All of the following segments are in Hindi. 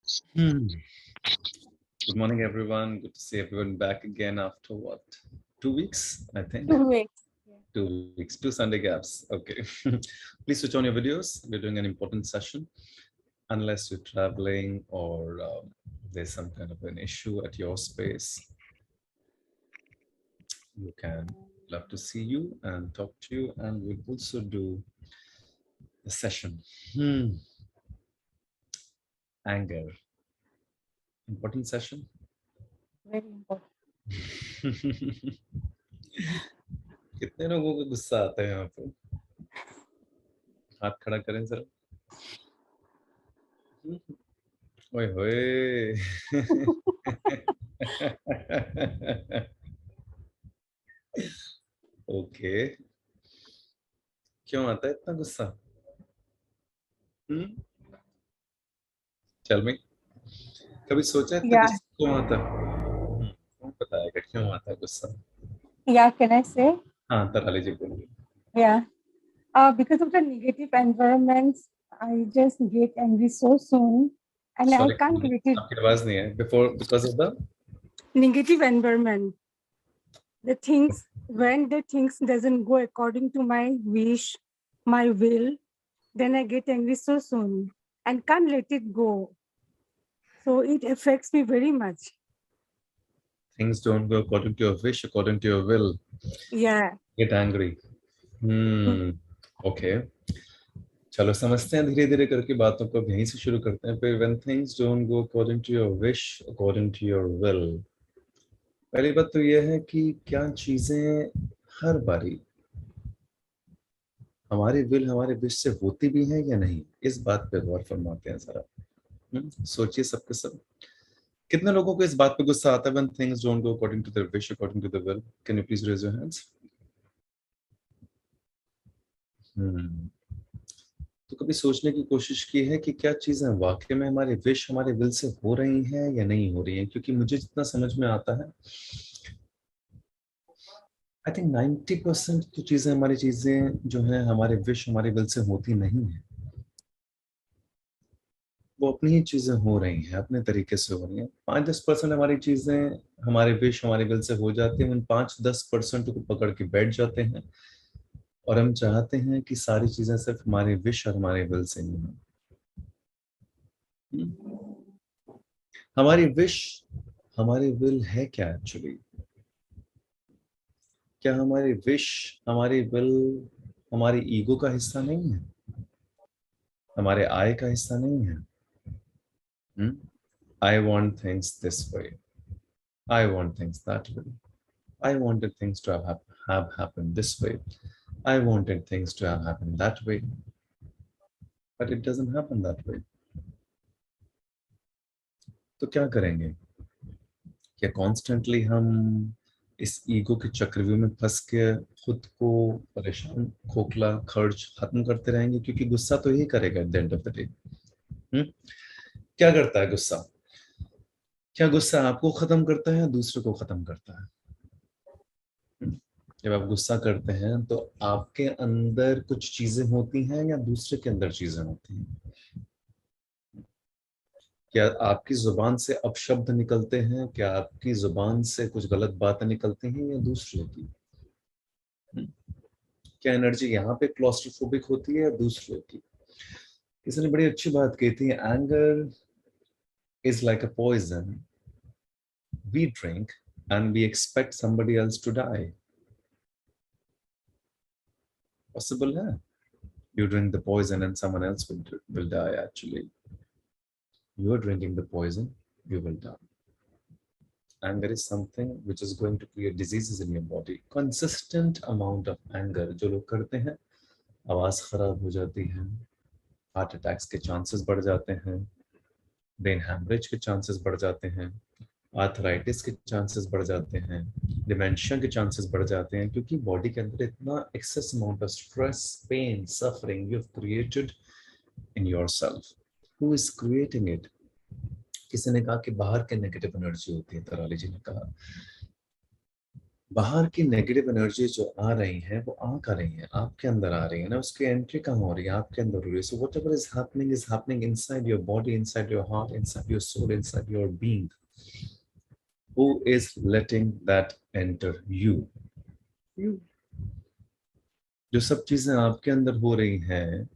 Hmm. Good morning, everyone. Good to see everyone back again after what? 2 weeks, I think. 2 weeks. 2 weeks, 2 Sunday gaps. Okay. Please switch on your videos. We're doing an important session. Unless you're traveling or there's some kind of an issue at your space, you can love to see you and talk to you. And we'll also do the session. Anger. Important session. Very important. कितने लोगों को गुस्सा आता है यहाँ पे? हाथ खड़ा करें जरा. ओए होए. ओके. क्यों आता है इतना गुस्सा? चल में कभी सोचा है इतना Yeah, गुस्सा क्यों आता है? कौन बताएगा क्यों आता है गुस्सा? yeah, can I say? हाँ, तराली जी बोलिए. Yeah. Because of the negative environments, I just get angry so soon and I sorry, can't let it. आपकी आवाज नहीं है. Before because of the Negative environment. The things, when the things doesn't go according to my wish, my will, then I get angry so soon and can't let it go. So it affects me very much. Things don't go according to your wish, according to your will, Yeah. Get angry. Okay. चलो समझते हैं धीरे धीरे करके बातों को. यहीं से शुरू करते हैं. फिर when things don't go according to your wish, according to your will. पहली बात तो यह है कि क्या चीजें हर बारी हमारे विल, हमारे विश से होती भी हैं या नहीं. इस बात पे गौर फरमाते हैं जरा. सोचिए सबके सब. कितने लोगों को इस बात पे गुस्सा आता है when things don't go according to their wish, according to the will? Can you please raise your hands? तो कभी सोचने की कोशिश की है कि क्या चीजें वाकई में हमारे विश, हमारे विल से हो रही हैं या नहीं हो रही हैं? क्योंकि मुझे जितना समझ में आता है, आई थिंक 90% तो चीजें, हमारी चीजें जो है हमारे विश, हमारे विल से होती नहीं है. वो अपनी ही चीजें हो रही हैं, अपने तरीके से हो रही हैं. 5-10% हमारी चीजें हमारे विश, हमारे विल से हो जाती हैं. उन 5-10% को पकड़ के बैठ जाते हैं और हम चाहते हैं कि सारी चीजें सिर्फ हमारे विश और हमारे विल से ही हों. हमारी विश, हमारी विल है क्या एक्चुअली? क्या हमारी विश, हमारी विल हमारी ईगो का हिस्सा नहीं है? हमारे आय का हिस्सा नहीं है? I want things this way, I want things that way, I wanted things to have happened this way, I wanted things to have happened that way, but it doesn't happen that way. तो क्या करेंगे? क्या कॉन्स्टेंटली हम इस ईगो के चक्रव्यूह में फंस के खुद को परेशान, खोखला, खर्च खत्म करते रहेंगे? क्योंकि गुस्सा तो यही करेगा at the end of the day. क्या करता है गुस्सा? क्या गुस्सा आपको खत्म करता है या दूसरे को खत्म करता है? जब आप गुस्सा करते हैं तो आपके अंदर कुछ चीजें होती हैं या दूसरे के अंदर चीजें होती हैं? क्या आपकी जुबान से अपशब्द निकलते हैं? क्या आपकी जुबान से कुछ गलत बातें निकलती हैं या दूसरे की? क्या एनर्जी यहाँ पे क्लॉस्ट्रोफोबिक होती है या दूसरे की? किसी ने बड़ी अच्छी बात कही थी, anger is like a poison we drink and we expect somebody else to die. Possible है? You drink the poison and someone else will die. Actually, you are drinking the poison, you will die. Anger is something which is going to create diseases in your body. Consistent amount of anger जो लोग करते हैं, आवाज खराब हो जाती है, हार्ट अटैक्स के चांसेस बढ़ जाते हैं, ब्रेन हैमरेज के चांसेस बढ़ जाते हैं, आर्थराइटिस के चांसेस बढ़ जाते हैं, डिमेंशिया के चांसेस बढ़ जाते हैं. क्योंकि बॉडी के अंदर इतना excess amount of stress, pain, suffering you have created in yourself. Who is creating it? किसी ने कहा कि बाहर के नेगेटिव एनर्जी होती है. तराली जी ने कहा बाहर की नेगेटिव एनर्जी जो आ रही है वो आ रही है, आपके अंदर आ रही है ना, उसकी एंट्री कहाँ हो रही है? आपके अंदर हो रही है. So whatever is happening inside your body, inside your heart, inside your soul, inside your being, who is letting that enter you? You. जो सब चीजें आपके अंदर हो रही हैं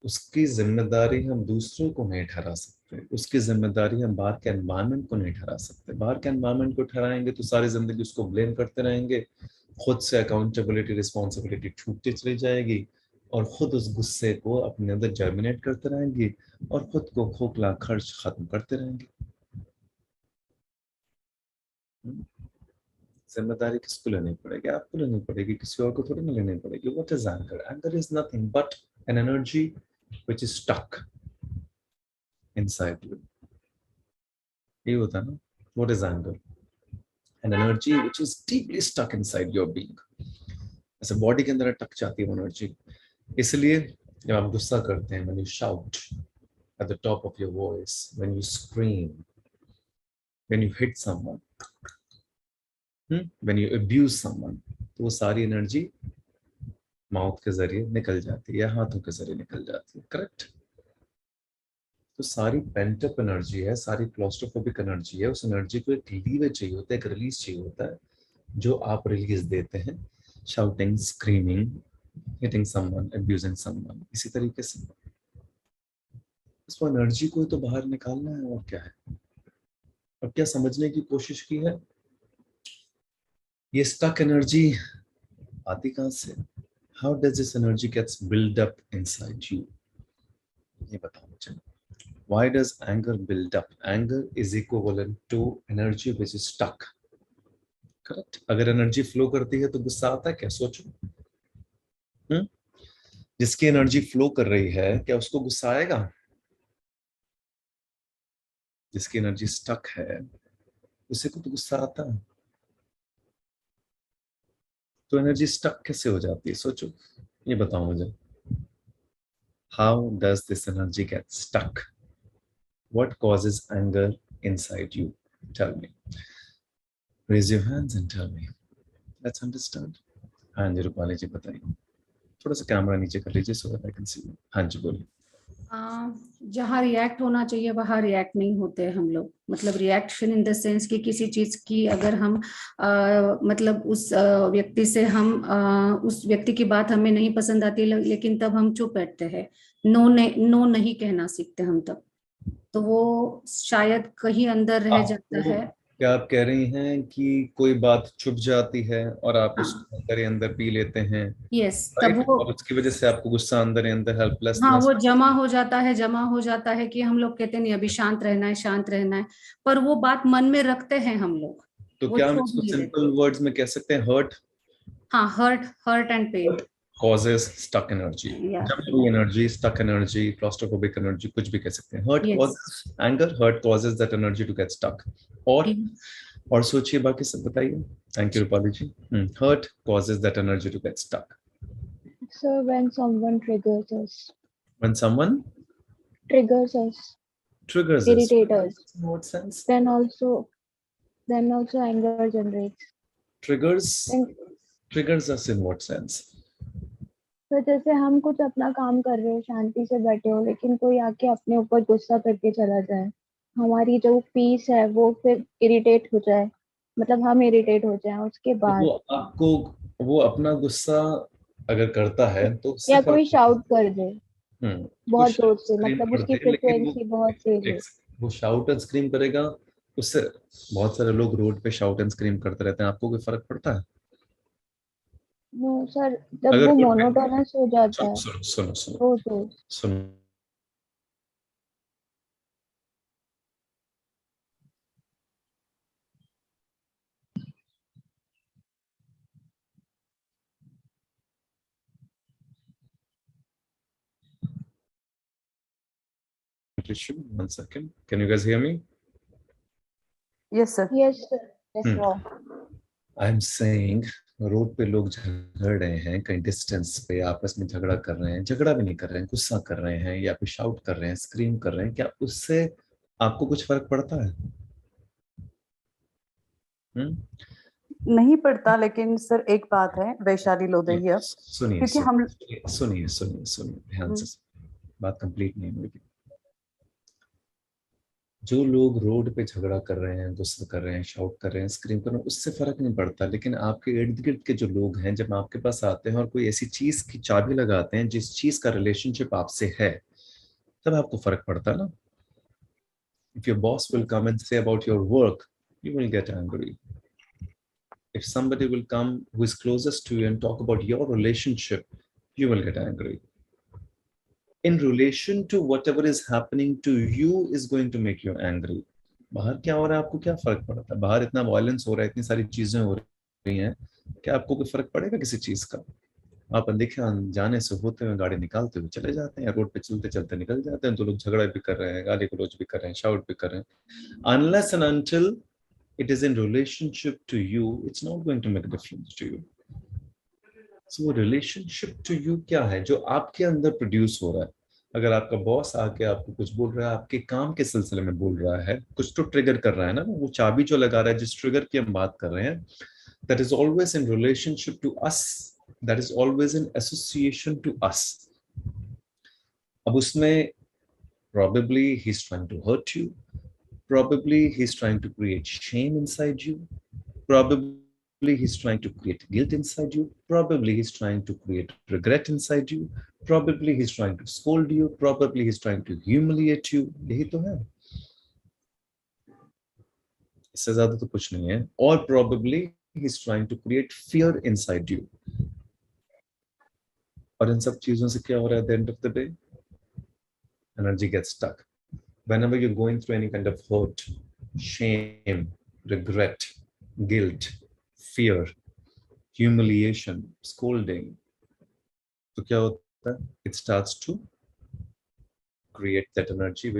उसकी जिम्मेदारी हम दूसरों को नहीं ठहरा सकते, उसकी जिम्मेदारी हम बाहर के एनवायरनमेंट को नहीं ठहरा सकते. बाहर के एनवायरनमेंट को ठहराएंगे तो सारी जिंदगी उसको ब्लेम करते रहेंगे, खुद से अकाउंटेबिलिटी रिस्पॉन्सिबिलिटी छूटती चली जाएगी और खुद उस गुस्से को अपने अंदर जर्मिनेट करते रहेंगे और खुद को खोखला खर्च खत्म करते रहेंगे. जिम्मेदारी किसको लेनी पड़ेगी? आपको लेनी पड़ेगी, किसी और को थोड़ी ना लेनी पड़ेगी. What is anger? Anger is nothing but an energy which is stuck inside you. ये होता है ना. What is anger? An energy which is deeply stuck inside your being. ऐसे बॉडी के अंदर अटक जाती है वो एनर्जी. इसलिए जब आप गुस्सा करते हैं, when you shout at the top of your voice, when you scream, when you hit someone, when you abuse someone, तो वो सारी एनर्जी माउथ के जरिए निकल जाती है या हाथों के जरिए निकल जाती है. करेक्ट? तो सारी पेंटअप एनर्जी है, सारी क्लॉस्ट्रोफोबिक एनर्जी है. उस एनर्जी को एक लीवर चाहिए होता है, एक रिलीज चाहिए होता है, जो आप रिलीज देते हैं shouting, screaming, hitting someone, abusing someone. इसी तरीके से इस एनर्जी को तो बाहर निकालना है. और क्या है? अब क्या समझने की कोशिश की है, ये स्टक एनर्जी आती कहां से? How does this energy gets build up inside you? ये बताओ मुझे. Why does anger build up? Anger is equivalent to energy which is stuck. Correct? अगर एनर्जी फ्लो करती है तो गुस्सा आता है क्या? सोचो. जिसकी एनर्जी फ्लो कर रही है क्या उसको गुस्सा आएगा? जिसकी एनर्जी स्टक है उसे को तो गुस्सा आता है. तो एनर्जी स्टक कैसे हो जाती है? सोचो, ये बताओ मुझे. How does this energy get stuck? What causes anger inside you? Tell me. Raise your hands and tell me. Let's understand. हाँ जी रूपाली जी बताइए. थोड़ा सा कैमरा नीचे कर लीजिए सो that I can see you. हाँ जी बोलिए. जहाँ रिएक्ट होना चाहिए वहाँ रिएक्ट नहीं होते हम लोग. मतलब रिएक्शन इन द सेंस कि किसी चीज की अगर हम मतलब उस व्यक्ति से हम उस व्यक्ति की बात हमें नहीं पसंद आती लेकिन तब हम चुप बैठते हैं. नो नहीं कहना सीखते हम तब. तो वो शायद कहीं अंदर रह जाता है. क्या आप कह रही हैं कि कोई बात छुप जाती है और आप उसको अंदर ही अंदर पी लेते हैं? यस. राइट? तब वो और उसकी वजह से आपको गुस्सा अंदर ही अंदर, हाँ हेल्पलेसनेस. वो जमा हो जाता है कि हम लोग कहते नहीं अभी शांत रहना है, शांत रहना है. पर वो बात मन में रखते हैं हम लोग. तो वो क्या हम छोड़ इसको नहीं देते. सिंपल वर्ड्स में कह सकते हैं? हर्ट हाँ, hurt and pain. causes stuck energy. या जमी हुई energy, stuck energy, claustrophobic energy, कुछ भी कह सकते हैं. Hurt yes. causes anger, hurt causes that energy to get stuck. और सोचिए बाकी सब बताइए. Thank you Rupali ji. Hurt causes that energy to get stuck. So when someone triggers us, When someone triggers us, triggers us. irritates us, In what sense? then also anger generates. Triggers Then, triggers us in what sense? तो जैसे हम कुछ अपना काम कर रहे हो, शांति से बैठे हो, लेकिन कोई आके अपने ऊपर गुस्सा करके चला जाए, हमारी जो पीस है वो फिर इरिटेट हो जाए, मतलब हम इरिटेट हो जाए उसके बाद. वो आपको वो अपना गुस्सा अगर करता है तो उससे या फर्क कोई शाउट कर दे बहुत कुछ जोर से, स्क्रीम मतलब कर उसकी दे, लेकिन फ्रिक्वेंसी बहुत तेज है. वो शाउट एंड स्क्रीम करेगा. उससे बहुत सारे लोग रोड पे शाउट एंड स्क्रीम करते रहते हैं. आपको कोई फर्क पड़ता है? नो सर, जब अगर वो रोड पे मोनोटोनस हो जाता है सुनो सुनो सुनो तो सुनो. One second. Can you guys hear me? Yes, sir. Yes sir. I'm saying road पे लोग झगड़ रहे हैं कहीं डिस्टेंस पे, आपस में झगड़ा कर रहे हैं, झगड़ा भी नहीं कर रहे हैं, गुस्सा कर रहे हैं या फिर शाउट कर रहे हैं, स्क्रीम कर रहे हैं. क्या उससे आपको कुछ फर्क पड़ता है? नहीं पड़ता, लेकिन सर एक बात है, वैशाली लोदहिया, सुनिए क्योंकि हम सुनिए सुनिए सुनिए सुनिए ध्यान से बात कंप्लीट नहीं हुई। जो लोग रोड पे झगड़ा कर रहे हैं, गुस्सा कर रहे हैं, शाउट कर रहे हैं, स्क्रीम कर रहे हैं, उससे फर्क नहीं पड़ता। लेकिन आपके इर्द गिर्द के जो लोग हैं, जब आपके पास आते हैं और कोई ऐसी चीज की चाबी लगाते हैं जिस चीज का रिलेशनशिप आपसे है, तब आपको फर्क पड़ता है ना। If your boss will come and say about your work, you will get angry. If somebody will come who is closest to you and talk about your relationship, you will get angry. In relation to whatever is happening to you is going to make you angry. बाहर क्या हो रहा है, आपको क्या फर्क पड़ता है? बाहर इतना वायलेंस हो रहा है, इतनी सारी चीजें हो रही हैं, क्या आपको कोई फर्क पड़ेगा किसी चीज का? आप अनदेखे अनजाने से होते हुए गाड़ी निकालते हुए चले जाते हैं, रोड पे चलते चलते निकल जाते हैं, तो लोग झगड़ा भी कर रहे हैं, गाली गलौज भी कर रहे हैं, शाउट भी कर रहे हैं। Unless and until it is in relationship to you, it's not going to make a difference to you. So relationship to you क्या है जो आपके अंदर प्रोड्यूस हो रहा है? अगर आपका बॉस आके आपको कुछ बोल रहा है, आपके काम के सिलसिले में बोल रहा है, कुछ तो ट्रिगर कर रहा है ना, वो चाबी जो लगा रहा है, जिस ट्रिगर की हम बात कर रहे हैं, that is always in relationship to us, that is always in association to us. अब उसमें probably he's trying to hurt you, probably he's trying to create shame inside you, probably he's trying to create guilt inside you, probably he's trying to create regret inside you, probably he's trying to scold you, probably he's trying to humiliate you. यही तो है, इससे ज्यादा तो कुछ नहीं है। और probably he's trying to create fear inside you. और इन सब चीजों से क्या हो रहा है? At the end of the day, energy gets stuck. Whenever you're going through any kind of hurt, shame, regret, guilt, fear, humiliation, scolding, तो क्या होता है? It starts to create that energy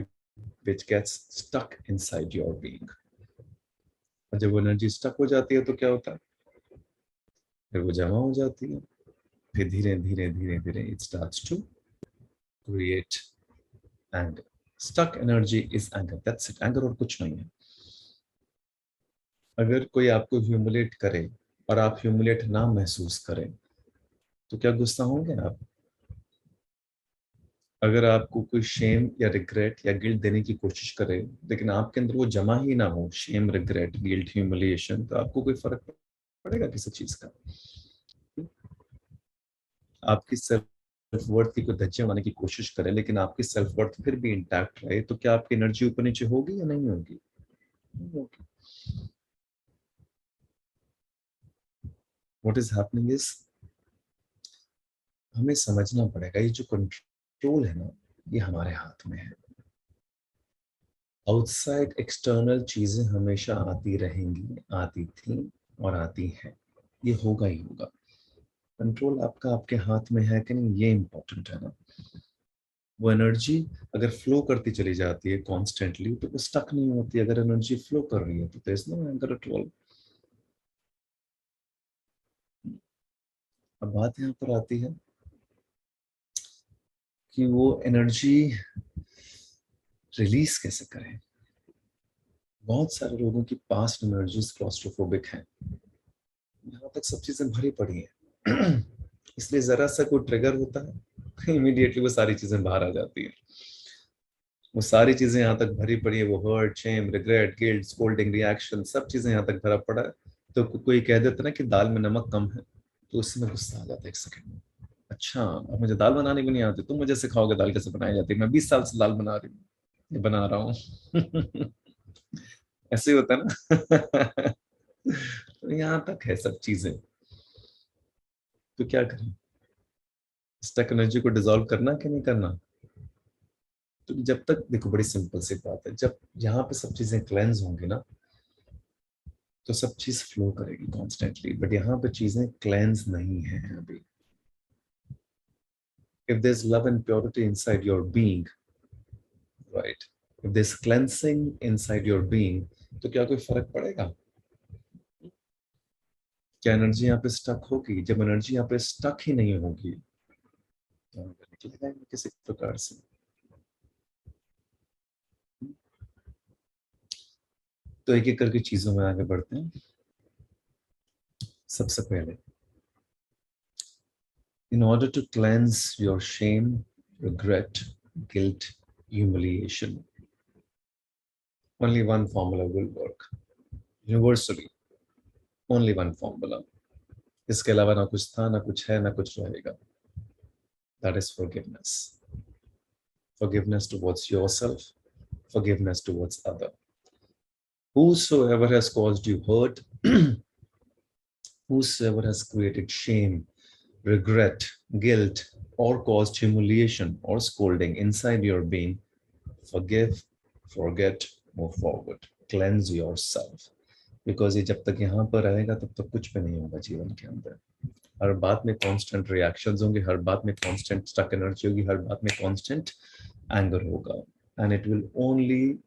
which gets stuck inside your being. और जब वो एनर्जी स्टक हो जाती है तो क्या होता है? फिर वो जमा हो जाती है, फिर धीरे धीरे धीरे धीरे it starts to create anger. Stuck energy is anger. That's it. Anger और कुछ नहीं है। अगर कोई आपको ह्यूमिलेट करे और आप ह्यूमिलेट ना महसूस करें तो क्या गुस्सा होंगे आप? अगर आपको कोई शेम या रिग्रेट या गिल्ट देने की कोशिश करे लेकिन आपके अंदर वो जमा ही ना हो, शेम, रिग्रेट, गिल्ट, ह्यूमिलिएशन, तो आपको कोई फर्क पड़ेगा किसी चीज का? आपकी सेल्फ वर्थ की कोई धज्जियां उड़ाने की कोशिश करे लेकिन आपकी सेल्फ वर्थ फिर भी इंटैक्ट रहे, तो क्या आपकी एनर्जी ऊपर नीचे होगी या नहीं होगी? व्हाट इज हैपनिंग इज, हमें समझना पड़ेगा ये जो कंट्रोल है ना, ये हमारे हाथ में है। आउटसाइड एक्सटर्नल चीजें हमेशा आती रहेंगी, आती थी और आती हैं, ये होगा ही होगा। कंट्रोल आपका आपके हाथ में है कि नहीं, ये इंपॉर्टेंट है ना। वो एनर्जी अगर फ्लो करती चली जाती है कॉन्स्टेंटली तो वो स्टक नहीं होती। अगर एनर्जी फ्लो कर रही है तो there is no anger at all. अब बात यहाँ पर आती है कि वो एनर्जी रिलीज कैसे करें। बहुत सारे लोगों की पास्ट एनर्जीज क्लॉस्ट्रोफोबिक हैं, यहाँ तक सब चीजें भरी पड़ी हैं इसलिए जरा सा कोई ट्रिगर होता है इमीडिएटली वो सारी चीजें बाहर आ जाती है। वो सारी चीजें यहाँ तक भरी पड़ी है, वो hurt, shame, regret, guilt, scolding, reaction, सब चीजें यहाँ तक भरा पड़ा है। तो कोई कह देता ना कि दाल में नमक कम है, तो उससे में गुस्सा आ जाता है एक सेकंड में। अच्छा, अब मुझे दाल बनानी भी नहीं आती, तुम मुझे सिखाओगे दाल कैसे बनाई जाती है? मैं 20 साल से दाल बना रही हूँ, ये बना रहा हूँ ऐसे ही होता है ना तो यहाँ तक है सब चीजें। तो क्या करें? स्टक एनर्जी को डिसॉल्व करना कि नहीं करना? तो जब तक, देखो बड़ी सिंपल सी बात है, जब यहाँ पे सब चीजें क्लेंस होंगी ना तो सब चीज फ्लो करेगी कॉन्स्टेंटली, बट यहाँ पे चीजें क्लेंस नहीं है अभी। if there's love and purity inside your being, right, if there's cleansing inside your being, तो क्या कोई फर्क पड़ेगा? क्या एनर्जी यहाँ पे स्टक होगी? जब एनर्जी यहाँ पे स्टक ही नहीं होगी तो निकलेगा किसी प्रकार से। तो एक एक करके चीजों में आगे बढ़ते हैं। सबसे पहले, in order to cleanse your shame, regret, guilt, humiliation, only one formula will work universally. Only one formula. इसके अलावा ना कुछ था, ना कुछ है, ना कुछ रहेगा. That is forgiveness. Forgiveness towards yourself, forgiveness towards other. Whosoever has caused you hurt, whosoever has created shame, regret, guilt, or caused humiliation or scolding inside your being, forgive, forget, move forward. Cleanse yourself. Because ये जब तक यहाँ पर रहेगा तब तक कुछ भी नहीं होगा जीवन के अंदर. हर बात में कांस्टेंट रिएक्शंस होंगे, हर बात में कांस्टेंट स्टक एनर्जी होगी, हर बात में कांस्टेंट एंगर होगा, and it will only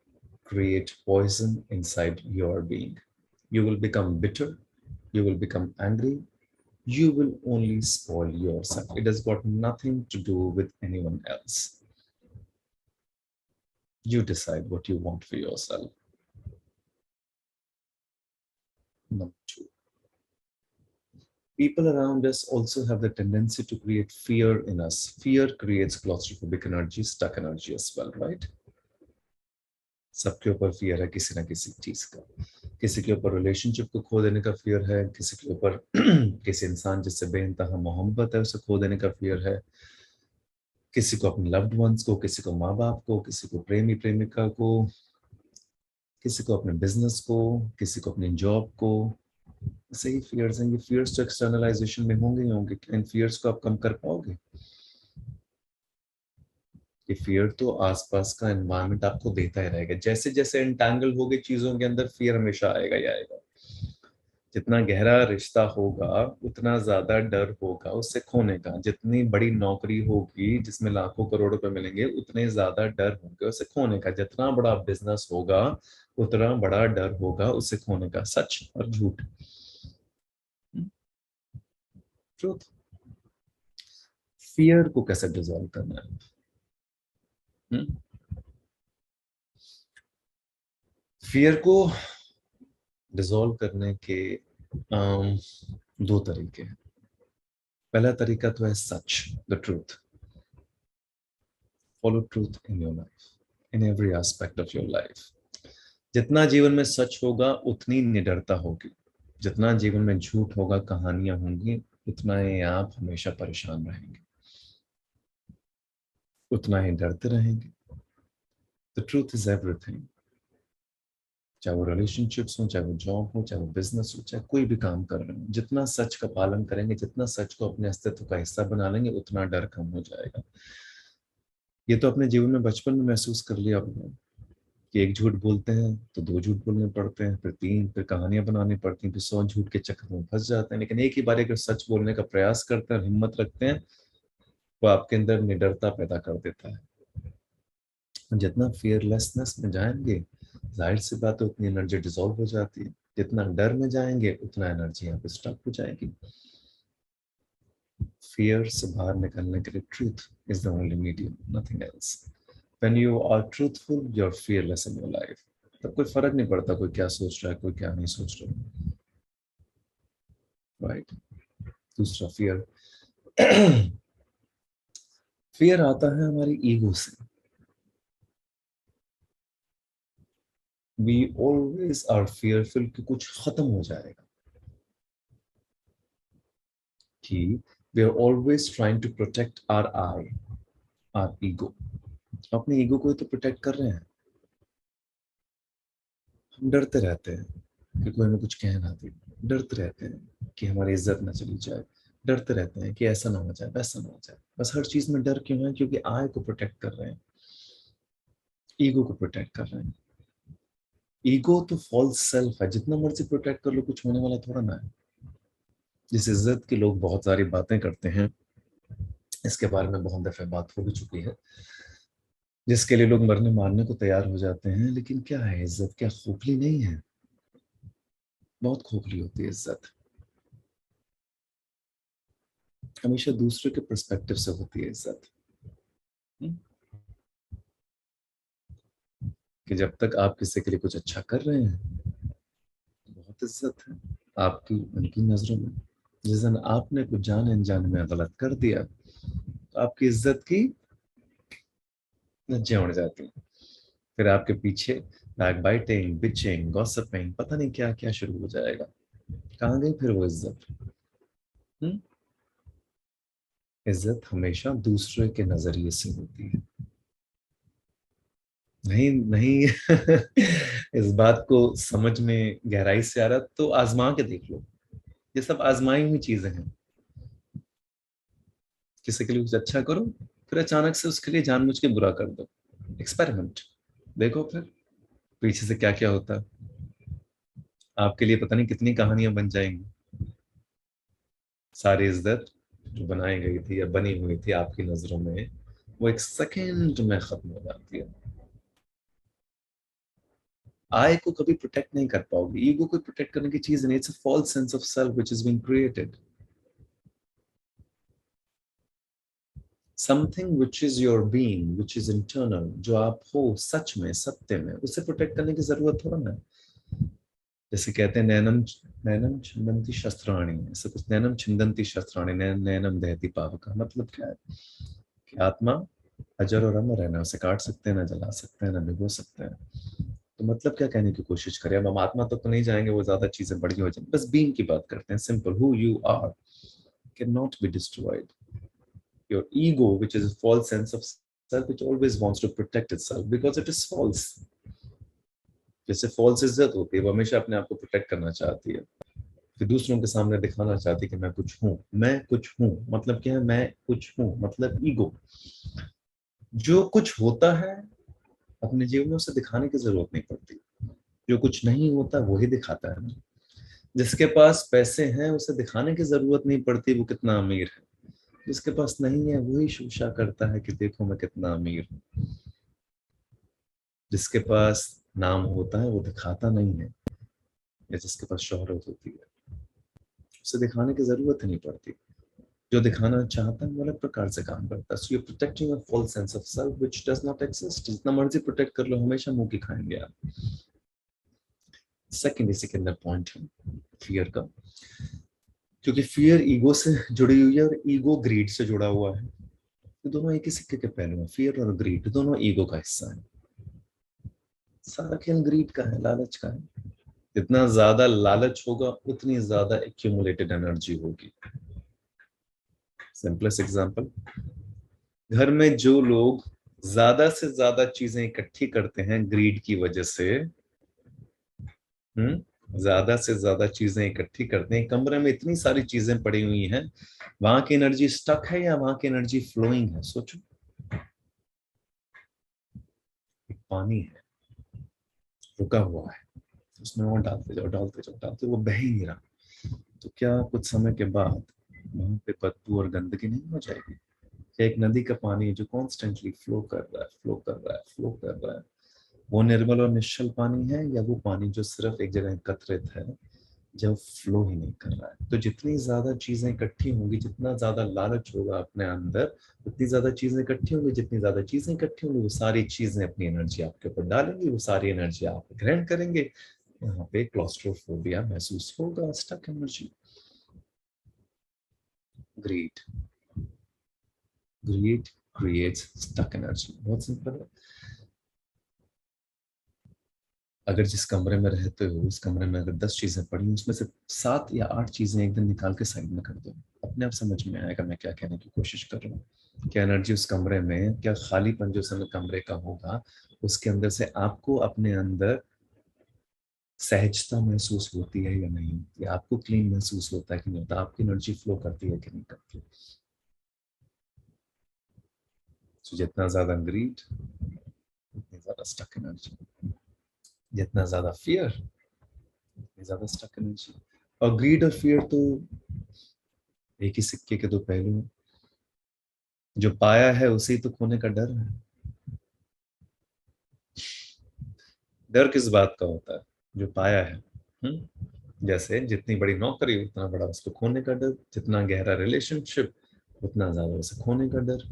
create poison inside your being. You will become bitter, you will become angry, you will only spoil yourself. It has got nothing to do with anyone else. You decide what you want for yourself. Number two, people around us also have the tendency to create fear in us. Fear creates claustrophobic energy, stuck energy as well, right? सबके ऊपर फियर है किसी ना किसी चीज का. किसी के ऊपर रिलेशनशिप को खो देने का फियर है, किसी के ऊपर किसी इंसान जिससे बेइंतहा मोहब्बत है उसे खो देने का फियर है, किसी को अपने लव्ड वंस को, किसी को माँ बाप को, किसी को प्रेमी प्रेमिका को, किसी को अपने बिजनेस को, किसी को अपनी जॉब को. ऐसे ही फियर्स हैं. ये फियर्स तो एक्सटर्नलाइजेशन में होंगे ही होंगे. इन फियर्स को आप कम कर पाओगे? ये फियर तो आसपास का एनवायरनमेंट आपको देता ही रहेगा. जैसे जैसे एंटैंगल होगे चीजों के अंदर, फियर हमेशा आएगा ही आएगा. जितना गहरा रिश्ता होगा उतना ज्यादा डर होगा उससे खोने का. जितनी बड़ी नौकरी होगी जिसमें लाखों करोड़ रुपए मिलेंगे उतने ज्यादा डर होंगे उससे खोने का. जितना बड़ा बिजनेस होगा उतना बड़ा डर होगा उससे खोने का. सच और झूठ, ट्रूथ. फियर को कैसे डिसॉल्व करना है? फियर को डिसॉल्व करने के दो तरीके हैं. पहला तरीका तो है सच, the truth. Follow truth in your life, in every aspect of your life. जितना जीवन में सच होगा उतनी निडरता होगी. जितना जीवन में झूठ होगा, कहानियां होंगी, उतना ही आप हमेशा परेशान रहेंगे, उतना ही डरते रहेंगे. The truth is everything. चाहे वो रिलेशनशिप्स हो, चाहे वो जॉब हो, चाहे वो बिजनेस हो, चाहे कोई भी काम कर रहे हो, जितना सच का पालन करेंगे, जितना सच को अपने अस्तित्व का हिस्सा बना लेंगे, उतना डर कम हो जाएगा. ये तो अपने जीवन में बचपन में महसूस कर लिया आपने कि एक झूठ बोलते हैं तो दो झूठ बोलने पड़ते हैं, फिर तीन, फिर कहानियां बनानी पड़ती हैं, फिर 100 झूठ के चक्कर में फंस जाते हैं. लेकिन एक ही बार अगर सच बोलने का प्रयास करते हैं और हिम्मत रखते हैं, वो आपके अंदर निडरता पैदा कर देता है. जितना फियरलेसनेस में जाएंगे, जाहिर सी बात है उतनी एनर्जी डिसॉल्व हो जाती है. जितना डर में जाएंगे उतना एनर्जी यहाँ पे स्टक हो जाएगी. फियर से बाहर निकलने के लिए truth is the only medium, nothing else. When you are truthful, you are fearless in your life. तब कोई फर्क नहीं पड़ता कोई क्या सोच रहा है, कोई क्या नहीं सोच रहा. राइट. दूसरा फियर, फियर आता है हमारी ईगो से. We always are fearful कि कुछ खत्म हो जाएगा. कि we are always trying to protect our I, our ego. अपने ईगो को ही तो प्रोटेक्ट कर रहे हैं. हम डरते रहते हैं कि कोई हमें कुछ कह ना दे. डरते रहते हैं कि हमारी इज्जत ना चली जाए. डरते रहते हैं कि ऐसा ना हो जाए, वैसा ना हो जाए. बस हर चीज में डर क्यों है? क्योंकि आई को प्रोटेक्ट कर रहे हैं, ईगो को प्रोटेक्ट कर रहे हैं. ईगो तो फॉल्स सेल्फ है. जितना मर्जी प्रोटेक्ट कर लो, कुछ होने वाला थोड़ा ना है. जिस इज्जत के लोग बहुत सारी बातें करते हैं, इसके बारे में बहुत दफे बात हो भी चुकी है, जिसके लिए लोग मरने मारने को तैयार हो जाते हैं. लेकिन क्या है इज्जत? क्या खोखली नहीं है? बहुत खोखली होती है इज्जत. हमेशा दूसरे के पर्सपेक्टिव से होती है इज्जत. कि जब तक आप किसी के लिए कुछ अच्छा कर रहे हैं, बहुत इज्जत है. आपकी उनकी नजरों में। जिस दिन आपने कुछ जाने अनजाने में गलत कर दिया तो आपकी इज्जत की धज्जियां उड़ जाती हैं। फिर आपके पीछे बैक बाइटिंग, बिचिंग, गॉसिपिंग, पता नहीं क्या क्या शुरू हो जाएगा। कहाँ गई फिर वो इज्जत? हम्म? इज्जत हमेशा दूसरे के नजरिए से होती है। नहीं नहीं इस बात को समझ में गहराई से आ रहा तो आजमा के देख लो। ये सब आजमाई हुई चीजें हैं। किसी के लिए कुछ अच्छा करो, फिर अचानक से उसके लिए जानबूझ के बुरा कर दो। एक्सपेरिमेंट, देखो फिर पीछे से क्या क्या होता है। आपके लिए पता नहीं कितनी कहानियां बन जाएंगी। सारी इज्जत जो बनाई गई थी या बनी हुई थी आपकी नजरों में, वो एक सेकेंड में खत्म हो जाती है। आई को कभी प्रोटेक्ट नहीं कर पाओगे। ईगो को प्रोटेक्ट करने की चीज नहीं। It's a false sense of self which is being created. Something which is your being, which is internal, जो आप हो सच में, सत्य में, उसे प्रोटेक्ट करने की जरूरत थोड़ा ना है। जैसे कहते हैं नैनम नैनम छिंदंती शस्त्राणी, ऐसा कुछ, नैनम छिंदंती शस्त्राणी, नैनम दहती पावका। मतलब क्या है कि आत्मा अजर और अमर है, ना उसे काट सकते हैं, ना जला सकते हैं, ना भिगो सकते हैं। तो मतलब क्या कहने की कोशिश करें? अब हम आत्मा तक तो नहीं जाएंगे, वो ज्यादा चीजें बड़ी हो जाएंगी। बस बीइंग की बात करते हैं। Simple, who you are can not be destroyed. Your ego, which is a false sense of self, which always wants to protect itself because it is false. जैसे फॉल्स इज्जत होती है, वो हमेशा अपने आप को प्रोटेक्ट करना चाहती है। फिर दूसरों के सामने दिखाना चाहती है कि मैं कुछ हूँ, मैं कुछ हूँ। मतलब क्या है? मैं कुछ हूँ मतलब ईगो। जो कुछ होता है अपने जीवन में उसे दिखाने की जरूरत नहीं पड़ती। जो कुछ नहीं होता वही दिखाता है ना। जिसके पास पैसे हैं उसे दिखाने की जरूरत नहीं पड़ती वो कितना अमीर है। जिसके पास नहीं है वही शोशा करता है कि देखो मैं कितना अमीर हूँ। जिसके पास नाम होता है वो दिखाता नहीं है, या जिसके पास शोहरत होती है उसे दिखाने की जरूरत ही नहीं पड़ती। जो दिखाना चाहता है वो अलग प्रकार से काम करता है। So you protecting a false sense of self which does not exist. जितना मर्जी प्रोटेक्ट कर लो, हमेशा मुंह की खाएंगे आप। सेकंड, इसी के अंदर पॉइंट है फियर का। क्योंकि फियर ईगो से जुड़ी हुई है और ईगो ग्रीड से जुड़ा हुआ है। ये दोनों एक ही सिक्के के पहलू हैं। फियर और ग्रीड दोनों ईगो का हिस्सा है। सारा खेल ग्रीड का है, लालच का है। जितना ज्यादा लालच होगा उतनी ज्यादा एक्यूमुलेटेड एनर्जी होगी। सिंपलेस्ट एग्जांपल, घर में जो लोग ज्यादा से ज्यादा चीजें इकट्ठी करते हैं ग्रीड की वजह से, ज्यादा से ज्यादा चीजें इकट्ठी करते हैं, कमरे में इतनी सारी चीजें पड़ी हुई हैं, वहां की एनर्जी स्टक है या वहां की एनर्जी फ्लोइंग है? सोचो। एक पानी है, रुका हुआ है, उसमें और डालते जाओ डालते जाओ डालते, वो बह ही नहीं रहा। तो क्या कुछ समय के बाद वहां पे बदबू और गंदगी नहीं हो जाएगी? क्या एक नदी का पानी है जो कॉन्स्टेंटली फ्लो कर रहा है, फ्लो कर रहा है, फ्लो कर रहा है, वो निर्मल और निश्चल पानी है, या वो पानी जो सिर्फ एक जगह एकत्रित है, जब फ्लो ही नहीं कर रहा है? तो जितनी ज्यादा चीजें इकट्ठी होंगी, जितना ज्यादा लालच होगा अपने अंदर, उतनी ज्यादा चीजें इकट्ठी होंगी। जितनी ज्यादा चीजें इकट्ठी होंगी वो सारी चीजें अपनी एनर्जी आपके ऊपर डालेंगी, वो सारी एनर्जी आप ग्रहण करेंगे। यहाँ पे क्लॉस्ट्रोफोबिया महसूस होगा, stuck energy. Greed, greed creates stuck energy. बहुत सिंपल है। अगर जिस कमरे में रहते हो उस कमरे में अगर 10 चीजें पड़ी हैं, उसमें से 7 या 8 चीजें एक दिन निकाल के साइड में कर दो, अपने आप समझ में आएगा मैं क्या कहने की कोशिश कर रहा हूँ। क्या एनर्जी उस कमरे में, क्या खालीपन जो समय कमरे का होगा उसके अंदर से आपको अपने अंदर सहजता महसूस होती है या नहीं होती है? आपको क्लीन महसूस होता है कि नहीं होता? आपकी एनर्जी फ्लो करती है कि नहीं करती? तो जितना ज्यादा ग्रीड उतनी ज्यादा स्टक एनर्जी, जितना ज्यादा फियर उतनी ज्यादा स्टक एनर्जी। और ग्रीड और फियर तो एक ही सिक्के के दो पहलू हैं। जो पाया है उसी तो खोने का डर है। डर किस बात का होता है? जो पाया है। जैसे जितनी बड़ी नौकरी उतना बड़ा उसको खोने का डर, जितना गहरा रिलेशनशिप उतना ज्यादा उसे खोने का डर।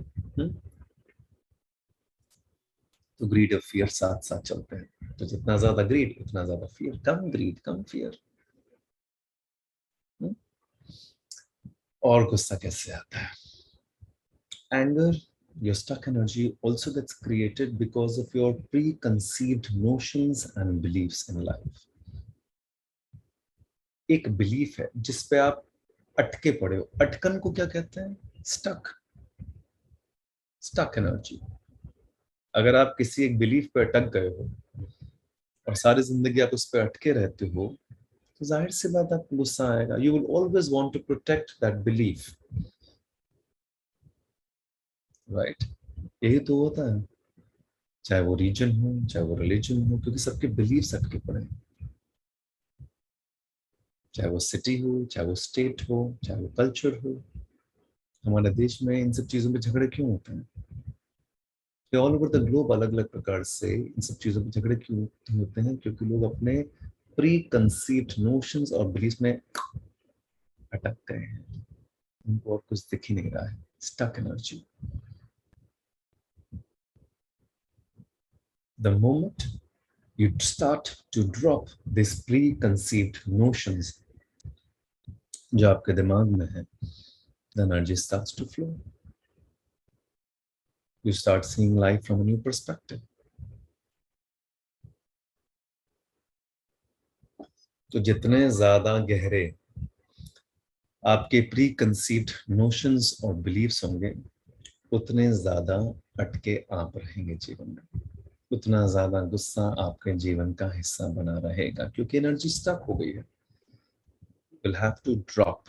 तो ग्रीड और फियर साथ साथ चलते हैं। तो जितना ज्यादा ग्रीड उतना ज्यादा फियर, कम ग्रीड कम फियर। और गुस्सा कैसे आता है? Anger, your stuck energy also gets created because of your preconceived notions and beliefs in life. एक बिलीफ है जिस पे आप अटके पड़े हो. अटकन को क्या कहते हैं? स्टक. Stuck energy. अगर आप किसी एक बिलीफ पे अटक गए हो और सारी जिंदगी आप उस पे अटके रहते हो, तो जाहिर सी बात आपको गुस्सा आएगा. You will always want to protect that belief, right? यही तो होता है, चाहे वो रीजन हो, चाहे वो रिलीजन हो, क्योंकि सबके बिलीफ अटके पड़े हैं. चाहे वो सिटी हो, चाहे वो स्टेट हो, चाहे वो कल्चर हो. हमारे देश में इन सब चीजों पे झगड़े क्यों होते हैं? ऑल ओवर द ग्लोब अलग अलग प्रकार से इन सब चीजों पे झगड़े क्यों होते हैं? क्योंकि लोग अपने प्री कंसीव्ड नोशंस और बिलीफ में अटक गए हैं. उनको और कुछ दिख ही नहीं रहा है. Stuck energy. The moment you start to drop these preconceived notions जो आपके दिमाग में है, the energy starts to flow. You start seeing life from a new perspective. तो जितने ज्यादा गहरे आपके प्री कंसीव्ड नोशंस और बिलीव्स होंगे, उतने ज्यादा अटके आप रहेंगे जीवन में. उतना ज्यादा गुस्सा आपके जीवन का हिस्सा बना रहेगा, क्योंकि एनर्जी स्टक हो गई है. You'll have to drop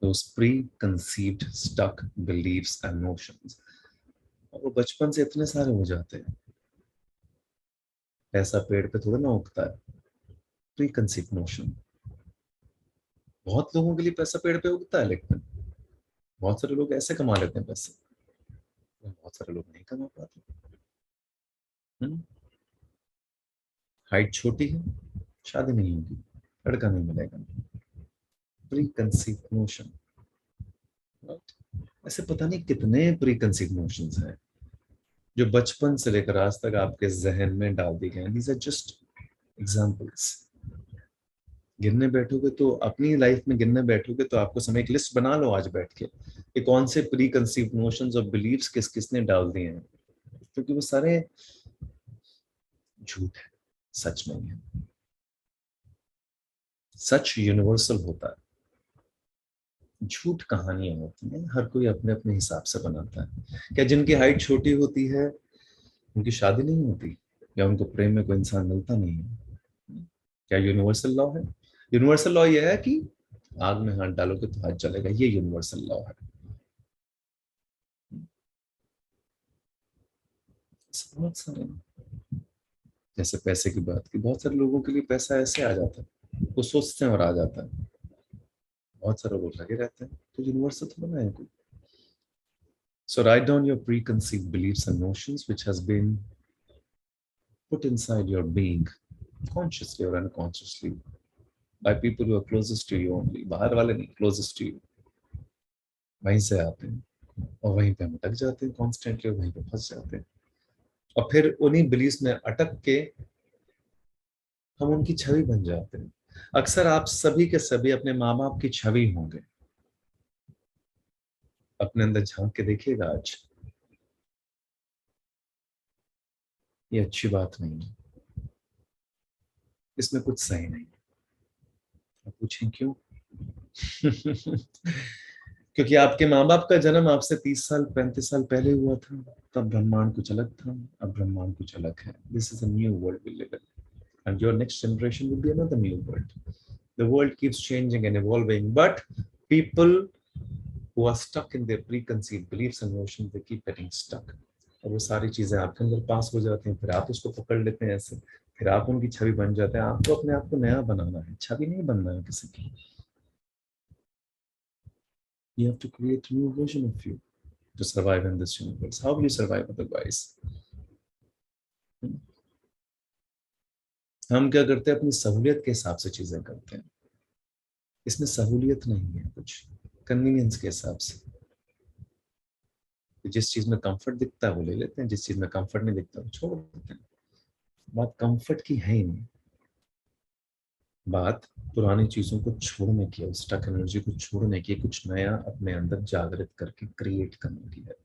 those preconceived stuck beliefs and notions. और वो बचपन से इतने सारे हो जाते हैं. पैसा पेड़ पे थोड़ा ना उगता है. Preconceived notion. बहुत लोगों के लिए पैसा पेड़ पे उगता है, लेकिन बहुत सारे लोग ऐसे कमा लेते हैं पैसे, बहुत सारे लोग नहीं कमा पाते. हाइट छोटी है, शादी नहीं होगी, लड़का नहीं मिलेगा. Preconceived notion. ऐसे पता नहीं कितने प्रीकंसीव्ड नोशंस हैं जो बचपन से लेकर आज तक आपके जहन में डाल दी गए. These are just examples. गिनने बैठोगे तो अपनी लाइफ में गिनने बैठोगे तो आपको समय एक लिस्ट बना लो आज बैठ के कि कौन से प्री कंसीव्ड नोशंस और बिलीव्स किस किसने डाल दिए हैं, क्योंकि वो सारे झूठ है, सच नहीं है. सच यूनिवर्सल होता है, झूठ कहानियां होती हैं, हर कोई अपने अपने हिसाब से बनाता है. क्या जिनकी हाइट छोटी होती है उनकी शादी नहीं होती, या उनको प्रेम में कोई इंसान मिलता नहीं है? क्या यूनिवर्सल लॉ है? यूनिवर्सल लॉ यह है कि आग में हाथ डालोगे तो हाथ जलेगा. ये यूनिवर्सल लॉ है. बहुत सारे, जैसे पैसे की बात की, बहुत सारे लोगों के लिए पैसा ऐसे आ जाता है, वो सोचते हैं और आ जाता है. बहुत सारे लोग लगे रहते हैं, तो यूनिवर्सल तो बना है कोई. So write down your preconceived beliefs and notions which has been put inside your being, consciously or unconsciously, by people who are closest to you only. बाहर वाले नहीं, closest to you. वहीं से आते हैं और वहीं पे हम अटक जाते हैं, कॉन्स्टेंटली वहीं पे फंस जाते हैं. और फिर उन्हीं बिलीव्स में अटक के हम उनकी छवि बन जाते हैं. अक्सर आप सभी के सभी अपने माँ बाप की छवि होंगे. अपने अंदर झांक के देखिएगा आज. ये अच्छी बात नहीं है, इसमें कुछ सही नहीं. आप पूछें क्यों? क्योंकि आपके माँ बाप का जन्म आपसे 30 साल 35 साल पहले हुआ था, तब ब्रह्मांड कुछ अलग था, अब ब्रह्मांड कुछ अलग है. This is a new world we live in, and your next generation will be another new world. The world keeps changing and evolving, but people who are stuck in their preconceived beliefs and notions, they keep getting stuck. और वो सारी चीजें आपके अंदर पास हो जाती हैं, फिर आप उसको पकड़ लेते हैं ऐसे, फिर आप उनकी छवि बन जाते हैं. आपको अपने आप को नया बनाना है, छवि नहीं बनना है किसी की. You have to create a new version of you to survive in this universe. How will you survive otherwise? हम क्या करते हैं? अपनी सहूलियत के हिसाब से चीजें करते हैं. इसमें सहूलियत नहीं है कुछ, कन्वीनियंस के हिसाब से. जिस चीज में कंफर्ट दिखता है वो ले लेते हैं, जिस चीज में कंफर्ट नहीं दिखता वो छोड़ देते हैं. बात कंफर्ट की है ही नहीं. बात पुरानी चीजों को छोड़ने की है, स्टक एनर्जी को छोड़ने की, कुछ नया अपने अंदर जागृत करके क्रिएट करने की है,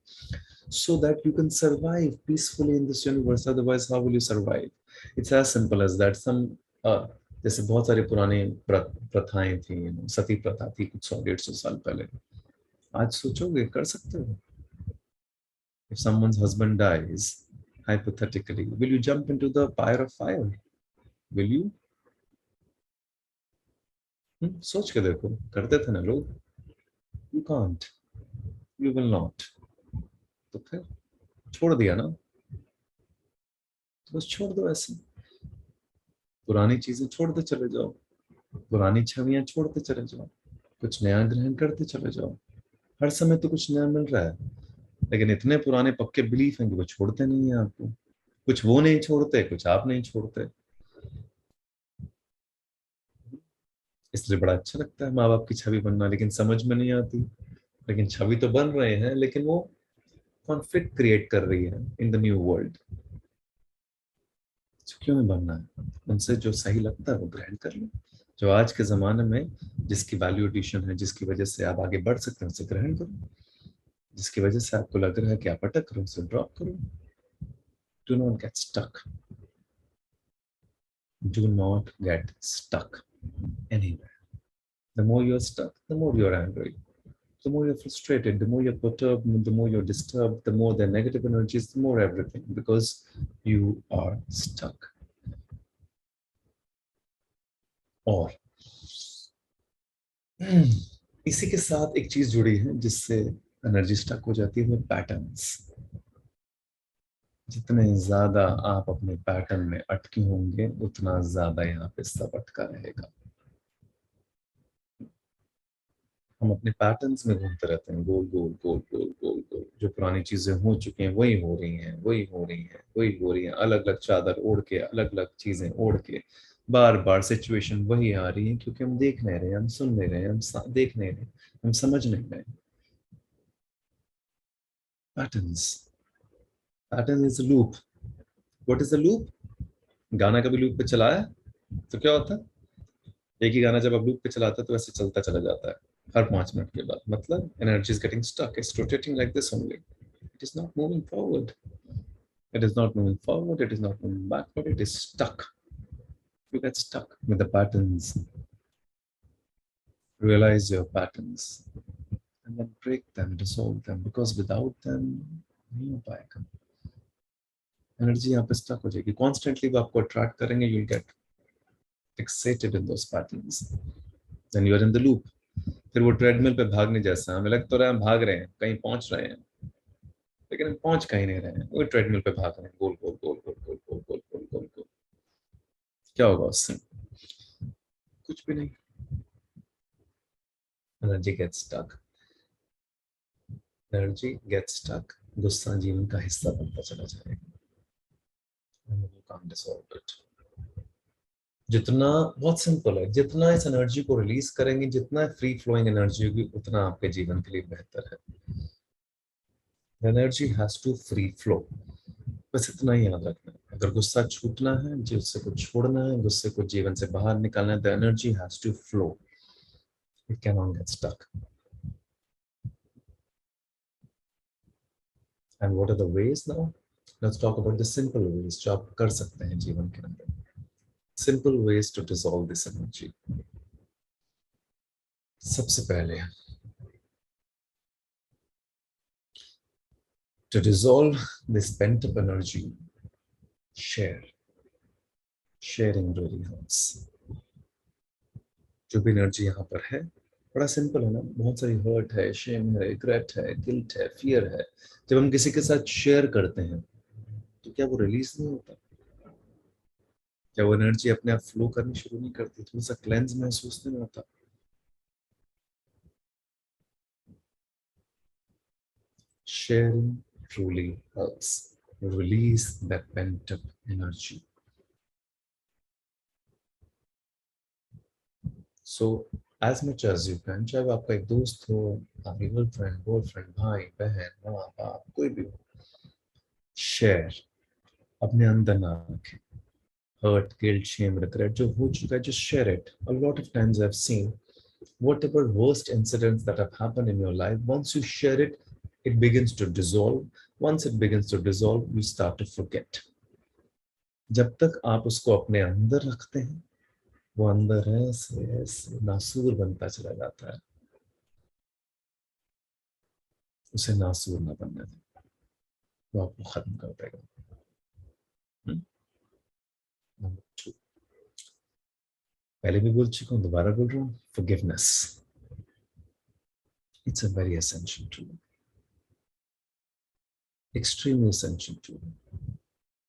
so that you can survive peacefully in this universe. Otherwise how will you survive? It's as simple as that. जैसे बहुत सारी पुरानी प्रथाएं थी, सती प्रथा थी कुछ 100-150 साल पहले, आज सोचोगे कर सकते हो? If someone's husband dies, hypothetically, will you jump into the pyre of fire? Will you? सोच के देखो, करते थे ना लोग. You can't, you will not. तो फिर छोड़ दिया ना, तो बस छोड़ दो ऐसे. पुरानी चीजें छोड़ते चले जाओ, पुरानी छवियां छोड़ते चले जाओ, कुछ नया ग्रहण करते चले जाओ. हर समय तो कुछ नया मिल रहा है, लेकिन इतने पुराने पक्के बिलीफ हैं कि वो छोड़ते नहीं है आपको. कुछ वो नहीं छोड़ते, कुछ आप नहीं छोड़ते. इसलिए बड़ा अच्छा लगता है माँ बाप की छवि बनना, लेकिन समझ में नहीं आती. लेकिन छवि तो बन रहे हैं, लेकिन वो कॉन्फ्लिक्ट क्रिएट कर रही है इन द न्यू वर्ल्ड. क्यों नहीं बनना है? उनसे जो सही लगता है वो ग्रहण कर लो. जो आज के जमाने में जिसकी वैल्यू एडिशन है, जिसकी वजह से आप आगे बढ़ सकते हैं, उसे ग्रहण करो. जिसकी वजह से आपको लग रहा है कि आप अटक रहे हो, उसे ड्रॉप करो. Do not get stuck. Do not get stuck anywhere. The more you're stuck, the more you're angry. The more you're frustrated, the more you're perturbed, the more you're disturbed, the more the negative energies, the more everything, because you are stuck. और इसी के साथ एक चीज जुड़ी है जिससे एनर्जी स्टक हो जाती है, वो पैटर्न्स. जितने ज्यादा आप अपने पैटर्न में अटके होंगे, उतना ज्यादा यहाँ पे सब अटका रहेगा. हम अपने पैटर्न्स में घूमते रहते हैं, गोल गोल गोल गोल गोल गोल. जो पुरानी चीजें हो चुकी हैं वही हो रही हैं, वही हो रही हैं, वही हो रही हैं. अलग अलग चादर ओढ़ के, अलग अलग चीजें ओढ़ के, बार बार सिचुएशन वही आ रही है, क्योंकि हम देख नहीं रहे, हम सुन नहीं रहे, देख नहीं रहे, हम समझ नहीं रहे. Patterns. Pattern is loop. What is the loop? गाना कभी लूप पे चलाया तो क्या होता है? एक ही गाना जब आप लूप पे चलाते हैं तो वैसे चलता चला जाता है हर 5 मिनट के बाद. मतलब energy is getting stuck. It's rotating like this only. It is not moving forward. It is not moving forward. It is not moving backward. It is stuck. You get stuck with the patterns. Realize your patterns and then break them, dissolve them, because without them, नहीं हो पाएगा. एनर्जी यहाँ पे स्टक हो जाएगी. कॉन्स्टेंटली वो आपको अट्रैक्ट करेंगे. You'll get fixated in those patterns. Then you are in the loop. फिर वो ट्रेडमिल पे भागने जैसा. हमें लग तो रहा है हम भाग रहे हैं, कहीं पहुंच रहे हैं, लेकिन हम पहुंच कहीं नहीं रहे हैं. वो ट्रेडमिल पे भाग रहे हैं, गोल गोल गोल गोल गोल गोल गोल गोल गोल गोल. क्या होगा उससे? कुछ भी नहीं. Energy gets stuck. Energy gets stuck. गुस्सा जीवन का हिस्सा बनता चला जाएगा. You can't dissolve it. जितना, बहुत सिंपल है, जितना इस एनर्जी को रिलीज करेंगे, जितना फ्री फ्लोइंग एनर्जी होगी, उतना आपके जीवन के लिए बेहतर है. Energy has to free flow. बस इतना ही याद रखना है. अगर गुस्सा छूटना है, गुस्से को छोड़ना है, गुस्से को जीवन से बाहर निकालना है, the energy has to flow. It can not get stuck. And what are the ways now? Let's talk about the simple ways जो आप कर सकते हैं जीवन के अंदर. Simple ways to dissolve this energy. सबसे पहले, to dissolve this pent up energy, sharing really helps. जो भी एनर्जी यहाँ पर है, बड़ा सिंपल है ना. बहुत सारी हर्ट है, शेम है, रिग्रेट है, गिल्ट है, फियर है. जब हम किसी के साथ शेयर करते हैं तो क्या वो रिलीज नहीं होता? क्या वो एनर्जी अपने आप फ्लो करनी शुरू नहीं करती? थोड़ा सा क्लेंस महसूस नहीं होता? Sharing truly helps release that pent up energy. So as much as you can, चाहे वो आपका एक दोस्त हो, आपकी गर्लफ्रेंड, बॉयफ्रेंड, भाई बहन, माँ बाप, कोई भी हो, शेयर. अपने अंदर ना रखें. hurt, guilt, shame, regret जो हो चुका है, just share it. A lot of times I've seen whatever worst incidents that have happened in your life, once you share it, it begins to dissolve. Once it begins to dissolve, you start to forget. जब तक आप उसको अपने अंदर रखते हैं, वो अंदर ऐसे ऐसे नासूर बनता चला जाता है. उसे नासूर ना बनने दें, वो आपको खत्म कर देगा. नंबर 2, पहले भी बोल चुका हूँ, दोबारा बोल रहा हूँ, forgiveness. It's a very essential tool. Extremely essential tool.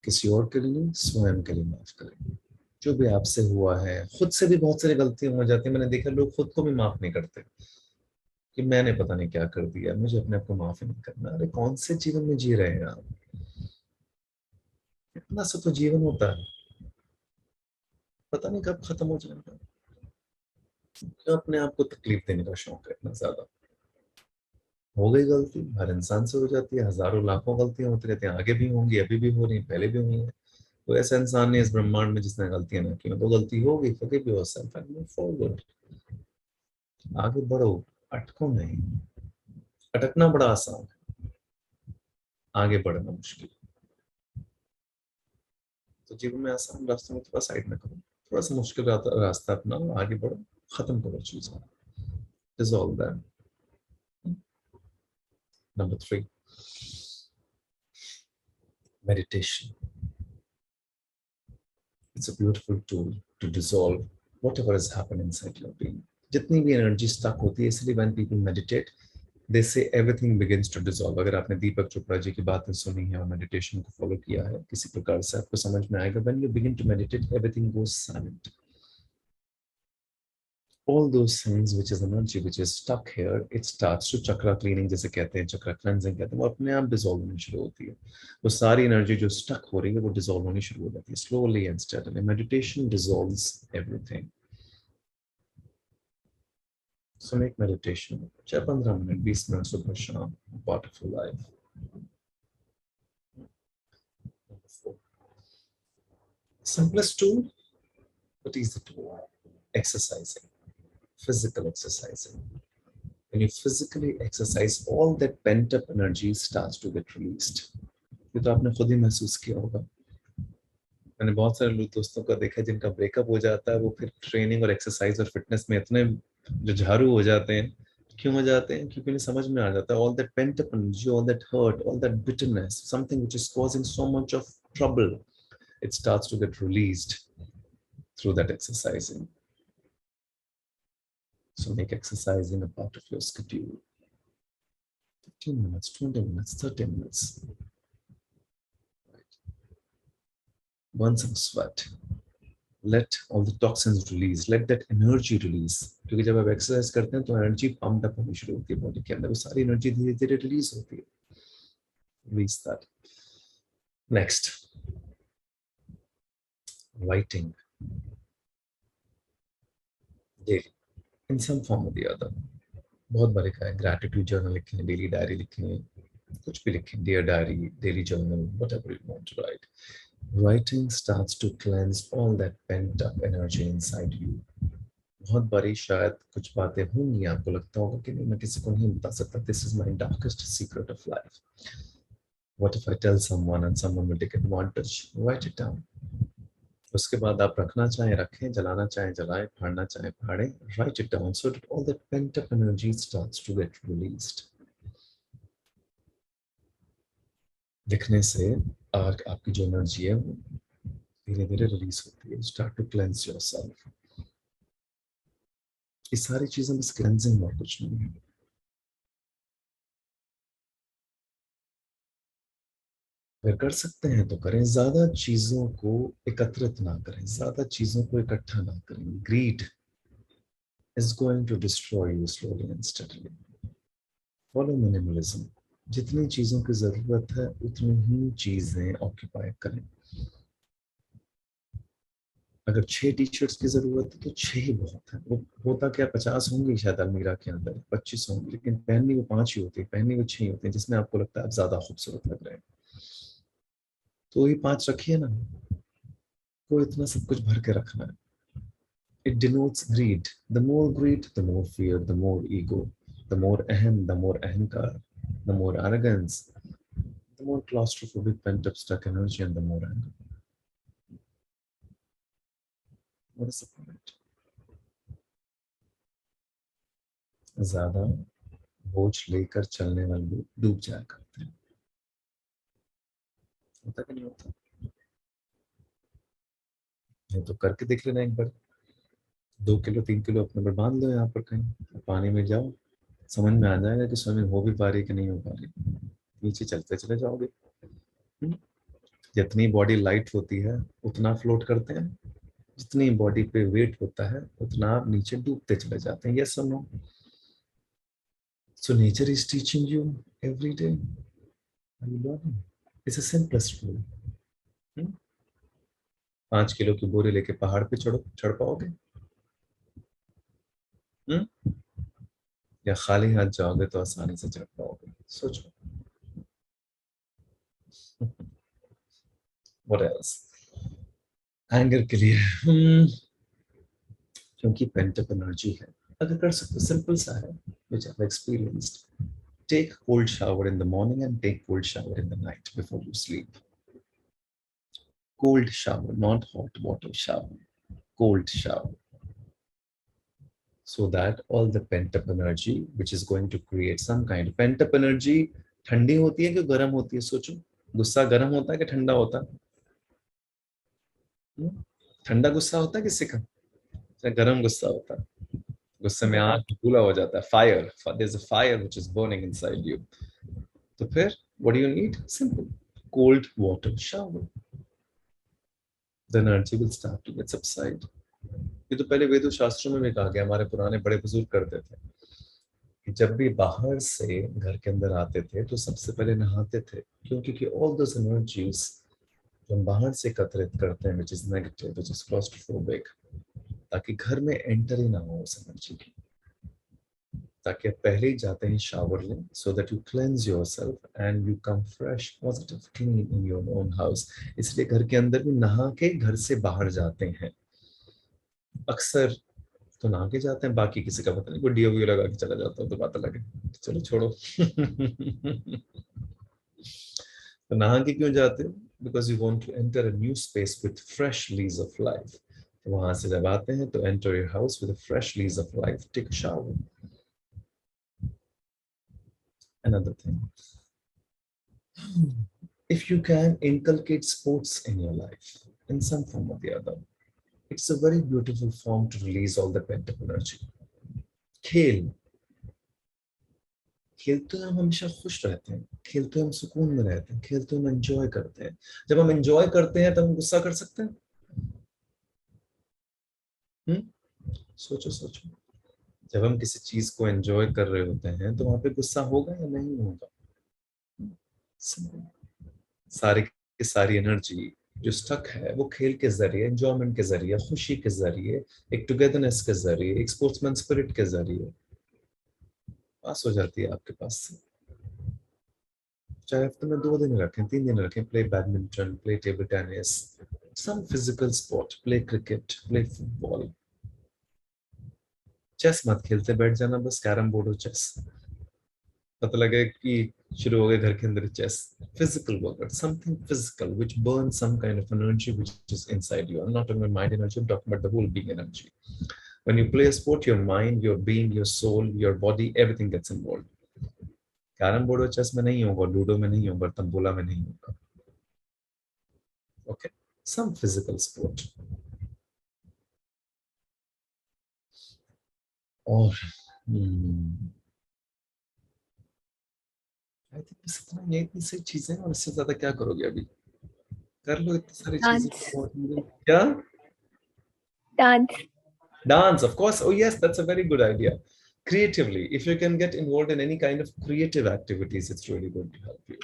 किसी और के लिए, स्वयं के लिए माफ करें. जो भी आपसे हुआ है, खुद से भी बहुत सारी गलतियां हो जाती हैं. मैंने देखा लोग खुद को भी माफ नहीं करते कि मैंने पता नहीं क्या कर दिया, मुझे अपने आप को माफ नहीं करना. अरे कौन से जीवन में जी रहे हैं आप? इतना सा तो जीवन होता है, पता नहीं कब खत्म हो जाएगा. क्यों अपने आप को तकलीफ देने का शौक है इतना ज्यादा? हो गई गलती, हर इंसान से हो जाती है, हजारों लाखों गलतियां होती रहती हैं, आगे भी होंगी, अभी भी हो रही, पहले भी हुई है. तो ऐसा इंसान नहीं इस ब्रह्मांड में जिसने गलतियां ना की. तो गलती हो गई, forgive yourself and move forward. आगे बढ़ो, अटको नहीं. अटकना बड़ा आसान है, आगे बढ़ना मुश्किल. तो जीवन में आसान रास्ते में थोड़ा साइड में करो, थोड़ा सा मुश्किल रास्ता अपनाओ, आगे बढ़ो, खत्म करो चीजें. Dissolve them. Number 3, meditation. It's a beautiful tool to dissolve whatever has happened inside your being. जितनी भी एनर्जी स्टक होती है, इसलिए when people meditate, they say everything begins to dissolve. अगर आपने दीपक चोपड़ा जी की बातें सुनी है और मेडिटेशन को फॉलो किया है किसी प्रकार से, आपको समझ में आएगा when you begin to meditate, everything goes silent. All those things which is energy which is stuck here, it starts to chakra cleaning जैसे कहते हैं, chakra cleansing कहते हैं, वो अपने आप डिसॉल्व होनी शुरू होती है. वो सारी एनर्जी जो स्टक हो रही है वो डिसॉल्व होनी शुरू हो जाती है, slowly and steadily. Meditation dissolves everything. So make meditation 15 minute, 20 minute सुबह शाम, part of your life. Number 4, simplest tool, what is the tool? Exercising, physical exercising. When you physically exercise, all that pent up energy starts to get released. ये तो आपने खुद ही महसूस किया होगा. मैंने बहुत सारे दोस्तों का देखा जिनका ब्रेकअप हो जाता है, वो फिर ट्रेनिंग और एक्सरसाइज और फिटनेस में इतने जुझारू हो जाते हैं. क्यों हो जाते हैं? क्योंकि उन्हें समझ में आ जाता है all that pent up energy, all that hurt, all that bitterness, something which is causing so much of trouble, it starts to get released through that exercising. So make exercising a part of your schedule. 15 minutes, 20 minutes, 30 minutes. Burn some sweat. Let all the toxins release. Let that energy release. क्योंकि जब आप एक्सरसाइज करते हैं तो एनर्जी पम्प अप होनी शुरू होती है बॉडी के अंदर, वो सारी एनर्जी धीरे धीरे रिलीज होती है. Release that. Next, writing daily in some form or the other. बहुत बार लिखा है, ग्रैटिट्यूड जर्नल लिखें, डेली डायरी लिखें, कुछ भी लिखें, dear diary, daily journal, whatever you want to write. Writing starts to cleanse all that pent up energy inside you. बहुत बारी शायद कुछ बातें होंगी, आपको लगता होगा कि नहीं मैं किसी को नहीं बता सकता. This is my darkest secret of life. What if I tell someone and someone will take advantage? Write it down. उसके बाद आप रखना चाहें रखें, जलाना चाहें जलाएं, फाड़ना चाहें फाड़ें. Write it down so that all that pent up energy starts to get released. लिखने से आपकी जो एनर्जी है वो धीरे धीरे रिलीज होती है. Start to cleanse yourself. ये सारी चीजें बस क्लेंजिंग और कुछ नहीं है. अगर कर सकते हैं तो करें. ज्यादा चीजों को एकत्रित ना करें, ज्यादा चीजों को इकट्ठा ना करें. Greed is going to destroy you slowly and steadily. Follow minimalism. जितनी चीजों की जरूरत है उतनी ही चीजें ऑक्यूपाई करें. अगर 6 टी-शर्ट्स की जरूरत है तो 6 ही बहुत है. वो होता क्या 50 होंगी शायद अलमीरा के अंदर, 25 होंगी, लेकिन पहननी वो 5 ही होती है, पहननी वो 6 ही होती है, जिसमें आपको लगता है आप ज्यादा खूबसूरत लग रहे हैं. तो ये 5 रखिए ना. को इतना सब कुछ भर के रखना है. It denotes greed. The more greed, the more fear, the more ego, the more ahem, the more ahankar, the more arrogance, the more claustrophobic pent up stuck energy, and the more anger. What is the point? ज्यादा बोझ लेकर चलने वाले लोग डूब जाया करते हैं. होता कि नहीं होता? ये तो करके देख लेना एक बार. 2 किलो 3 किलो अपने पर बांध लो यहाँ पर कहीं, पानी में जाओ, समझ में आ जाएगा कि स्विमिंग हो भी पा रही कि नहीं हो पा रही. नीचे चलते चले जाओगे. जितनी बॉडी लाइट होती है उतना फ्लोट करते हैं, जितनी बॉडी पे वेट होता है उतना आप नीचे डूबते चले जाते हैं. यस और no? So nature is teaching you every day. Are you learning? It's a simplest rule. 5 kilo की बोरी लेके पहाड़ पे चढ़ पाओगे? या खाली हाथ जाओगे तो आसानी से चढ़ पाओगे? सोचो. What else? एंगर के लिए क्योंकि पेंटअप एनर्जी है. अगर कर सकते, सिंपल सा है, which I've experienced. Take cold shower in the morning and take cold shower in the night before you sleep. Cold shower, not hot water shower. Cold shower. So that all the pent-up energy, which is going to create some kind of pent-up energy, ठंडी होती है कि गर्म होती है? सोचो. गुस्सा गर्म होता है कि ठंडा होता है? ठंडा गुस्सा होता है किसी का? गर्म गुस्सा होता है. गुस्से में आग फूला हो जाता है. Fire, there's a fire which is burning inside you. तो फिर what do you need? Simple. Cold water shower. The energy will start to get subside. ये तो पहले वेदों शास्त्रों में भी कहा गया. हमारे पुराने बड़े बुजुर्ग करते थे कि जब भी बाहर से घर के अंदर आते थे तो सबसे पहले नहाते थे. क्यों? क्योंकि all those energies जो हम बाहर से एकत्रित करते हैं, which is negative, which is claustrophobic, ताकि घर में एंटर ही ना हो उस एनर्जी की, ताकि आप पहले ही जाते ही शावर लें, so that you cleanse yourself and you come fresh, positive, clean in your own house. इसलिए घर के अंदर भी नहा के घर से बाहर जाते हैं. अक्सर तो नहा के जाते हैं, बाकी किसी का पता नहीं, कोई डीओ लगा के चला जाता है तो बात अलग है. चलो छोड़ो. तो नहा के क्यों जाते हो? Because you want to enter a new space with fresh lease of life. तो वहां से जब आते हैं तो enter your house with a fresh lease of life. Take a shower. Another thing, if you can inculcate sports in your life in some form or the other, it's a very beautiful form to release all the pent-up energy. खेल खेलते हम हमेशा खुश रहते हैं, खेलते हम सुकून में रहते हैं, खेलते हम एंजॉय करते हैं. जब हम एंजॉय करते हैं तब हम गुस्सा कर सकते हैं? सोचो सोचो. जब हम किसी चीज को एंजॉय कर रहे होते हैं तो वहां पे गुस्सा होगा या नहीं होगा? सारी की सारी एनर्जी जो स्टक है वो खेल के जरिए, एंजॉयमेंट के जरिए, खुशी के जरिए, एक टुगेदरनेस के जरिए, एक स्पोर्ट्समैन स्पिरिट के जरिए पास हो जाती है आपके पास से. चाहे हफ्ते में 2 दिन रखें, 3 दिन रखें, play badminton, play table tennis, some physical sport, play cricket, play football. Chess मत खेलते बैठ जाना, बस कैरम बोर्ड और चेस. पता लगे कि शुरू हो गए घर के अंदर chess. Physical workout, something physical which burns some kind of energy which is inside you. I'm not talking about mind energy, I'm talking about the whole being energy. When you play a sport, your mind, your being, your soul, your body, everything gets involved. Carrom board और चेस में नहीं होगा, लूडो में नहीं होगा, तंबोला में नहीं होगा. Okay, some physical sport. और आई थिंक बस इतना, ये इतनी सारी चीजें हैं और इससे ज्यादा क्या करोगे? अभी कर लो इतनी सारी चीजें. क्या? Dance, of course. Oh yes, that's a very good idea. Creatively, if you can get involved in any kind of creative activities, it's really going to help you.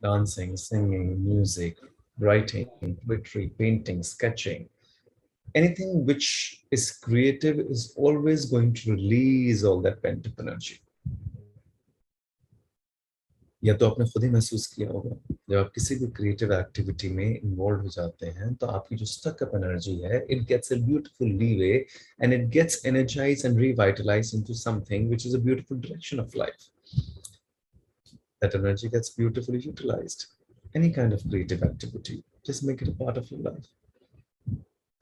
Dancing, singing, music, writing, poetry, painting, sketching, anything which is creative is always going to release all that pent-up energy. या तो आपने खुद ही महसूस किया होगा, जब आप किसी भी क्रिएटिव एक्टिविटी में इन्वॉल्व हो जाते हैं तो आपकी जो स्टक अप एनर्जी है, it gets a beautiful leeway and it gets energised and revitalised into something which is a beautiful direction of life. That energy gets beautifully utilized. Any kind of creative activity, just make it a part of your life.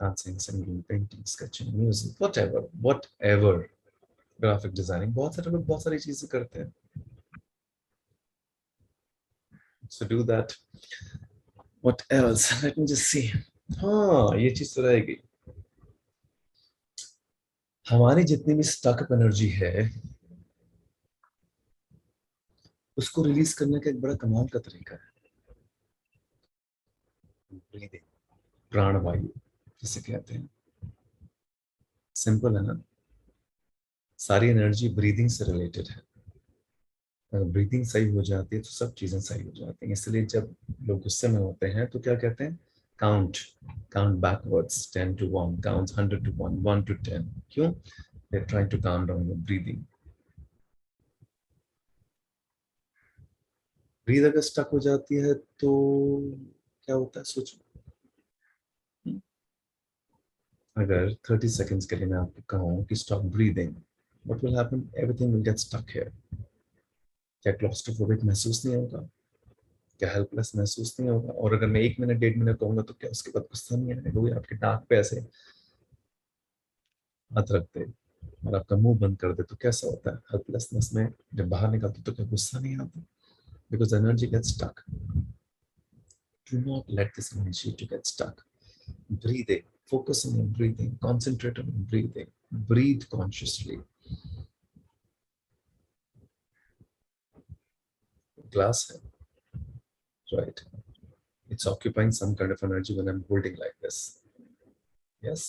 Dancing, singing, painting, sketching, music, whatever. Graphic designing, बहुत सारे लोग बहुत सारी चीजें करते हैं. So do that. What else? Let me just see. हाँ, ये चीज तो रहेगी. हमारी जितनी भी स्टक अप एनर्जी है उसको रिलीज करने का एक बड़ा कमाल का तरीका है ब्रीदिंग, प्राणवायु जिसे कहते हैं. सिंपल है ना. सारी एनर्जी ब्रीदिंग से रिलेटेड है. अगर ब्रीदिंग सही हो जाती है तो सब चीजें सही हो जाती हैं. इसलिए जब लोग गुस्से में होते हैं तो क्या कहते हैं, count count backwards 10 to 1, count 100 to 1, 1 to 10. क्यों? They are trying to calm down your breathing. Breathe अगर स्टक हो जाती है तो क्या होता है, सोचो. अगर 30 सेकेंड्स के लिए मैं आपको कहूँ कि stop breathing, what will happen? Everything will get stuck here. क्या क्लॉस्ट्रोफोबिक महसूस नहीं होगा? क्या हेल्पलेस महसूस नहीं होगा? और अगर मैं 1 मिनट 1.5 मिनट कहूंगा तो क्या उसके बाद गुस्सा नहीं आएगा? वो आपके नाक पे ऐसे हाथ रख दे और आपका मुंह बंद कर दे तो कैसा होता है? हेल्पलेसनेस में जब बाहर निकलते तो क्या गुस्सा नहीं आता? Because energy gets stuck. Do not let this energy to get stuck. Breathing, focus on your breathing, concentrate on your breathing, breathe consciously. Glass है, right? It's occupying some kind of energy when I'm holding like this. Yes?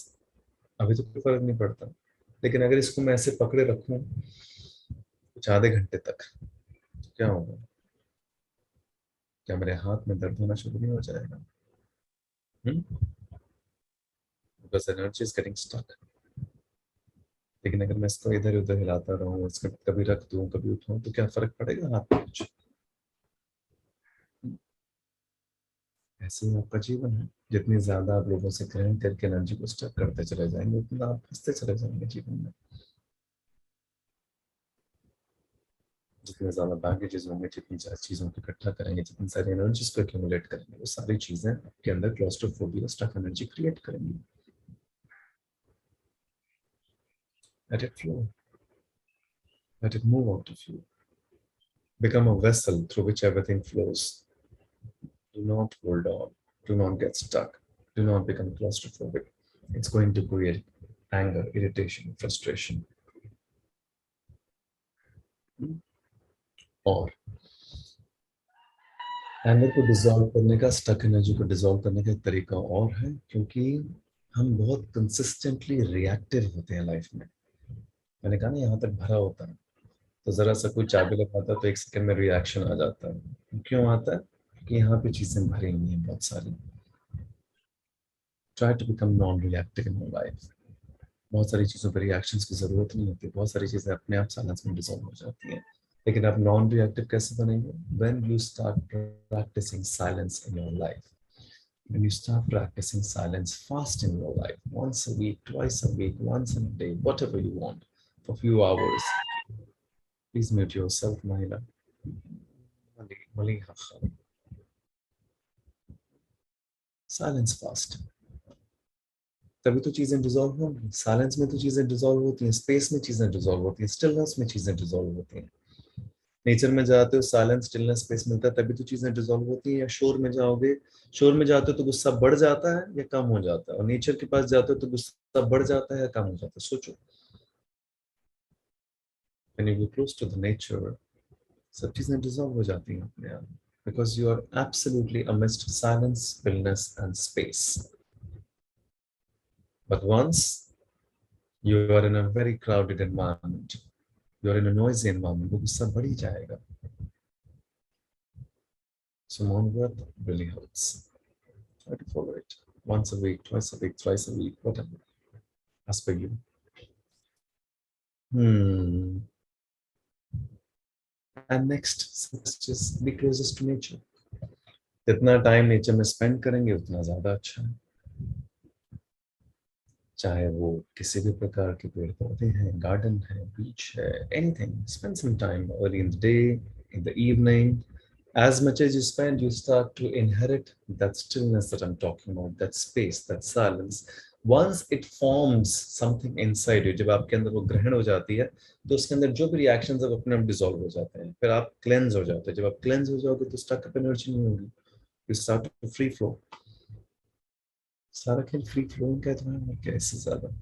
अभी तो कोई फर्क नहीं पड़ता, लेकिन अगर इसको मैं ऐसे पकड़े रखूं कुछ आधे घंटे तक तो क्या होगा? क्या मेरे हाथ में दर्द होना शुरू नहीं हो जाएगा? Because energy is getting stuck. लेकिन अगर मैं इसको इधर उधर हिलाता रहूं, इसको कभी रख दूं कभी उठाऊं तो क्या फर्क पड़ेगा हाथ में? कुछ. ऐसे ही आपका जीवन है. जितनी ज्यादा आप लोगों से ग्रहण करके एनर्जी को स्टक करते चले जाएंगे उतना आप फंसते चले जाएंगे जीवन में. जितने ज्यादा बैगेजेस होंगे, जितनी ज्यादा चीजों को इकट्ठा करेंगे, जितनी सारी एनर्जीज को एक्यूमुलेट करेंगे, वो सारी चीजें आपके अंदर क्लॉस्ट्रोफोबिया, स्टक एनर्जी क्रिएट करेंगी. Let it flow. Let it move out of you. Become a vessel through which everything flows. Do not hold on. Do not get stuck. Do not become claustrophobic. It's going to create anger, irritation, frustration. और एंगर को डिसॉल्व करने का, स्टक एनर्जी को डिसॉल्व करने का एक तरीका और है, क्योंकि हम बहुत कंसिस्टेंटली रिएक्टिव होते हैं लाइफ में. मैंने कहा ना यहाँ तक भरा होता है, तो जरा सा कोई चाबी लगाता है तो 1 सेकंड में रिएक्शन आ जाता है. क्यों आता है? कि यहाँ पे चीजें भरी हुई हैं बहुत सारी. Try to become non reactive in your life. बहुत सारी चीज़ों पर रिएक्शंस की ज़रूरत नहीं होती. बहुत सारी चीज़ें अपने आप साइलेंस में डिसॉल्व हो जाती हैं. लेकिन आप नॉन रिएक्टिव कैसे बनेंगे? When you start practicing silence in your life. When you start practicing silence fast in your life, once a week, twice a week, once in a day, whatever you want, for a few hours. Please mute yourself, Mahila. Maliha. Silence fast. तभी तो चीजें डिसॉल्व होंगी. साइलेंस में तो चीजें डिसॉल्व होती हैं, स्पेस में चीजें डिसॉल्व होती हैं, स्टिलनेस में चीजें डिसॉल्व होती हैं. नेचर में जाते हो, साइलेंस, स्टिलनेस, स्पेस मिलता है, तभी तो चीजें डिसॉल्व होती हैं. या शोर में जाओगे, शोर में जाते हो तो गुस्सा बढ़ जाता है या कम हो जाता है, और नेचर के पास जाते हो तो गुस्सा बढ़ जाता है या कम हो जाता है. सोचो. When you go close to the nature, सब चीजें डिसॉल्व हो जाती हैं अपने आप, because you are absolutely amidst silence, stillness and space. But once you are in a very crowded environment, you are in a noisy environment, वो गुस्सा बढ़ ही जाएगा. So मौन व्रत really helps. Try to follow it once a week, twice a week, thrice a week, whatever, as per you. And next is be closest to nature. जितना टाइम नेचर में स्पेंड करेंगे उतना ज्यादा अच्छा है, चाहे वो किसी भी प्रकार के पेड़ पौधे हैं, गार्डन है, बीच है, anything. Spend some time early in the day, in the evening. As much as you spend, you start to inherit that stillness that I'm talking about, that space, that silence. Once it forms something inside you, जब आपके अंदर वो ग्रहण हो जाती है, तो उसके अंदर जो भी रिएक्शंस अब अपने आप डिसॉल्व हो जाते हैं, फिर आप क्लेंस हो जाते हैं. जब आप क्लेंस हो जाओगे तो स्टक अप एनर्जी नहीं होगी, you start to free flow. सारा खेल फ्री फ्लोइंग का है तुम्हारा, क्या इससे ज्यादा.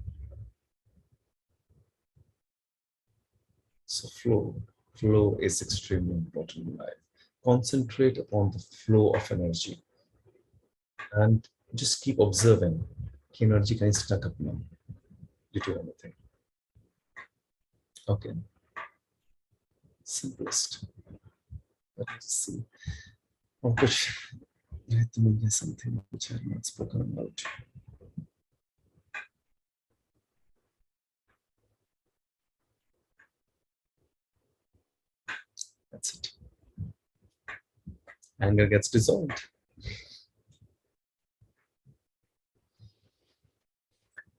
So flow is extremely important in life. Concentrate upon the flow of energy and just keep observing कि energy कहीं stuck up ना due to anything. Okay. Simplest. Let's see. और कुछ recommend something which I have not spoken about. That's it. Anger gets dissolved.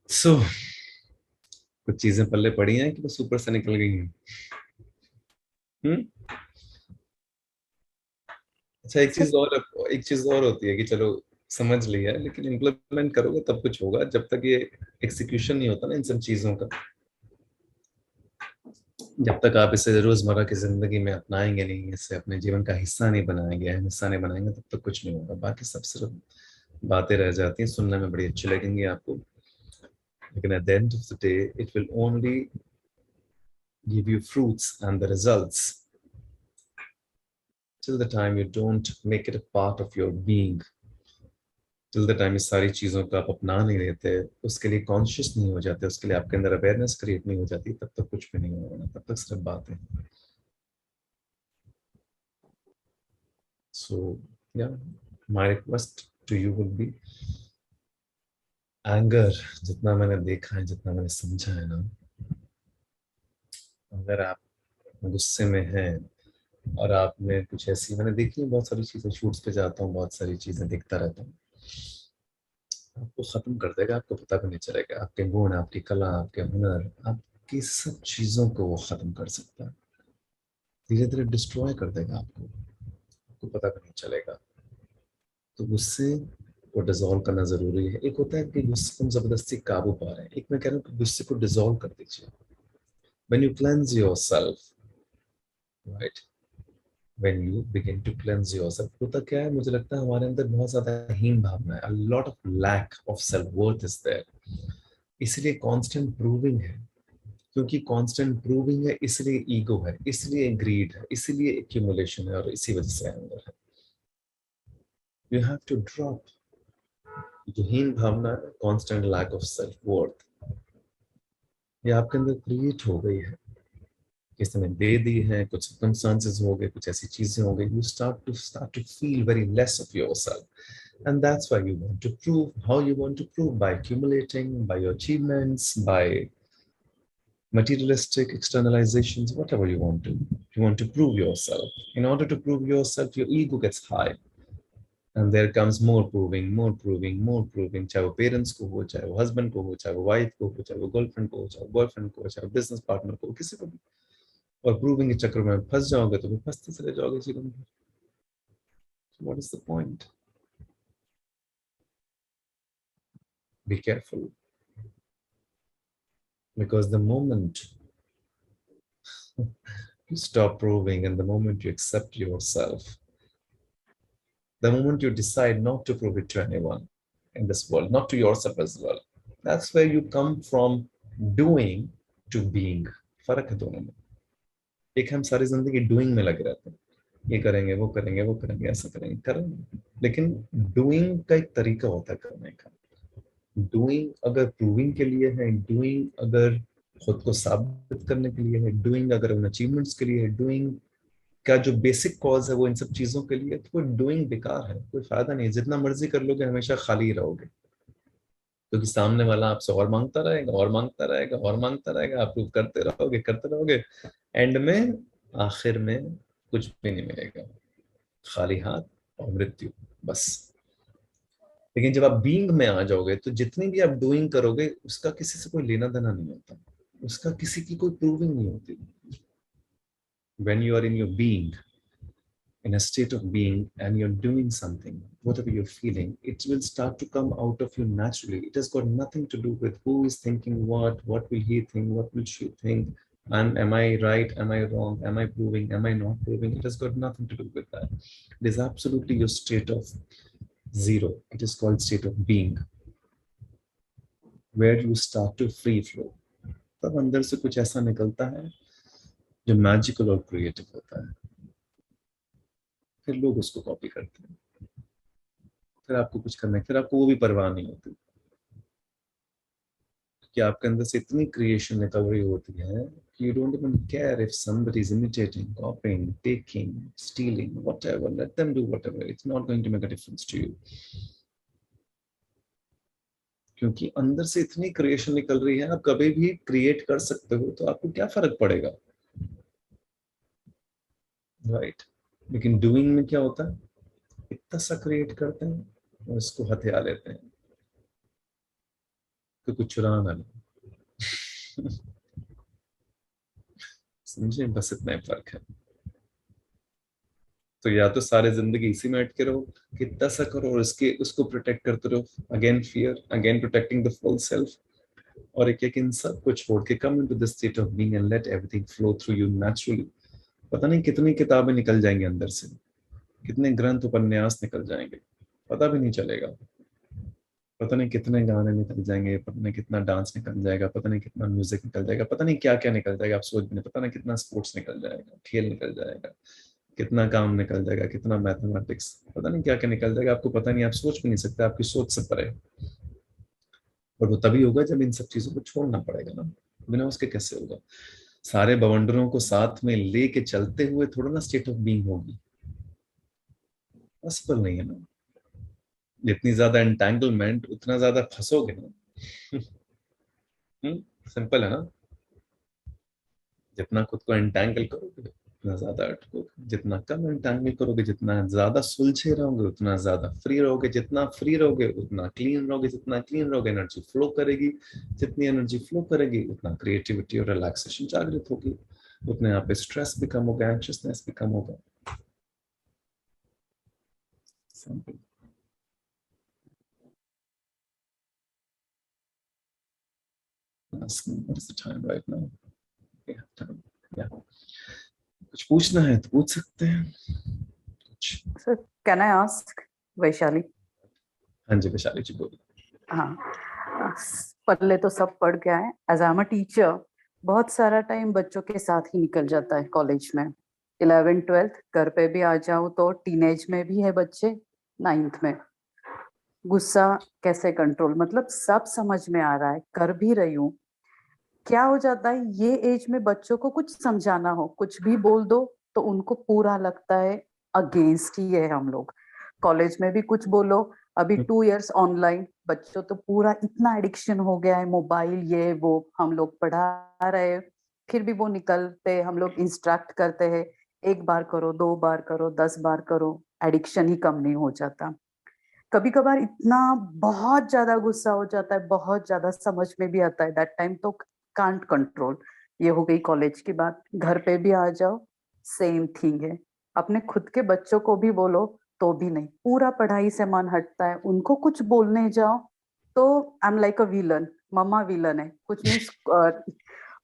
So, कुछ चीजें पल्ले पड़ी हैं कि बस ऊपर से निकल गई हैं. अच्छा, एक चीज और होती है कि चलो समझ लिया, लेकिन इम्प्लीमेंट करोगे तब कुछ होगा. जब तक ये एक्सिक्यूशन नहीं होता ना इन सब चीजों का, जब तक आप इसे रोजमर्रा की जिंदगी में अपनाएंगे नहीं, इसे अपने जीवन का हिस्सा नहीं बनाएंगे, अहम हिस्सा नहीं बनाएंगे, तब तक कुछ नहीं होगा. बाकी सब सिर्फ बातें रह जाती हैं, सुनने में बड़ी अच्छी लगेंगी आपको, लेकिन at the end of the day it will only give you fruits and the results till the time you don't make it a part of your being, till the time इस सारी चीजों को आप अपना नहीं लेते, उसके लिए कॉन्शियस नहीं हो जाते, उसके लिए आपके अंदर अवेयरनेस क्रिएट नहीं हो जाती, तब तक कुछ भी नहीं होगा, तब तक सिर्फ बात है. So yeah, my request to you would be, anger जितना मैंने देखा है, जितना मैंने समझा है ना, अगर आप गुस्से में हैं और आपने कुछ ऐसी, मैंने देखी है बहुत सारी चीजें, शूट्स पे जाता हूँ, बहुत सारी चीजें देखता रहता हूँ, आपको खत्म कर देगा, आपको पता भी नहीं चलेगा. आपके गुण, आपकी कला, आपके हुनर, आपकी सब चीजों को वो खत्म कर सकता है, धीरे धीरे डिस्ट्रॉय कर देगा आपको पता भी नहीं चलेगा. तो गुस्से को डिसॉल्व करना जरूरी है. एक होता है कि गुस्से को हम जबरदस्ती काबू पा रहे हैं, एक मैं कह रहा हूँ कि गुस्से को डिसॉल्व कर दीजिए. When you cleanse yourself, right? When you begin to cleanse yourself, होता क्या है, मुझे लगता है हमारे अंदर बहुत ज्यादा हीन भावना है, a lot of lack of self worth is there. इसलिए constant proving है, क्योंकि constant proving है, इसलिए ego है, इसलिए greed है, इसलिए accumulation है, और इसी वजह से anger है. You have to drop जो हीन भावना है, constant lack of self worth, ये आपके अंदर क्रिएट हो गई है, किसी ने दे दी है, कुछ circumstances हो गए, कुछ ऐसी चीजें हो गई, you start to feel very less of yourself, and that's why you want to prove. How you want to prove? By accumulating, by your achievements, by materialistic externalizations, whatever you want to. You want to prove yourself. In order to prove yourself, your ego gets high, and there comes more proving, more proving, more proving. चाहे वो parents को हो, चाहे वो husband को हो, चाहे वो wife को हो, चाहे वो girlfriend को हो, चाहे वो boyfriend को हो, चाहे वो business partner को, किसी को भी. और प्रूविंग के चक्कर में फंस जाओगे तो फंसते चले जाओगे जीवन में. What is the point? Be careful, because the moment you stop proving and the moment you accept yourself, the moment you decide not to prove it to anyone in this world, not to yourself as well, that's where you come from doing to being. फर्क है दोनों में. एक हम सारी जिंदगी डूइंग में लगे रहते हैं, ये करेंगे, वो करेंगे, वो करेंगे, ऐसा करेंगे, करेंगे, लेकिन डूइंग का एक तरीका होता है करने का. डूइंग अगर प्रूविंग के लिए है, डूइंग अगर खुद को साबित करने के लिए है, डूइंग अगर उन अचीवमेंट्स के लिए है, डूइंग का जो बेसिक कॉज है वो इन सब चीजों के लिए, तो वो डूइंग बेकार है, कोई फायदा नहीं. जितना मर्जी कर लोगे हमेशा खाली रहोगे, क्योंकि सामने वाला आपसे और मांगता रहेगा, और मांगता रहेगा, और मांगता रहेगा, आप प्रूव करते रहोगे, एंड में, आखिर में कुछ भी नहीं मिलेगा, खाली हाथ और मृत्यु बस। लेकिन जब आप बीइंग में आ जाओगे तो जितनी भी आप डूइंग करोगे उसका किसी से कोई लेना देना नहीं होता, उसका किसी की कोई प्रूविंग नहीं होती। When you are in your being, in a state of being, and you're doing something, whatever you're feeling, it will start to come out of you naturally. It has got nothing to do with who is thinking what will he think, what will she think, and am I right, am I wrong, am I proving, am I not proving? It has got nothing to do with that. It is absolutely your state of zero. It is called state of being, where you start to free flow. तब अंदर से कुछ ऐसा निकलता है जो मैजिकल और क्रिएटिव होता है, फिर लोग उसको कॉपी करते हैं, फिर आपको कुछ करना है, फिर आपको वो भी परवाह नहीं होती, कि आपके अंदर से इतनी क्रिएशन निकल रही होती है कि you don't even care if somebody is imitating, copying, taking, stealing, whatever. Let them do whatever. It's not going to make a difference to you. क्योंकि अंदर से इतनी क्रिएशन निकल रही है, आप कभी भी क्रिएट कर सकते हो, तो आपको क्या फर्क पड़ेगा, राइट? लेकिन डूइंग में क्या होता है, इतना सा क्रिएट करते हैं और इसको हथिया लेते हैं कि कुछ चुरा ना ले। समझे, बस इतना ही फर्क है। तो या तो सारे जिंदगी इसी में अटके रहो, कितना सा करो और उसको प्रोटेक्ट करते रहो, again fear, again protecting the full self, और एक इन सब को छोड़ के come into the state of being and let everything flow through you naturally. पता नहीं कितनी किताबें निकल जाएंगी अंदर से, कितने ग्रंथ उपन्यास निकल जाएंगे, पता भी नहीं चलेगा। पता नहीं कितने गाने निकल जाएंगे, पता नहीं कितना डांस निकल जाएगा, पता नहीं कितना म्यूजिक निकल जाएगा, पता नहीं क्या क्या निकल जाएगा, आप सोच भी नहीं, पता नहीं कितना स्पोर्ट्स निकल जाएगा, खेल निकल जाएगा, कितना काम निकल जाएगा, कितना मैथमेटिक्स, पता नहीं क्या क्या निकल जाएगा, आपको पता नहीं, आप सोच भी नहीं सकते, आपकी सोच से परे। और वो तभी होगा जब इन सब चीजों को छोड़ना पड़ेगा ना, बिना उसके कैसे होगा? सारे बवंडरों को साथ में लेके चलते हुए थोड़ा ना स्टेट ऑफ बीइंग होगी, पॉसिबल नहीं है ना। जितनी ज्यादा एंटेंगलमेंट उतना ज्यादा फंसोगे ना। सिंपल है ना, जितना खुद को एंटेंगल करोगे उतना ज्यादा अटकोगे, जितना कम एंटेंगल करोगे, जितना ज्यादा सुलझे रहोगे उतना ज्यादा फ्री रहोगे, जितना फ्री रहोगे उतना क्लीन रहोगे, जितना क्लीन रहोगे एनर्जी फ्लो करेगी, जितनी एनर्जी फ्लो करेगी उतना क्रिएटिविटी और रिलैक्सेशन जागृत होगी, उतने यहाँ पे स्ट्रेस भी कम होगा, एंशियसनेस भी कम होगा। Simple. What is the time right now? We have time. Yeah. कुछ पूछना है तो पूछ सकते हैं कुछ। Sir can I ask Vaishali? हाँ जी वैशाली जी बोलिए। हाँ, पढ़ले तो सब पढ़ के आए। As I am a teacher, बहुत सारा टाइम बच्चों के साथ ही निकल जाता है कॉलेज में, 11th 12th, घर पे भी आ जाऊं तो टीनेज में भी है बच्चे, 9th में। गुस्सा कैसे कंट्रोल, मतलब सब समझ में आ रहा है, कर भी रही हूँ। क्या हो जाता है ये एज में बच्चों को कुछ समझाना हो, कुछ भी बोल दो तो उनको पूरा लगता है अगेंस्ट ही है हम लोग। कॉलेज में भी कुछ बोलो, अभी 2 years ऑनलाइन, बच्चों तो पूरा इतना एडिक्शन हो गया है, मोबाइल ये वो, हम लोग पढ़ा रहे फिर भी वो निकलते, हम लोग इंस्ट्रक्ट करते हैं 1 बार करो, 2 बार करो, 10 बार करो, एडिक्शन ही कम नहीं हो जाता। कभी कभार इतना बहुत ज्यादा गुस्सा हो जाता है, बहुत ज्यादा समझ में भी आता है, दैट टाइम तो कांट कंट्रोल। ये हो गई कॉलेज की बात। घर पे भी आ जाओ सेम थिंग है, अपने खुद के बच्चों को भी बोलो तो भी नहीं, पूरा पढ़ाई से मन हटता है, उनको कुछ बोलने जाओ तो I am like a villain, mama villain है कुछ नहीं।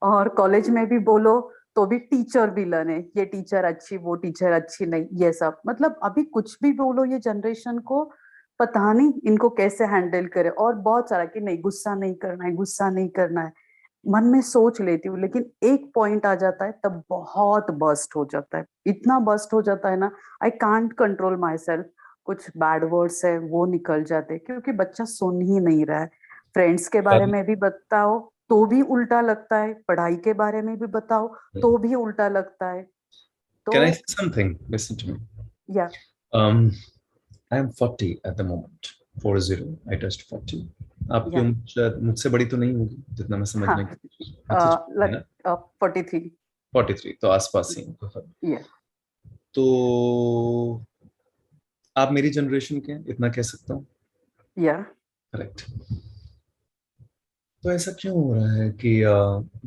और कॉलेज में भी बोलो तो भी टीचर विलन है, ये टीचर अच्छी, वो टीचर अच्छी नहीं, ये सब। मतलब अभी कुछ भी बोलो, ये जनरेशन को पता नहीं इनको कैसे हैंडल करे। और बहुत सारा कि नहीं गुस्सा नहीं करना है, गुस्सा नहीं करना है, मन में सोच लेती हूँ, लेकिन एक पॉइंट आ जाता है तब बहुत बर्स्ट हो जाता है, इतना बर्स्ट हो जाता है ना, I can't control my self. कुछ बैड वर्ड्स है वो निकल जाते, क्योंकि बच्चा सुन ही नहीं रहा है। फ्रेंड्स के बारे में भी बताओ तो भी उल्टा लगता है, पढ़ाई के बारे में भी बताओ तो भी उल्टा लगता है। तो Can I say something? Listen to me. या I am 40 at the moment. 40. I touched 40. आपकी या उम्र शायद मुझसे बड़ी तो नहीं होगी जितना मैं समझने की कोशिश कर रहा हूँ। 43। 43 तो आसपास ही हैं। या तो आप मेरी जनरेशन के हैं, इतना कह सकता हूँ। या करेक्ट। तो ऐसा क्यों हो रहा है कि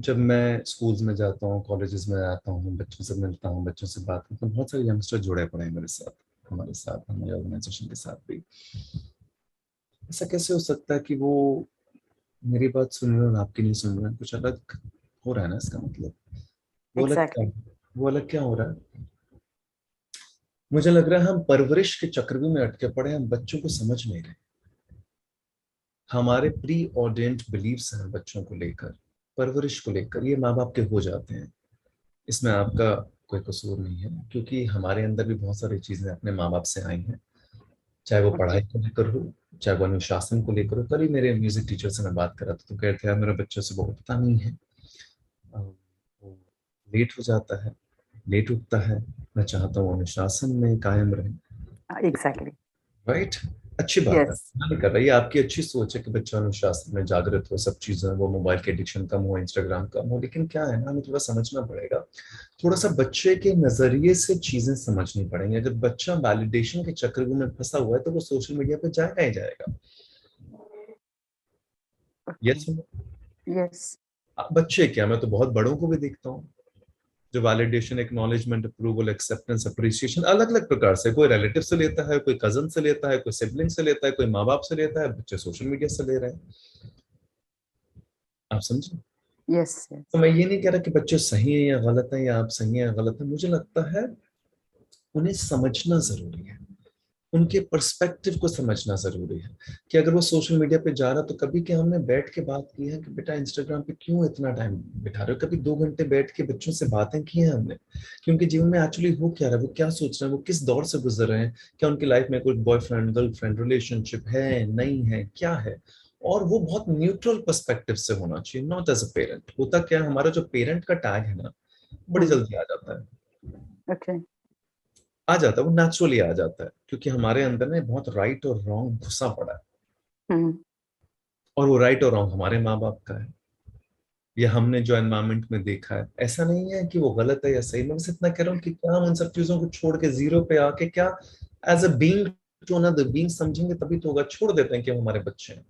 जब मैं स्कूल्स में जाता हूँ, कॉलेजेस में आता हूँ, बच्चों से मिलता हूँ, बच्चों से बात करता हूँ, बहुत सारे यंगस्टर जुड़े पड़े हैं मेरे साथ, हमारे साथ, हमारे ऑर्गेनाइजेशन के साथ भी। ऐसा कैसे हो सकता है कि वो मेरी बात सुन रहे हैं और आपकी नहीं सुन रहे हैं? कुछ अलग हो रहा है ना, इसका मतलब। वो अलग क्या, एग्जैक्टली। वो अलग क्या हो रहा है? मुझे लग रहा है हम परवरिश के चक्रव्यूह में अटके पड़े हैं, हम बच्चों को समझ नहीं रहे। हमारे प्री ऑर्डेंट बिलीव्स हैं बच्चों को लेकर, परवरिश को लेकर, ये माँ बाप के हो जाते हैं। इसमें आपका कोई कसूर नहीं है, क्योंकि हमारे अंदर भी बहुत सारी चीजें अपने माँ बाप से आई हैं, चाहे वो पढ़ाई को लेकर हो, चाहे वो अनुशासन को लेकर हो। कल ही मेरे म्यूजिक टीचर से मैं बात कर रहा था, तो कह रहे थे यार मेरा बच्चों से बहुत पता नहीं है, वो लेट हो जाता है, लेट उठता है, मैं चाहता हूँ अनुशासन में कायम रहे। एग्जैक्टली। राइट। अच्छी बात है, यस। मना नहीं कर रही, आपकी अच्छी सोच है कि बच्चा अनुशासन में जागृत हो, सब चीजें, वो मोबाइल के एडिक्शन कम हो, इंस्टाग्राम कम हो। लेकिन क्या है ना, हमें थोड़ा समझना पड़ेगा, थोड़ा सा बच्चे के नजरिए से चीजें समझनी पड़ेंगी। अगर बच्चा वैलिडेशन के चक्रव्यूह में फंसा हुआ है तो वो सोशल मीडिया पे जाएगा ही जाएगा। यस। यस। बच्चे क्या, मैं तो बहुत बड़ों को भी देखता हूँ जो validation, acknowledgement, approval, acceptance, appreciation अलग अलग प्रकार से, कोई रिलेटिव से लेता है, कोई कजन से लेता है, कोई सिबलिंग से लेता है, कोई माँ बाप से लेता है, बच्चे सोशल मीडिया से ले रहे हैं। आप समझे? यस। तो यस। मैं ये नहीं कह रहा कि बच्चे सही है या गलत है, या आप सही है या गलत है। मुझे लगता है उन्हें समझना जरूरी है, उनके पर्सपेक्टिव को समझना जरूरी है। कि अगर वो सोशल मीडिया पे जा रहा, तो कभी क्या हमने बैठ के बात की है कि बेटा इंस्टाग्राम पे क्यों इतना टाइम बिठा रहे हो? कभी 2 घंटे बैठ के बच्चों से बातें की हैं हमने कि उनके जीवन में एक्चुअली हो क्या रहा है, वो क्या सोच रहे हैं, वो किस दौर से गुजर रहे हैं, क्या उनकी लाइफ में कोई बॉयफ्रेंड गर्लफ्रेंड रिलेशनशिप है, नहीं है, क्या है? और वो बहुत न्यूट्रल पर्सपेक्टिव से होना चाहिए, नॉट एज अ पेरेंट। होता क्या है, हमारा जो पेरेंट का टैग है ना, बड़ी जल्दी आ जाता है, ओके। आ जाता है, वो नेचुरली आ जाता है, क्योंकि हमारे अंदर में बहुत राइट और रॉन्ग घुसा पड़ा है। हम्म। और वो राइट और रॉन्ग हमारे माँ बाप का है, या हमने जो एनवायरमेंट में देखा है। ऐसा नहीं है कि वो गलत है या सही, मैं बस इतना कह रहा हूँ कि क्या हम उन सब चीजों को छोड़ के जीरो पे आके क्या as a being to another being समझेंगे, तभी तो होगा। छोड़ देते हैं कि हम हमारे बच्चे हैं,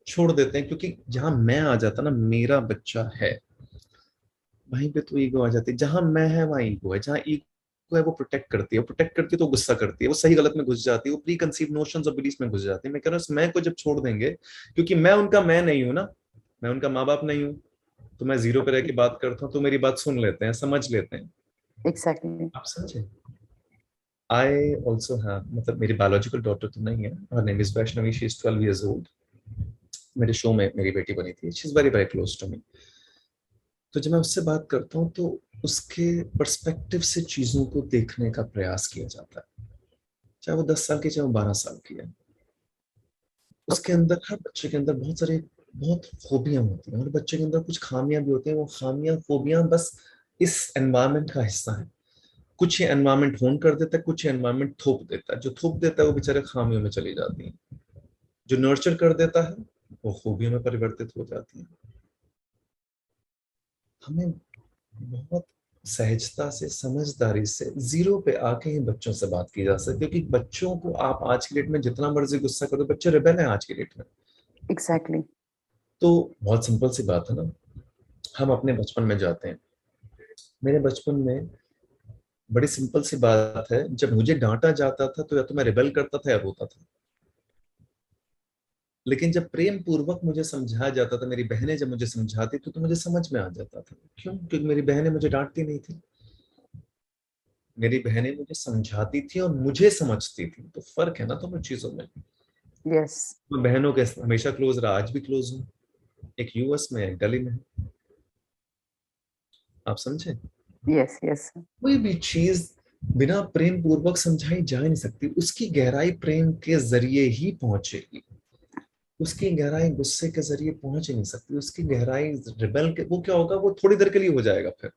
छोड़ देते हैं, क्योंकि जहां मैं आ जाता ना, मेरा बच्चा है, वहीं पे तो ईगो आ जाती है। जहां मैं है वहां ईगो है, जहां ईगो है वो प्रोटेक्ट करती है, वो प्रोटेक्ट करती है तो गुस्सा करती है, वो सही गलत में घुस जाती है, वो प्री कंसीव नोशंस और बिलीफ में घुस जाती है। मैं कह रहा हूँ इस मैं को जब छोड़ देंगे, क्योंकि मैं उनका मैं नहीं हूं ना, मैं उनका माँ बाप नहीं हूँ, तो मैं जीरो पे रह के बात करता हूँ तो मेरी बात सुन लेते हैं, समझ लेते हैं। एग्जैक्टली। आप समझे? आई ऑल्सो हैव, मतलब मेरी बायोलॉजिकल डॉटर तो नहीं है, her name is Vaishnavi, she is 12 years old। मेरे शो में मेरी बेटी बनी थी, she is very very close to me. तो जब मैं उससे बात करता हूँ तो उसके पर्सपेक्टिव से चीजों को देखने का प्रयास किया जाता है, चाहे वो 10 साल की, चाहे वो 12 साल की है। उसके ओके। अंदर, हर बच्चे के अंदर बहुत सारे, बहुत खूबियां होती हैं, और बच्चे के अंदर कुछ खामियां भी होती हैं। वो खामियां खूबियां बस इस एनवायरनमेंट का हिस्सा है। कुछ ये एनवायरनमेंट होन कर देता है, कुछ ये एनवायरनमेंट थोप देता है। जो थोप देता है वो बेचारे खामियों में चली जाती हैं, जो नर्चर कर देता है वो खूबियों में परिवर्तित हो जाती है। हमें बहुत सहजता से, समझदारी से जीरो पे आके ही बच्चों से बात की जा सकती है, क्योंकि बच्चों को आप आज की डेट में जितना मर्जी गुस्सा करो, बच्चे रिबेल हैं आज की डेट में। एग्जैक्टली। तो बहुत सिंपल सी बात है ना, हम अपने बचपन में जाते हैं। मेरे बचपन में बड़ी सिंपल सी बात है, जब मुझे डांटा जाता था तो या तो मैं रिबेल करता था या रोता था। लेकिन जब प्रेम पूर्वक मुझे समझाया जाता था, मेरी बहनें जब मुझे समझाती थी तो मुझे समझ में आ जाता था। क्यों? क्योंकि मेरी बहनें मुझे डांटती नहीं थी, मेरी बहनें मुझे समझाती थी और मुझे समझती थी। तो फर्क है ना दोनों चीजों में। यस। मैं बहनों के हमेशा क्लोज रहा, आज भी क्लोज हूँ। एक यूएस में, एक दिल्ली में है। आप समझे? यस। यस। कोई भी चीज बिना प्रेम पूर्वक समझाई जा नहीं सकती, उसकी गहराई प्रेम के जरिए ही पहुंचेगी। उसकी गहराई गुस्से के जरिए पहुंच ही नहीं सकती, उसकी गहराई रिबेल के, वो क्या होगा, वो थोड़ी देर के लिए हो जाएगा, फिर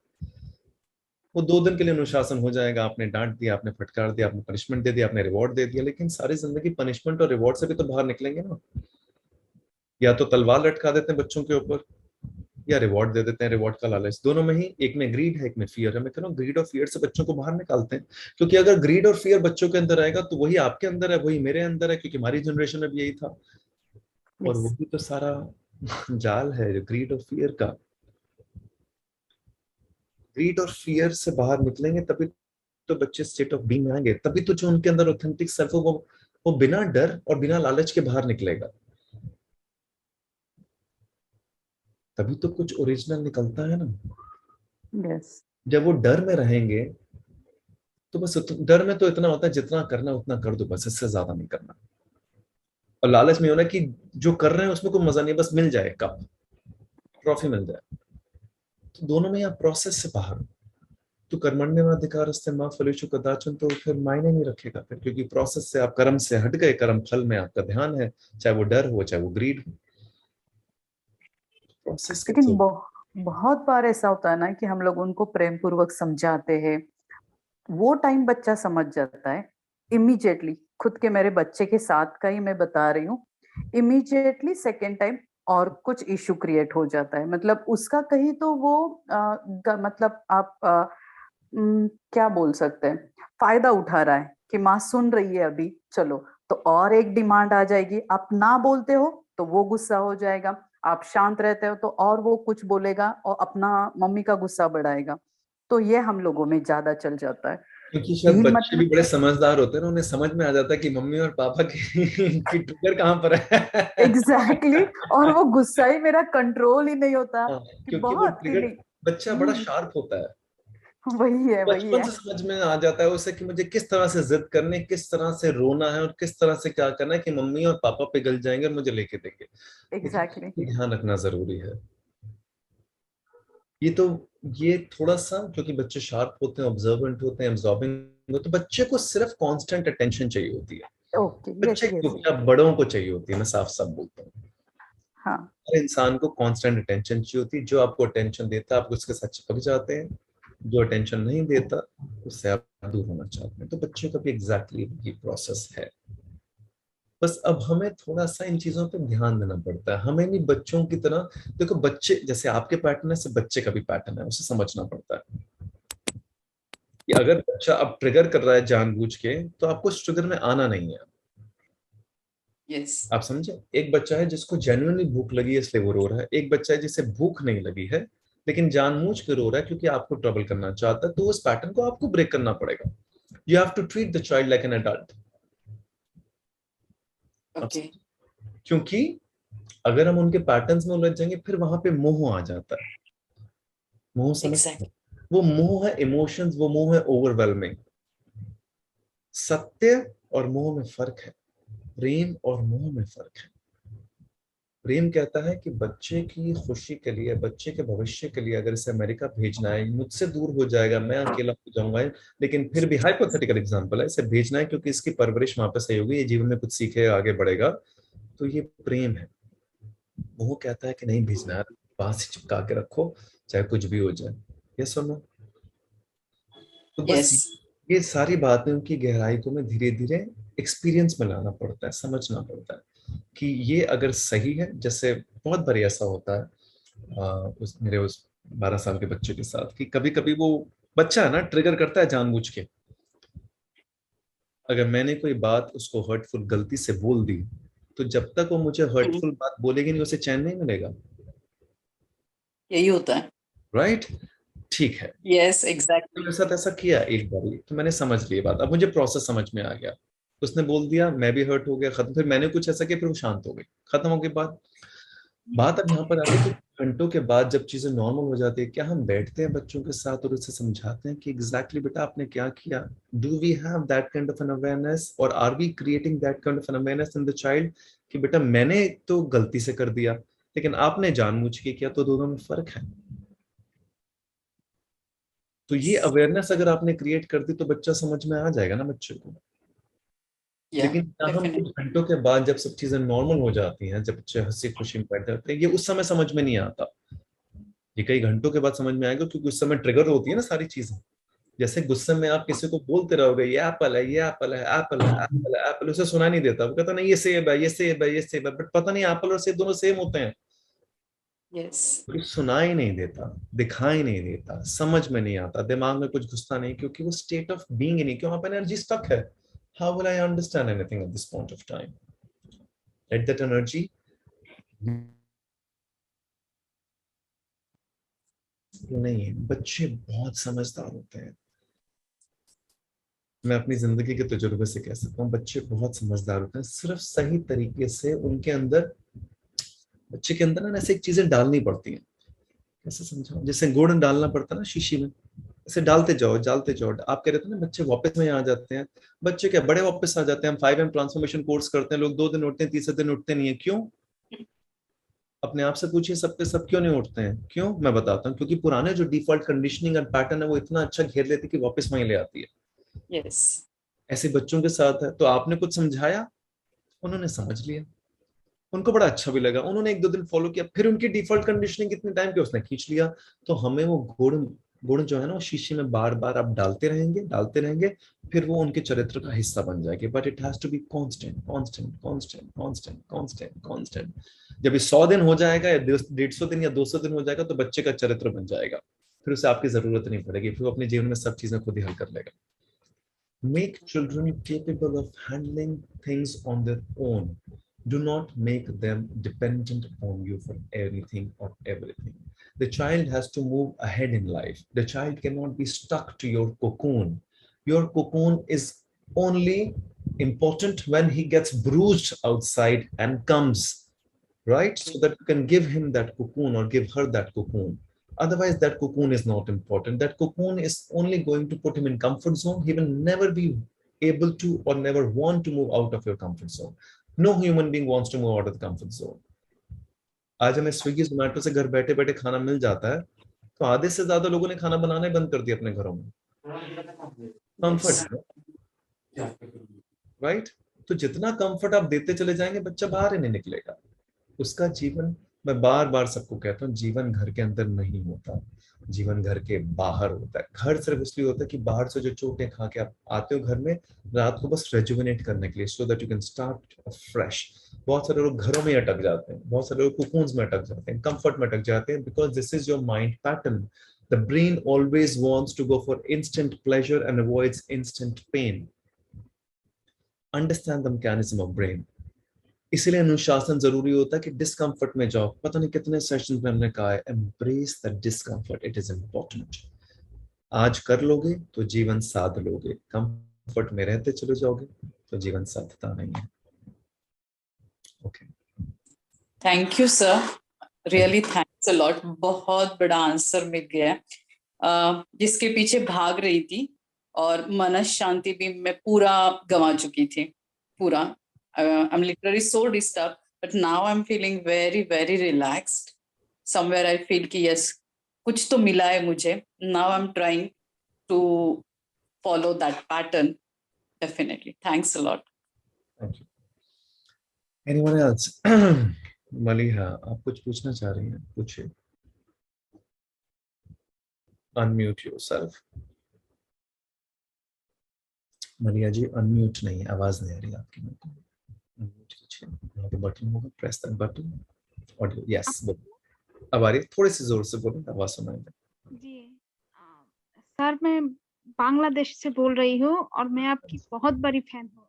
वो 2 दिन के लिए अनुशासन हो जाएगा। आपने डांट दिया, आपने फटकार दिया, आपने पनिशमेंट दे दिया, आपने रिवॉर्ड दे दिया, लेकिन सारी जिंदगी पनिशमेंट और रिवॉर्ड से भी तो बाहर निकलेंगे ना। या तो तलवार लटका देते हैं बच्चों के ऊपर, या रिवॉर्ड दे देते हैं, रिवॉर्ड का लालच, दोनों में ही, एक में ग्रीड है एक में फियर है। मैं कह रहा हूँ ग्रीड और फियर से बच्चों को बाहर निकालते हैं, क्योंकि अगर ग्रीड और फियर बच्चों के अंदर आएगा तो वही आपके अंदर है, वही मेरे अंदर है, क्योंकि हमारी जनरेशन में भी यही था। और Yes. वही तो सारा जाल है जो ग्रीड और फियर का। ग्रीड और फियर से बाहर निकलेंगे तभी तो बच्चे स्टेट ऑफ बीइंग में आएंगे, तभी तो जो उनके अंदर ऑथेंटिक सेल्फ है वो बिना डर और बिना लालच के बाहर निकलेगा, तभी तो कुछ ओरिजिनल निकलता है ना। Yes. जब वो डर में रहेंगे तो बस डर में तो इतना होता है जितना करना उतना कर दो, बस इससे ज्यादा नहीं करना। और लालच में होना कि जो कर रहे हैं उसमें कोई मजा नहीं, बस मिल जाए, कप ट्रॉफी मिल जाए। तो दोनों में आप प्रोसेस से बाहर हो। तो कर्मण्येवाधिकारस्ते मा फलेषु कदाचन, तो फिर मायने नहीं रखेगा फिर, क्योंकि प्रोसेस से आप कर्म से हट गए, कर्म फल में आपका ध्यान है, चाहे वो डर हो चाहे वो ग्रीड हो, प्रोसेस के लेकिन थ्रू। बहुत बार ऐसा होता है ना कि हम लोग उनको प्रेम पूर्वक समझाते हैं, वो टाइम बच्चा समझ जाता है इमीडिएटली। खुद के मेरे बच्चे के साथ का ही मैं बता रही हूँ, इमीडिएटली सेकेंड टाइम और कुछ इशू क्रिएट हो जाता है। मतलब उसका कहीं तो वो मतलब आप क्या बोल सकते हैं, फायदा उठा रहा है कि माँ सुन रही है अभी, चलो तो और एक डिमांड आ जाएगी। आप ना बोलते हो तो वो गुस्सा हो जाएगा, आप शांत रहते हो तो और वो कुछ बोलेगा और अपना मम्मी का गुस्सा बढ़ाएगा। तो ये हम लोगों में ज्यादा चल जाता है। क्योंकि शायद डील बच्चे भी मतलब बड़े समझदार होते हैं ना, उन्हें समझ में आ जाता है कि मम्मी और पापा की ट्रिगर कहाँ पर है। एग्जैक्टली और वो गुस्सा ही मेरा कंट्रोल ही नहीं होता हाँ, कि क्योंकि वो बहुत ही ट्रिगर, नहीं। बच्चा बड़ा शार्प होता है, वही है वही बचपन है। से समझ में आ जाता है उसे कि मुझे किस तरह से जिद करनी है, किस तरह से रोना है और किस तरह से क्या करना है कि मम्मी और पापा पिघल जाएंगे और मुझे लेके देंगे। एग्जैक्टली। लेकिन ध्यान रखना जरूरी है। ये तो, ये थोड़ा सा, क्योंकि बच्चे शार्प होते हैं, ऑब्जर्वेंट होते हैं, एब्जॉर्बिंग होते हैं, बच्चे को सिर्फ कांस्टेंट अटेंशन चाहिए होती है। ओके यस बच्चे यस। को क्या, बड़ों को चाहिए होती है, मैं साफ साफ बोलता हूँ। हाँ हर इंसान को कांस्टेंट अटेंशन चाहिए होती है। जो आपको अटेंशन देता है आप उसके साथ चिपक जाते हैं, जो अटेंशन नहीं देता उससे आप दूर होना चाहते हैं। तो बच्चे का भी एग्जैक्टली ये प्रोसेस है। बस अब हमें थोड़ा सा इन चीजों पे ध्यान देना पड़ता है। हमें नहीं बच्चों की तरह, देखो बच्चे जैसे आपके पैटर्न है से बच्चे का भी पैटर्न है, उसे समझना पड़ता है कि अगर बच्चा अब ट्रिगर कर रहा है जानबूझ के तो आपको उस ट्रिगर में आना नहीं है। यस। आप समझे, एक बच्चा है जिसको जेन्युइनली भूख लगी है इसलिए वो रो रहा है, एक बच्चा है जिसे भूख नहीं लगी है लेकिन जानबूझ के रो रहा है क्योंकि आपको ट्रबल करना चाहता है। तो उस पैटर्न को आपको ब्रेक करना पड़ेगा। You have to treat the child like an adult. Okay. क्योंकि अगर हम उनके पैटर्न्स में उलझ जाएंगे फिर वहां पे मोह आ जाता है। मोह समझ, वो मोह है इमोशंस, वो मोह है ओवरवेलमिंग। सत्य और मोह में फर्क है, प्रेम और मोह में फर्क है। प्रेम कहता है कि बच्चे की खुशी के लिए, बच्चे के भविष्य के लिए अगर इसे अमेरिका भेजना है, मुझसे दूर हो जाएगा, मैं अकेला हो जाऊंगा, लेकिन फिर भी हाइपोथेटिकल एग्जांपल है, इसे भेजना है क्योंकि इसकी परवरिश वहां पे सही होगी, ये जीवन में कुछ सीखे आगे बढ़ेगा, तो ये प्रेम है। वो कहता है कि नहीं भेजना है, पास ही चिपका के रखो चाहे कुछ भी हो जाए। ये सुनो, तो बस ये सारी बातों की गहराई को मैं धीरे धीरे एक्सपीरियंस में लाना पड़ता है, समझना पड़ता है कि ये अगर सही है। जैसे बहुत बार ऐसा होता है मेरे उस 12 साल के बच्चे के साथ कि कभी कभी वो बच्चा है ना ट्रिगर करता है जानबूझ के। अगर मैंने कोई बात उसको हर्टफुल गलती से बोल दी तो जब तक वो मुझे हर्टफुल बात बोलेगी नहीं उसे चैन नहीं मिलेगा। यही होता है। राइट, ठीक है। यस तो एग्जैक्टली। मेरे साथ ऐसा किया एक बार, तो मैंने समझ लिया बात, अब मुझे प्रोसेस समझ में आ गया। उसने बोल दिया, मैं भी हर्ट हो गया, खत्म। फिर मैंने कुछ ऐसा किया, फिर वो शांत हो गई, खत्म हो गई बात। बात अब यहाँ पर आती है कि घंटों के बाद जब चीजें नॉर्मल हो जाती है, क्या हम बैठते हैं बच्चों के साथ और उसे समझाते हैं कि एग्जैक्टली बेटा आपने क्या किया? Do we have that kind of an awareness, और are we creating that kind of an awareness in the child कि बेटा मैंने तो गलती से कर दिया लेकिन आपने जानबूझ के किया, तो दोनों में फर्क है। तो ये अवेयरनेस अगर आपने क्रिएट कर दी तो बच्चा समझ में आ जाएगा ना बच्चे को। लेकिन हम कुछ घंटों के बाद जब सब चीजें नॉर्मल हो जाती हैं, जब बच्चे हंसी खुशी में बैठ जाते हैं, ये उस समय समझ में नहीं आता, ये कई घंटों के बाद समझ में आएगा, क्योंकि उस समय ट्रिगर होती है ना सारी चीजें। जैसे गुस्से में आप किसी को बोलते रहोगे ये एप्पल है, ये एप्पल है, एप्पल है, एप्पल है, एप्पल, उसे सुना नहीं देता, वो कहता नहीं ये सेब है, ये सेब है, ये सेब है, बट पता नहीं एप्पल और सेब दोनों सेम होते हैं। यस, क्योंकि सुनाई नहीं देता, दिखाई नहीं देता, समझ में नहीं आता, दिमाग में कुछ घुसता नहीं, क्योंकि वो स्टेट ऑफ बीइंग ही नहीं, क्यों वहां पर एनर्जी स्टक है. How will I understand anything at this point of time? Let that energy. नहीं, बच्चे बहुत समझदार होते हैं. मैं अपनी जिंदगी के तजुर्बे से कह सकता हूँ, बच्चे बहुत समझदार होते हैं. सिर्फ सही तरीके से उनके अंदर, बच्चे के अंदर ना ऐसे एक चीजें डालनी पड़ती हैं. कैसे समझाऊं? जैसे गुड़ डालना पड़ता है ना शीशी में, ऐसे डालते जाओ डालते जाओ. आप कह रहे थे ना बच्चे वापस में आ जाते हैं. बच्चे क्या बड़े वापस आ जाते हैं. हम 5M ट्रांसफॉर्मेशन कोर्स करते हैं, लोग 2 दिन उठते हैं, तीसरे दिन उठते नहीं है. क्यों? अपने आप से पूछिए, सबके सब क्यों नहीं उठते हैं? क्यों? मैं बताता हूँ, क्योंकि पुराने जो डिफॉल्ट कंडीशनिंग और पैटर्न है वो इतना अच्छा घेर लेती है कि वापस वहीं ले आती है. यस, ऐसे बच्चों के साथ है. तो आपने कुछ समझाया, उन्होंने समझ लिया, उनको बड़ा अच्छा भी लगा, उन्होंने 1-2 दिन फॉलो किया, फिर उनकी डिफॉल्ट कंडीशनिंग कितने टाइम की उसने खींच लिया. तो हमें वो गुण गुण जो है ना, वो शीशे में बार बार आप डालते रहेंगे डालते रहेंगे, फिर वो उनके चरित्र का हिस्सा बन जाएगी. But it has to be constant constant constant constant constant constant. जब ये 100 दिन हो जाएगा, या 150 दिन या 200 दिन हो जाएगा, तो बच्चे का चरित्र बन जाएगा. फिर उसे आपकी जरूरत नहीं पड़ेगी, फिर वो अपने जीवन में सब चीजें खुद ही हल कर लेगा. Make children capable of handling things on their own. Do not make them dependent on you for anything or everything. The child has to move ahead in life. The child cannot be stuck to your cocoon. Your cocoon is only important when he gets bruised outside and comes, right? So that you can give him that cocoon or give her that cocoon. Otherwise, that cocoon is not important. That cocoon is only going to put him in comfort zone. He will never be able to or never want to move out of your comfort zone. No human being wants to move out of the comfort zone. आज हमें स्विगी जोमेटो से घर बैठे बैठे खाना मिल जाता है, तो आधे से ज्यादा लोगों ने खाना बनाना ही बंद कर दिया अपने घरों में. Comfort, right? तो जितना कंफर्ट आप देते चले जाएंगे, बच्चा बाहर ही नहीं निकलेगा. उसका जीवन, मैं बार बार सबको कहता हूँ, जीवन घर के अंदर नहीं होता, जीवन घर के बाहर होता है. घर सिर्फ इसलिए होता है कि बाहर से जो चोटें खा के आप आते हो घर में रात को बस रेजुविनेट करने के लिए, so that you can start fresh. बहुत सारे लोग घरों में अटक जाते हैं, बहुत सारे लोग कुकून्स में अटक जाते हैं, कंफर्ट में अटक जाते हैं, because this is your mind pattern. The brain always wants to go for instant pleasure and avoids instant pain. Understand the mechanism of brain. इसलिए अनुशासन जरूरी होता है कि डिस्कम्फर्ट में जाओ. पता नहीं कितने सेशंस में हमने कहा है, embrace the discomfort, it is important. आज कर लोगे तो जीवन साध लोगे. कंफर्ट में रहते चले जाओगे तो जीवन साधता नहीं है. Okay, thank you sir, really thanks a lot. बहुत बड़ा आंसर मिल गया, जिसके पीछे भाग रही थी, और मनस शांति भी मैं पूरा गंवा चुकी थी, पूरा. I'm literally so disturbed, but now I'm feeling very, very relaxed. Somewhere I feel कि yes, कुछ तो मिला है मुझे. Now I'm trying to follow that pattern. Definitely. Thanks a lot. Thank you. Anyone else? Maliha, आप कुछ पूछना चाह रही हैं? पूछिए. Unmute yourself. मलिया जी अनम्यूट नहीं है, आवाज नहीं आ रही आपकी. मेरे को अनम्यूट कीजिए, वहाँ पे बटन होगा, press that button. Audio, yes, अब आ रही है. थोड़ी सी जोर से बोलो, आवाज सुनाई दे. जी सर, मैं बांग्लादेश से बोल रही हूँ और मैं आपकी बहुत बड़ी फैन हूँ.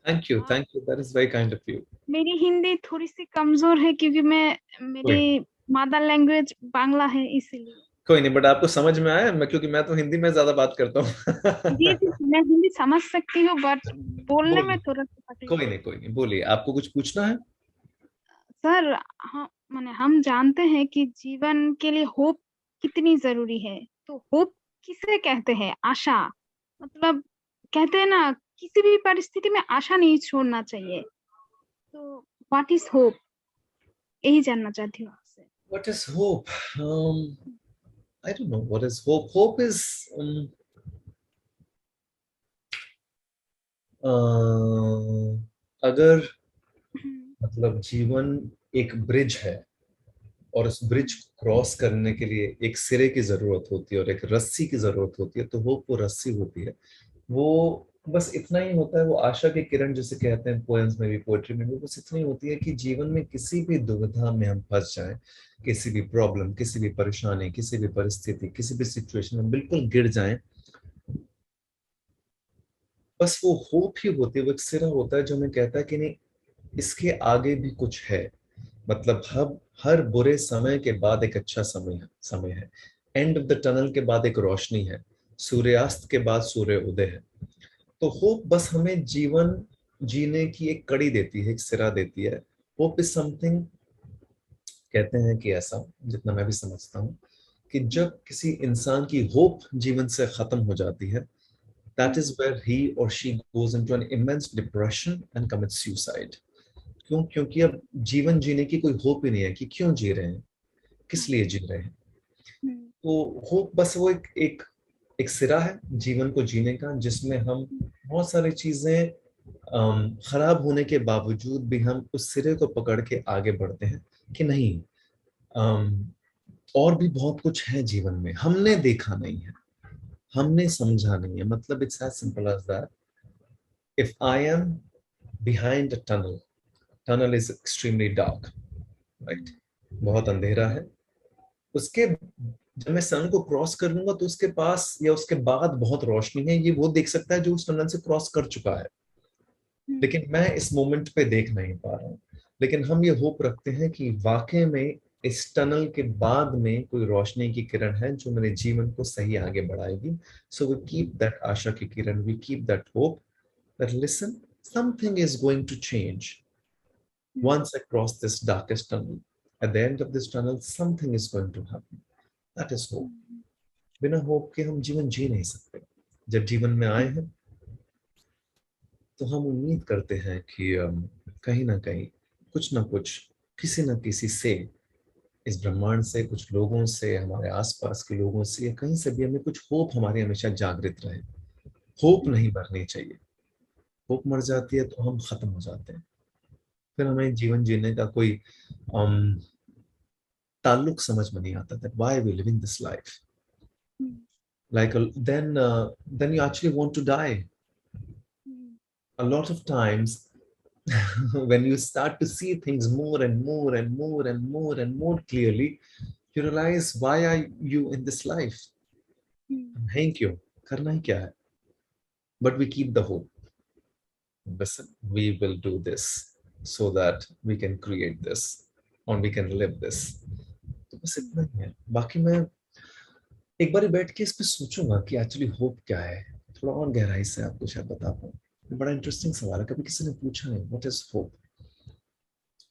Thank you, that is very kind of you. मेरी हिंदी थोड़ी सी कमजोर है क्योंकि मेरी मदर लैंग्वेज बांग्ला है, इसीलिए. कोई नहीं, बट आपको समझ में आया? क्योंकि मैं तो हिंदी में ज्यादा बात करता हूँ. जी जी, मैं हिंदी समझ सकती हूँ, बट बोलने में थोड़ा सा तकलीफ. कोई नहीं, बोलिए. आपको कुछ पूछना है? सर, माने हम जानते हैं कि जीवन के लिए होप कितनी जरूरी है. तो होप किसे कहते हैं? आशा. मतलब कहते हैं ना, किसी भी परिस्थिति में आशा नहीं छोड़ना चाहिए. तो व्हाट इज होप, यही जानना चाहती हूँ आपसे. What is hope? I don't know what is hope. Hope is अगर मतलब जीवन एक ब्रिज है और उस ब्रिज को क्रॉस करने के लिए एक सिरे की जरूरत होती है और एक रस्सी की जरूरत होती है, तो होप वो रस्सी होती है. वो बस इतना ही होता है, वो आशा की किरण जिसे कहते हैं पोएम्स में भी, पोएट्री में भी, बस इतनी होती है कि जीवन में किसी भी दुविधा में हम फंस जाएं, किसी भी प्रॉब्लम, किसी भी परेशानी, किसी भी परिस्थिति, किसी भी सिचुएशन में बिल्कुल गिर जाएं, बस वो होप ही होती है, वो एक सिरा होता है जो हमें कहता है कि नहीं, इसके आगे भी कुछ है। मतलब हर बुरे समय के बाद एक अच्छा समय है। एंड ऑफ द टनल के बाद एक रोशनी है, सूर्यास्त के बाद सूर्य उदय है। तो होप बस हमें जीवन जीने की एक कड़ी देती है, एक सिरा देती है। होप इज समथिंग, कहते हैं कि ऐसा, जितना मैं भी समझता हूँ, कि जब किसी इंसान की होप जीवन से खत्म हो जाती है, that is where he or she goes into an immense depression and commits suicide. क्योंकि अब जीवन जीने की कोई होप ही नहीं है कि क्यों जी रहे हैं, किस लिए जी रहे हैं। तो होप बस वो एक सिरा है जीवन को जीने का, जिसमें हम बहुत सारी चीजें खराब होने के बावजूद भी हम उस सिरे को पकड़ के आगे बढ़ते हैं कि नहीं, और भी बहुत कुछ है जीवन में, हमने देखा नहीं है, हमने समझा नहीं है। मतलब it's as simple as that, if I am behind a tunnel is extremely dark, right, बहुत अंधेरा है, उसके जब मैं सन को क्रॉस कर लूंगा तो उसके पास या उसके बाद बहुत रोशनी है, ये वो देख सकता है जो उस टनल से क्रॉस कर चुका है, लेकिन मैं इस मोमेंट पे देख नहीं पा रहा हूँ। लेकिन हम ये होप रखते हैं कि वाकई में इस टनल के बाद में कोई रोशनी की किरण है जो मेरे जीवन को सही आगे बढ़ाएगी। सो वी कीप दैट आशा की किरण, we keep that hope that listen, something is going to change once I cross this darkest tunnel. At the end of this tunnel, something is going to happen. That is hope. बिना होप के हम जीवन जी नहीं सकते। जब जीवन में आए हैं तो हम उम्मीद करते हैं कि कहीं ना कहीं कुछ ना कुछ, किसी ना किसी से, इस ब्रह्मांड से, कुछ लोगों से, हमारे आसपास के लोगों से, या कहीं से भी हमें कुछ होप हमारे हमेशा जागृत रहे। होप नहीं मरनी चाहिए। होप मर जाती है तो हम खत्म हो जाते हैं, फिर हमें जीवन जीने का कोई ताल्लुक समझ में नहीं आता, that why are we living this life, like then you actually want to die a lot of times. When you start to see things more and more and more and more and more clearly, you realize why are you in this life, है क्यों, करना ही क्या है, but we keep the hope. Listen, we will do this so that we can create this or we can live this. तो बस इतना ही है। बाकी मैं एक बार बैठ के इस पे सोचूंगा कि एक्चुअली होप क्या है, थोड़ा और गहराई से आपको शायद बता पाऊं। बड़ा इंटरेस्टिंग सवाल है, कभी किसी ने पूछा नहीं, what is hope.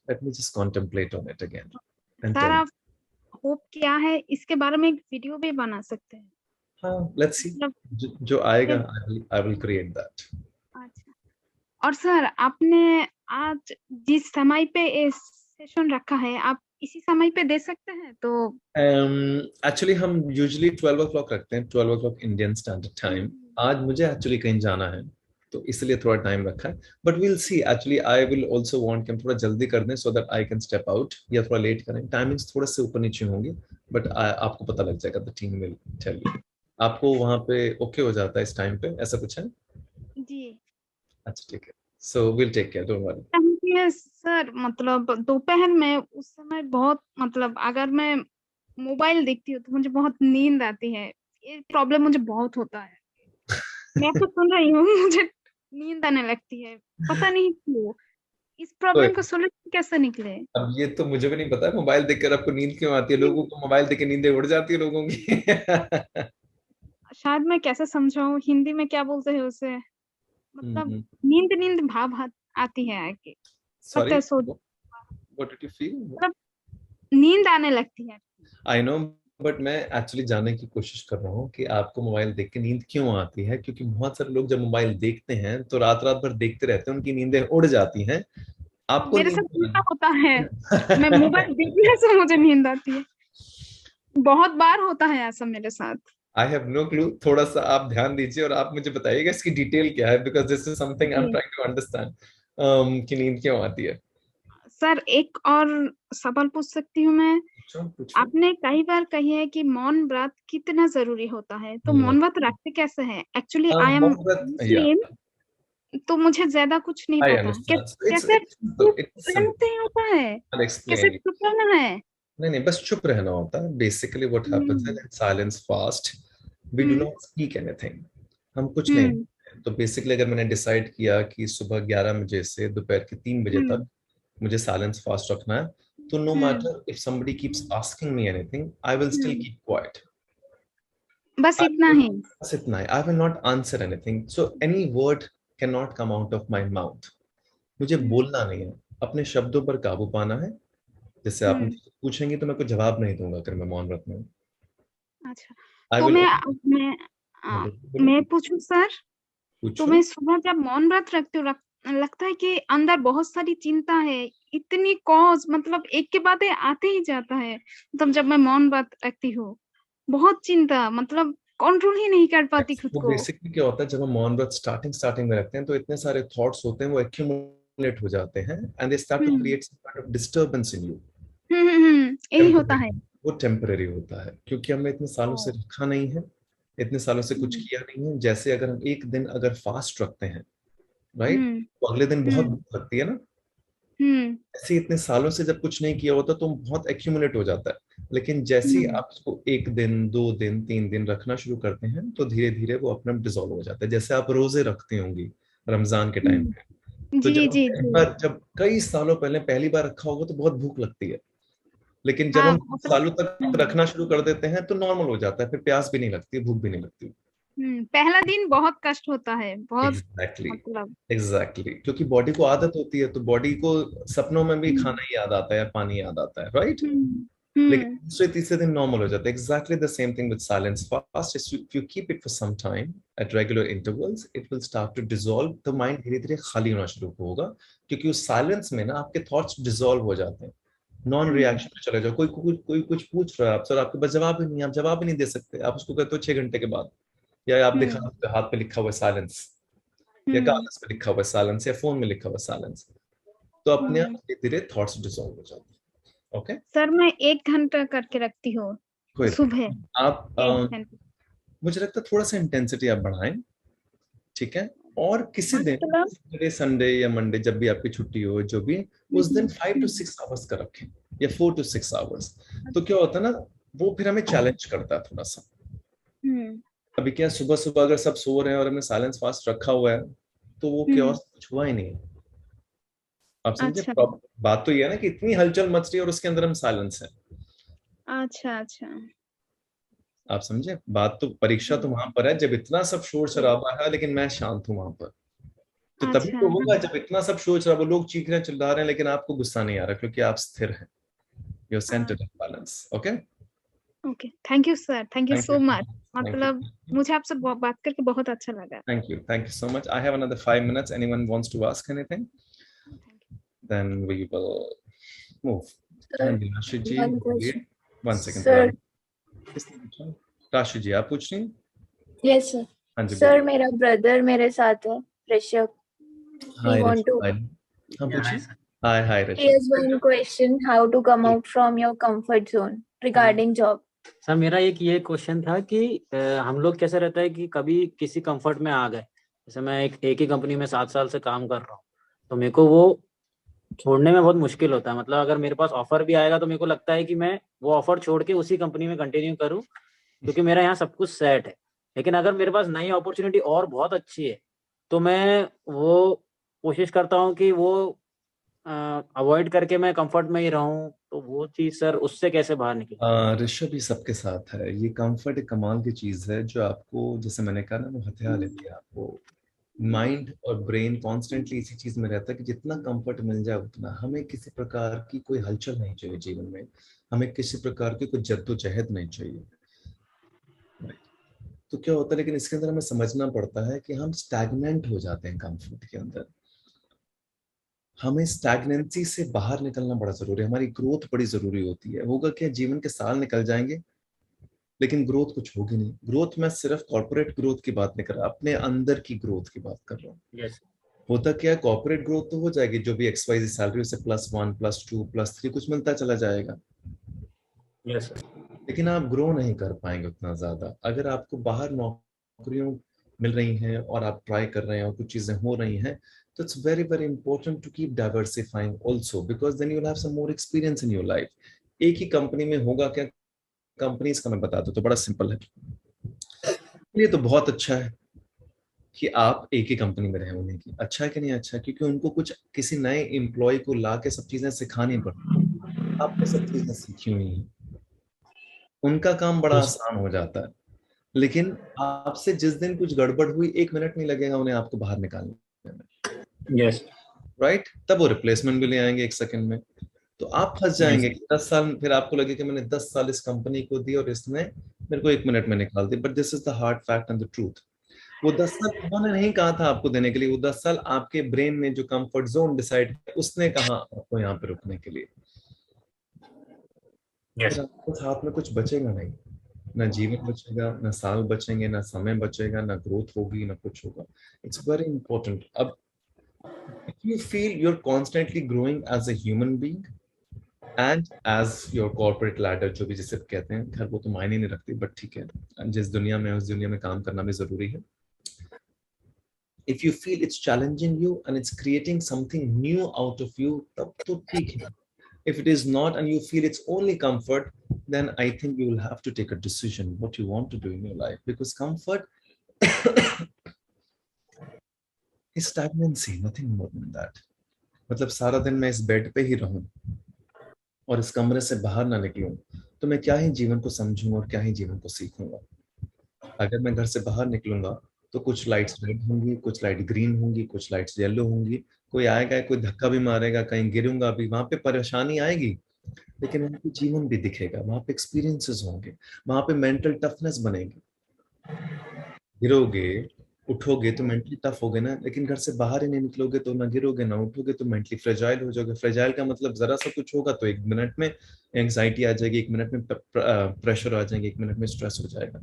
Let me just contemplate on it again and sir tell. आप होप क्या है इसके बारे में एक वीडियो भी बना सकते हैं। हाँ, लेट्स सी, मतलब जो आएगा आई विल क्रिएट दैट। अच्छा, और सर आपने आज जिस समय पे इस सेशन रखा है, आप इसी समय पे दे सकते हैं? तो एक्चुअली हम यूजुअली 12 o'clock रखते हैं, 12 o'clock इंडियन स्टैंडर्ड टाइम। आज मुझे एक्चुअली कहीं जाना है तो इसलिए थोड़ा टाइम रखा है, but we'll see. Actually I will also want कि हम थोड़ा जल्दी कर दें so that I can step out, या थोड़ा लेट करें, टाइमिंग्स थोड़ा से ऊपर नीचे होंगे, बट आपको पता लग जाएगा, the team will tell you. आपको वहां पे ओके हो जाता है इस टाइम पे, ऐसा कुछ है? जी अच्छा ठीक है, so will take care, don't worry. Sir, मतलब दोपहर में उस समय बहुत, मतलब अगर मैं मोबाइल देखती हूँ तो मुझे बहुत नींद आती है। ये प्रॉब्लम मुझे बहुत होता है। मैं तो सुन रही हूँ, मुझे नींद आने लगती है, पता नहीं क्यों। इस प्रॉब्लम का सोल्यूशन कैसे निकले? अब ये तो मुझे भी नहीं पता है, मोबाइल देखकर आपको नींद क्यों आती है। लोगों को मोबाइल देख के नींदें उड़ जाती है लोगों की। शायद मैं कैसे समझाऊं, हिंदी में क्या बोलते हैं उसे, मतलब नींद नींद भाव आती है आके, लगता सॉरी, है सो, व्हाट डिड यू फील? मतलब नींद आने लगती है। आई नो, बट मैं एक्चुअली जानने की कोशिश कर रहा हूँ कि आपको मोबाइल देख के नींद क्यों आती है, क्योंकि बहुत सारे लोग जब मोबाइल देखते हैं तो रात रात भर देखते रहते हैं, उनकी नींदें उड़ जाती हैं। आपको मेरे नींद साथ क्यों उल्टा होता है, मैं मोबाइल देखने से मुझे नींद आती है, बहुत बार होता है ऐसा मेरे साथ। I have no clue. थोड़ा सा आप ध्यान दीजिए और आप मुझे बताइएगा इसकी डिटेल क्या है, because this is something I am trying to understand कि नींद क्यों आती है। सर एक और सवाल पूछ सकती हूँ मैं? पूछो। आपने कई बार कही है कि मौन व्रत कितना जरूरी होता है, तो मौन व्रत रखते कैसे हैं? एक्चुअली आई एम मौन व्रत, या मुस्लिम, तो मुझे ज्यादा कुछ नहीं I पता। understand. So कैसे चुप it's simple. रहते होता है, I'll कैसे explain. चुप रहना है। नहीं, बस चुप रहना होता है। बेसिकली व्हाट हैपेंस है, silence fast, we do hmm not speak anything. हम कुछ नहीं। हम्म तो बेसिकली अगर मैंने डिसाइड किया कि सुबह 11 बजे से दोपहर के 3 बजे हम्म तक मुझे साइलेंस फास्ट रखना है, तो no hmm matter if somebody keeps asking me anything, I will still hmm, keep quiet. बस इतना ही। बस इतना ही। I will not answer anything, so any word can not come out of my mouth. मुझे हम्म बोलना नहीं है, अपने शब्दों पर काबू पाना है। जैसे आप हम्म, मुझसे पूछेंगे तो मैं कोई जवाब नहीं दूंगा अगर मैं मौन व्रत में हूँ। अच्छा। आई तो विल। मैं आ, बोलो, मैं पूछूं सर। तो पूछो। मैं सुबह जब मौन व्रत रखती हूँ, लगता है कि अंदर बहुत सारी चिंता है, इतनी कॉज, मतलब एक के बाद एक आते ही जाता है। मतलब जब मैं मौन व्रत रखती हूँ, बहुत चिंता, मतलब कंट्रोल ही नहीं कर पाती खुद वो को। बेसिकली क्या होता है, जब हम मौन व्रत स्टार्टिंग में रखते हैं तो इतने सारे थॉट्स होते हैं, वो एक्यूमुलेट हो जाते हैं and they start to hmm create some kind of disturbance in you. यही होता है। वो टेम्पररी होता है क्योंकि हमने इतने सालों से ओ, रखा नहीं है, इतने सालों से कुछ हम्म किया नहीं है। जैसे अगर हम एक दिन अगर फास्ट रखते हैं, राइट, हम्म तो अगले दिन बहुत हम्म भूख लगती है ना। हम्म ऐसे इतने सालों से जब कुछ नहीं किया होता तो बहुत एक्यूमुलेट हो जाता है। लेकिन जैसे ही हम्म आप इसको एक दिन, 2 दिन, 3 दिन रखना शुरू करते हैं तो धीरे धीरे वो अपने आप डिसॉल्व हो जाता है। जैसे आप रोजे रखती होंगी रमजान के टाइम पे, तो जी जी जी। जब कई सालों पहले पहली बार रखा होगा तो बहुत भूख लगती है। लेकिन जब हाँ हम मतलब सालों तक रखना शुरू कर देते हैं तो नॉर्मल हो जाता है, फिर प्यास भी नहीं लगती, भूख भी नहीं लगती। पहला दिन बहुत कष्ट होता है, बहुत, एग्जैक्टली, मतलब। एग्जैक्टली, क्योंकि बॉडी को आदत होती है, तो बॉडी को सपनों में भी हम्म खाना ही याद आता है, पानी याद आता है, राइट। हम्म लेकिन हम्म दूसरे तीसरे दिन नॉर्मल हो जाता है। Exactly the same thing with silence fast, if you keep it for some time at regular intervals, it will start to dissolve, the mind धीरे धीरे खाली होना शुरू होगा। क्योंकि उस साइलेंस में ना आपके थॉट्स डिसॉल्व हो जाते हैं, नॉन हम्म रिएक्शन में चले जाओ। कोई कुछ पूछ रहा है आपसे और आपके पास जवाब ही नहीं है, आप जवाब ही नहीं दे सकते, आप उसको कहते हो 6 घंटे के बाद, या आप दिखा हम्म हाथ पे लिखा हुआ साइलेंस, या हम्म कागज पे लिखा हुआ साइलेंस, या फोन में लिखा हुआ साइलेंस, तो अपने आप हम्म। धीरे धीरे थॉट्स डिसॉल्व हो जाते हैं। ओके, सर मैं 1 घंटा करके रखती हूँ कोई सुबह, नहीं। आप 1 घंटा। मुझे लगता है थोड़ा सा इंटेंसिटी आप बढ़ाएं, ठीक है। और किसी दिन मतलब सैटरडे, संडे या मंडे, जब भी आपकी छुट्टी हो, जो भी, उस दिन 5 to 6 आवर्स का रखें, या 4 to 6 आवर्स। तो क्या होता है ना, वो फिर हमें चैलेंज करता है थोड़ा सा। हम्म अभी क्या, सुबह सुबह अगर सब सो रहे हैं और हमने साइलेंस फास्ट रखा हुआ है, तो वो क्या, हम्म कुछ हुआ ही नहीं। आप समझे अच्छा बात तो ये है ना कि इतनी हलचल मच रही है और उसके अंदर हम साइलेंस है। अच्छा अच्छा। आप समझे बात, तो परीक्षा तो वहां पर है जब इतना सब शोर शराबा है लेकिन मैं शांत हूं वहां पर। तो तभी अच्छा तो होगा जब इतना सब शोर शराबा, लोग चीख रहे हैं, चिल्ला रहे हैं, लेकिन आपको गुस्सा नहीं आ रहा क्योंकि आप स्थिर हैं, you are centred in balance. Okay, okay, thank you sir, thank you thank so you, much. Thank you, मतलब मुझे आपसे बात करके बहुत अच्छा लगा। Thank you so much. I have another 5 minutes, anyone wants to ask anything, then we will move. हाँ Sir, जी, राशि जी, one बोलिए। question. 1 सेकंड, Sir, किसने पूछा? राशि जी आप पूछ रही हैं? yes, sir. हाँ जी, Sir, बोलिए। मेरा brother मेरे साथ है, Rishabh. We hi want to. Rishabh, हाँ पूछिए। हाय He has one Rishabh. question: how to come out from your comfort zone regarding job? Sir मेरा ये क्वेश्चन था कि हम लोग कैसे रहता है कि कभी किसी कंफर्ट में आ गए, जैसे मैं एक ही कंपनी में 7 साल से काम कर रहा हूँ, तो मेरे को वो छोड़ने में बहुत मुश्किल होता है। मतलब अगर मेरे पास ऑफर भी आएगा तो मेरे को लगता है कि मैं वो ऑफर छोड़ के उसी कंपनी में कंटिन्यू करूँ, क्योंकि मेरा यहाँ सब कुछ सेट है। लेकिन अगर मेरे पास नई अपॉर्चुनिटी और बहुत अच्छी है तो मैं वो कोशिश करता हूँ कि वो अवॉइड करके मैं कंफर्ट में ही रहूं। तो वो चीज सर, उससे कैसे बाहर निकले? ऋषभ, ये सबके साथ है। ये कंफर्ट एक कमाल की चीज है जो आपको, जैसे मैंने कहा ना, वो हथियार लेती है आपको। माइंड और ब्रेन कॉन्स्टेंटली इसी चीज में रहता है कि जितना कंफर्ट मिल जाए उतना, हमें किसी प्रकार की कोई हलचल नहीं चाहिए जीवन में, हमें किसी प्रकार की कोई जद्दोजहद नहीं चाहिए। तो क्या होता है, लेकिन इसके अंदर हमें समझना पड़ता है कि हम स्टैग्नेंट हो जाते हैं कंफर्ट के अंदर। हमें स्टैग्नेंसी से बाहर निकलना बड़ा जरूरी है, हमारी ग्रोथ बड़ी जरूरी होती है। होगा क्या, जीवन के साल निकल जाएंगे लेकिन ग्रोथ कुछ होगी नहीं। ग्रोथ मैं सिर्फ कॉर्पोरेट ग्रोथ की बात नहीं कर रहा, अपने अंदर की ग्रोथ की बात कर रहा हूँ। यस होता क्या है, कॉर्पोरेट ग्रोथ तो हो जाएगी, जो भी XYZ सैलरी, उसे +1 +2 +3 कुछ मिलता चला जाएगा, यस लेकिन आप ग्रो नहीं कर पाएंगे उतना ज्यादा। अगर आपको बाहर नौकरियों मिल रही हैं और आप ट्राई कर रहे हैं और कुछ चीजें हो रही हैं, तो it's very very important to keep diversifying also, because then you will have some more experience in your life. एक ही कंपनी में होगा क्या? कंपनीज का मैं बता दूं तो बड़ा सिंपल है। ये तो बहुत अच्छा है कि आप एक ही कंपनी में रहे होने की, अच्छा है कि नहीं अच्छा है, क्योंकि उनको कुछ किसी नए एम्प्लॉय को ला के सब चीजें सिखानी पड़ती, आपने सब चीजें सीखी हुई हैं, उनका काम बड़ा आसान हो जाता है। लेकिन आपसे जिस दिन कुछ गड़बड़ हुई, 1 मिनट नहीं लगेगा उन्हें आपको बाहर निकालने में, यस राइट? तब वो रिप्लेसमेंट भी ले आएंगे 1 सेकंड में, तो आप फंस जाएंगे। 10 साल फिर आपको लगे कि मैंने 10 साल इस कंपनी को दी और इसने मेरे को 1 मिनट में निकाल दी। But this is the hard fact and the truth. वो 10 साल उन्होंने नहीं कहा था आपको देने के लिए, वो 10 साल आपके ब्रेन में जो कंफर्ट जोन डिसाइड उसने कहा आपको यहाँ पे रुकने के लिए। यस फिर आपके हाथ में कुछ बचेगा नहीं, ना जीवन बचेगा, ना साल बचेंगे, ना समय बचेगा, ना ग्रोथ होगी, ना कुछ होगा। It's very important. अब if you feel you're constantly growing as a human being and as your corporate ladder, जो भी जिसे कहते हैं, खैर वो तो मायने नहीं रखती, बट ठीक है, जिस दुनिया में उस दुनिया में काम करना भी जरूरी है। If you feel it's challenging you and it's creating something new out of you, तब तो ठीक है। If it is not and you feel it's only comfort, then I think you will have to take a decision what you want to do in your life, because comfort is stagnancy, nothing more than that. मतलब सारा दिन मैं इस बेड पे ही रहूं और इस कमरे से बाहर ना निकलूं, तो मैं क्या ही जीवन को समझूं और क्या ही जीवन को सीखूंगा। अगर मैं घर से बाहर निकलूंगा तो कुछ लाइट्स रेड होंगी, कुछ लाइट ग्रीन होंगी, कुछ लाइट्स येलो होंगी, कोई आएगा, कोई धक्का भी मारेगा, कहीं गिरूंगा भी, वहां पे परेशानी आएगी, लेकिन वहां पे जीवन भी दिखेगा, वहां पे एक्सपीरियंसेस होंगे, वहां पे मेंटल टफनेस बनेगी। गिरोगे उठोगे तो मेंटली टफ होगे ना, लेकिन घर से बाहर ही नहीं निकलोगे तो ना गिरोगे ना उठोगे तो मेंटली फ्रेजाइल हो जाओगे। फ्रेजाइल का मतलब जरा सा कुछ होगा तो 1 मिनट में एंग्जाइटी आ जाएगी, 1 मिनट में प्रेशर आ जाएंगे, 1 मिनट में स्ट्रेस हो जाएगा,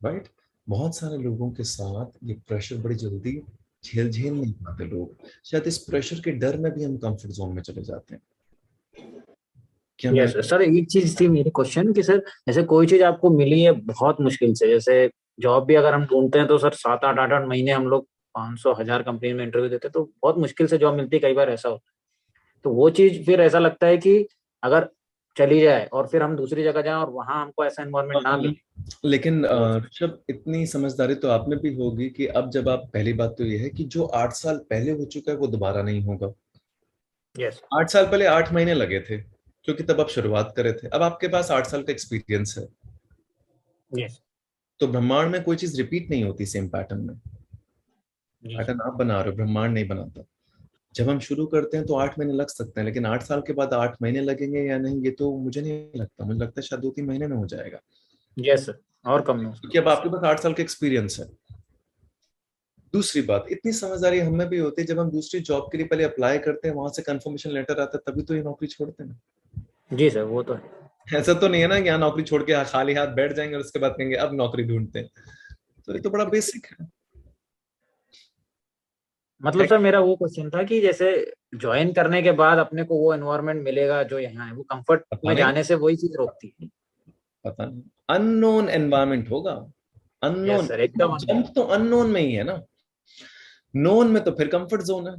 राइट? बहुत सारे लोगों के साथ ये प्रेशर बड़ी जल्दी झेल नहीं पाते लोग। शायद इस प्रेशर के डर में भी हम कंफर्ट जोन में चले जाते हैं। क्या यस सर, एक चीज थी मेरी क्वेश्चन कि सर जैसे कोई चीज आपको मिली है बहुत मुश्किल से, जैसे जॉब भी अगर हम ढूंढते हैं तो सर 7-8 महीने हम लोग 500-1000 कंपनी में इंटरव्यू देते हैं, तो बहुत मुश्किल से जॉब मिलती है, कई बार ऐसा होता है। तो वो चीज फिर ऐसा लगता है कि अगर चली जाए और फिर हम दूसरी जगह जाएं और वहां हमको ऐसा एनवायरनमेंट ना मिले। लेकिन ऋषभ, इतनी समझदारी तो आप में भी होगी कि अब जब आप, पहली बात तो ये है कि जो 8 साल पहले हो चुका है वो दोबारा नहीं होगा। यस 8 साल पहले 8 महीने लगे थे क्योंकि तब आप शुरुआत करे थे, अब आपके पास 8 साल का एक्सपीरियंस है। यस तो ब्रह्मांड में कोई चीज रिपीट नहीं होती सेम पैटर्न में। पैटर्न आप बना रहे हो, ब्रह्मांड नहीं बनाता। जब हम शुरू करते हैं तो 8 महीने लग सकते हैं, लेकिन 8 साल के बाद 8 महीने लगेंगे या नहीं, ये तो मुझे नहीं लगता। मुझे लगता है शायद 2-3 महीने में हो जाएगा, यस सर, और कम नहीं। क्योंकि अब आपके पास 8 साल का एक्सपीरियंस है। दूसरी बात, इतनी समझदारी हमें भी होती है, जब हम दूसरी जॉब के लिए पहले अप्लाई करते हैं, वहां से कंफर्मेशन लेटर आता है, तभी तो ये नौकरी छोड़ते हैं। जी सर, वो तो है। ऐसा तो नहीं है ना कि यहाँ नौकरी छोड़ के खाली हाथ बैठ जाएंगे और उसके बाद कहेंगे अब नौकरी ढूंढते हैं। तो ये तो बड़ा बेसिक है। मतलब सर मेरा वो क्वेश्चन था कि जैसे ज्वाइन करने के बाद अपने को वो एनवायरनमेंट मिलेगा जो यहाँ है, वो कंफर्ट में जाने से वही चीज रोकती है। पता नहीं, अननोन एनवायरनमेंट होगा, अननोन। सर एकदम जंप तो अननोन में ही है ना, नोन में तो फिर कंफर्ट जोन है।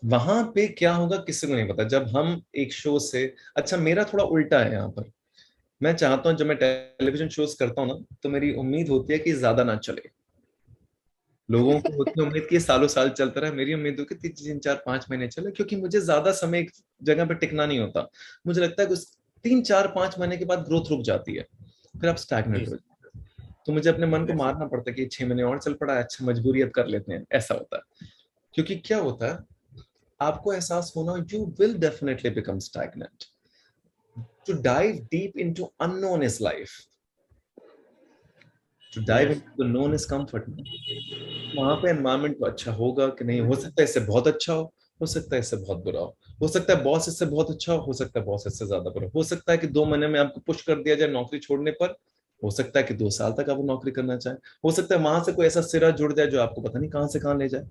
वहां पे क्या होगा किसी को नहीं पता। जब हम एक शो से, अच्छा मेरा थोड़ा उल्टा है यहाँ पर, मैं चाहता हूँ जब मैं टेलीविजन शोज करता हूँ ना, तो मेरी उम्मीद होती है कि ज्यादा ना चले। लोगों को होती है उम्मीद कि सालों साल चलता रहे, मेरी उम्मीद हो कि 3-4-5 महीने चले, क्योंकि मुझे ज्यादा समय एक जगह पे टिकना नहीं होता। मुझे लगता है कि 3-4-5 महीने के बाद ग्रोथ रुक जाती है, फिर आप स्टैग्नेट हो जाते हैं। तो मुझे अपने मन को मारना पड़ता है कि 6 महीने और चल पड़ा है, अच्छा मजबूरी अब कर लेते हैं, ऐसा होता है। क्योंकि क्या होता है, आपको एहसास होना, you will definitely become stagnant. To dive deep into unknown is life, to dive into the known is comfort. वहां पे एनवायरनमेंट अच्छा होगा कि नहीं, हो सकता है इससे बहुत अच्छा हो सकता है इससे बहुत बुरा हो सकता है बॉस इससे बहुत अच्छा हो सकता है बॉस इससे ज्यादा बुरा हो सकता है कि 2 महीने में आपको पुश कर दिया जाए नौकरी छोड़ने पर, हो सकता है कि 2 साल तक आप नौकरी करना चाहें, हो सकता है वहां से कोई ऐसा सिरा जुड़ जाए जो आपको पता नहीं कहां से कहां ले जाए।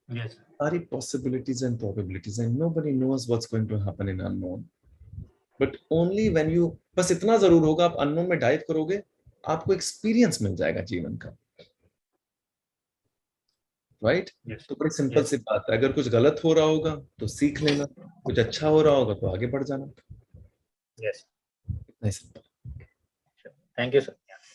सारी possibilities and probabilities and nobody knows what's going to happen in unknown, but only when you, बस इतना जरूर होगा, आप अननोन में डाइव करोगे, आपको एक्सपीरियंस मिल जाएगा जीवन का, राइट? Yes. तो बड़ी सिंपल Yes. सी बात है, अगर कुछ गलत हो रहा होगा तो सीख लेना, कुछ अच्छा हो रहा होगा तो आगे बढ़ जाना, Yes. इतना ही simple. Sure. Thank you, sir.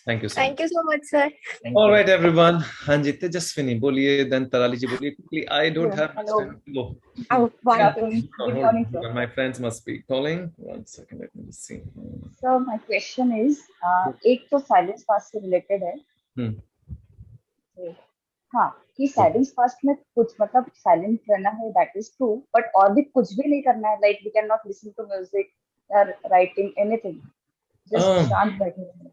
Thank you so Thank you so much, sir. Thank All you. right, everyone. हाँ जी, तेजस्विनी बोलिए, then Tarali जी बोलिए quickly. I don't have much Hello. time. Go. Oh, Good one. afternoon. Good Hold morning, on. sir. My friends must be calling. One second, let me just see. So my question is, एक तो साइलेंस फास्ट से रिलेटेड है। हम्म। तो, हाँ, कि साइलेंस फास्ट में कुछ मतलब साइलेंट रहना है, दैट इज ट्रू, बट और भी कुछ भी नहीं करना है, like we can not listen to music और राइटिंग एनीथिंग, जस्ट शांत बैठे रहना।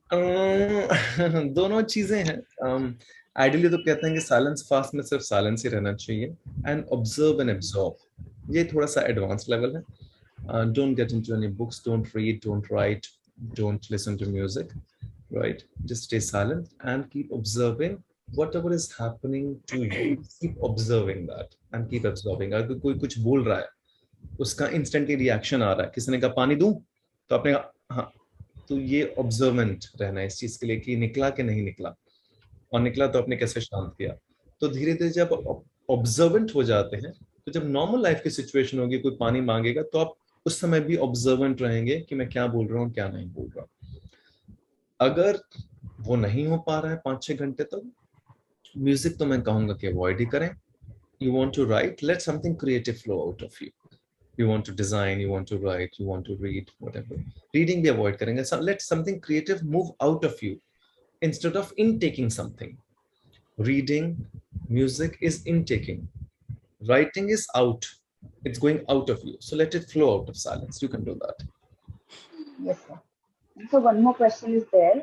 दोनों चीजें हैं। आइडियली तो कहते हैं कि साइलेंस फास्ट में सिर्फ साइलेंस ही रहना चाहिए, एंड ऑब्जर्व एंड एब्जॉर्ब, ये थोड़ा सा एडवांस लेवल है। Don't get into any books, don't read, don't write, don't listen to music, right? Just stay silent and keep observing whatever is happening to you. Keep observing that and keep absorbing. अगर कोई कुछ बोल रहा है, उसका इंस्टेंटली रिएक्शन आ रहा है, किसी ने कहा पानी दूं, तो आपने कहा हाँ, तो ये ऑब्जर्वेंट रहना है इस चीज के लिए कि निकला कि नहीं निकला, और निकला तो आपने कैसे शांत किया। तो धीरे धीरे जब ऑब्जर्वेंट हो जाते हैं, तो जब नॉर्मल लाइफ की सिचुएशन होगी, कोई पानी मांगेगा, तो आप उस समय भी ऑब्जर्वेंट रहेंगे कि मैं क्या बोल रहा हूँ, क्या नहीं बोल रहा हूँ। अगर वो नहीं हो पा रहा है 5-6 घंटे तक, म्यूजिक तो मैं कहूंगा कि अवॉइड ही करें। You want to write, let something creative flow out of you. You want to design, you want to write, you want to read, whatever. Reading भी avoid करेंगे. So let something creative move out of you instead of intaking something. Reading, music is intaking. Writing is out. It's going out of you. So let it flow out of silence. You can do that. Yes, sir. So one more question is there.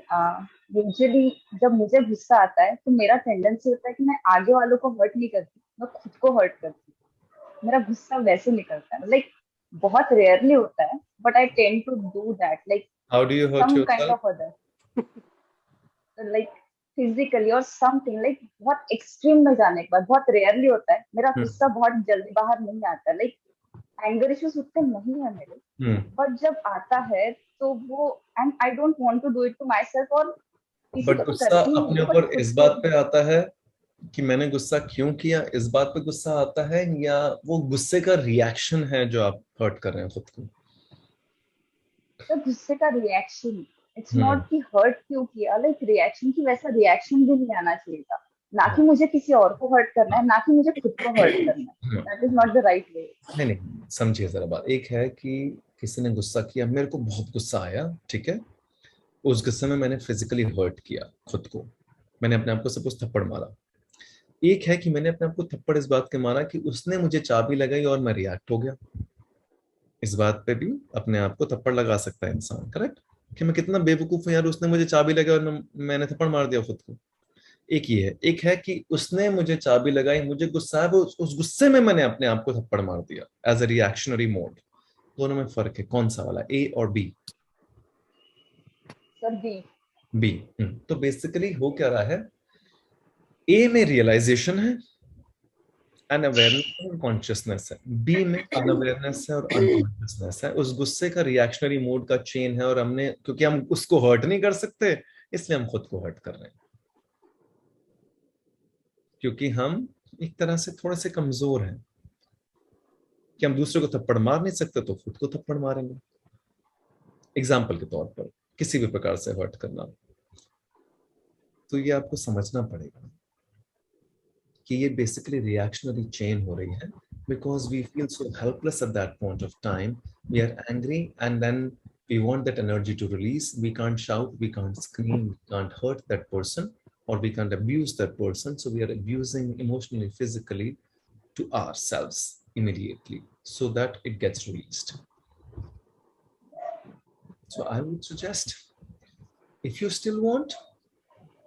Usually जब मुझे गुस्सा आता है तो मेरा टेंडेंसी होता है कि मैं आगे वालों को हर्ट नहीं करती, मैं खुद को हर्ट करती हूँ। मेरा गुस्सा वैसे निकलता है, लाइक बहुत रेयरली होता है, but I tend to do that, like How do you hurt some yourself? kind of other like physically or something, like बहुत एक्सट्रीम में जाने के बाद, बहुत रेयरली होता है। मेरा गुस्सा बहुत जल्दी बाहर नहीं आता, लाइक एंगर इश्यूज उतने नहीं है मेरे, बट जब आता है तो वो, and I don't want to do it to myself, और किसी बट को तो गुस्सा करती ही अपने नहीं, ऊपर but इस खुद बात को- पे आता है कि मैंने गुस्सा क्यों किया, इस बात पे गुस्सा आता है, या वो गुस्से का रिएक्शन है जो आप हर्ट कर रहे हैं खुद को? तो गुस्से का रिएक्शन, इट्स नॉट कि हर्ट क्यों किया, लाइक रिएक्शन की वैसा रिएक्शन भी नहीं आना चाहिए था, ना कि मुझे किसी और को हर्ट करना है, ना कि मुझे खुद को हर्ट करना है। That is not the right way. नहीं, समझिए जरा बात। एक है कि किसी ने गुस्सा किया, मेरे को बहुत गुस्सा आया, ठीक है, उस गुस्से में मैंने फिजिकली हर्ट किया खुद को, मैंने अपने आप को सपोज थप्पड़ मारा। एक है कि मैंने अपने आप को थप्पड़ इस बात के मारा कि उसने मुझे चाबी लगाई और मैं रिएक्ट हो गया। इस बात पे भी अपने आप को थप्पड़ लगा सकता है इंसान, करेक्ट, कि मैं कितना बेवकूफ हूं यार, उसने मुझे चाबी लगाई और मैंने थप्पड़ मार दिया खुद को। एक ये है। एक है कि उसने मुझे चाबी लगाई, मुझे गुस्सा है, वो उस गुस्से में मैंने अपने आप को थप्पड़ मार दिया एज अ रिएक्शनरी मोड। दोनों में फर्क है, कौन सा वाला, ए और बी? Sir B. बी। तो बेसिकली हो क्या रहा है, ए में रियलाइजेशन है, अनअवेयरनेस और कॉन्शियसनेस है, बी में अनअवेयरनेस है और अनकॉन्शियसनेस है। उस गुस्से का रिएक्शनरी मोड का चेन है, और हमने, क्योंकि हम उसको हर्ट नहीं कर सकते, इसलिए हम खुद को हर्ट कर रहे हैं, क्योंकि हम एक तरह से थोड़े से कमजोर हैं कि हम दूसरे को थप्पड़ मार नहीं सकते, तो खुद को थप्पड़ मारेंगे। एग्जाम्पल के तौर पर किसी भी प्रकार से हर्ट करना, तो ये आपको समझना पड़ेगा कि ये बेसिकली रिएक्शनरी चेन हो रही है, because we feel so helpless at that point of time, we are angry and then we want that energy to release. We can't shout, we can't scream, we can't hurt that person, or we can't abuse that person. So we are abusing emotionally, physically to ourselves immediately, so that it gets released. So I would suggest, if you still want,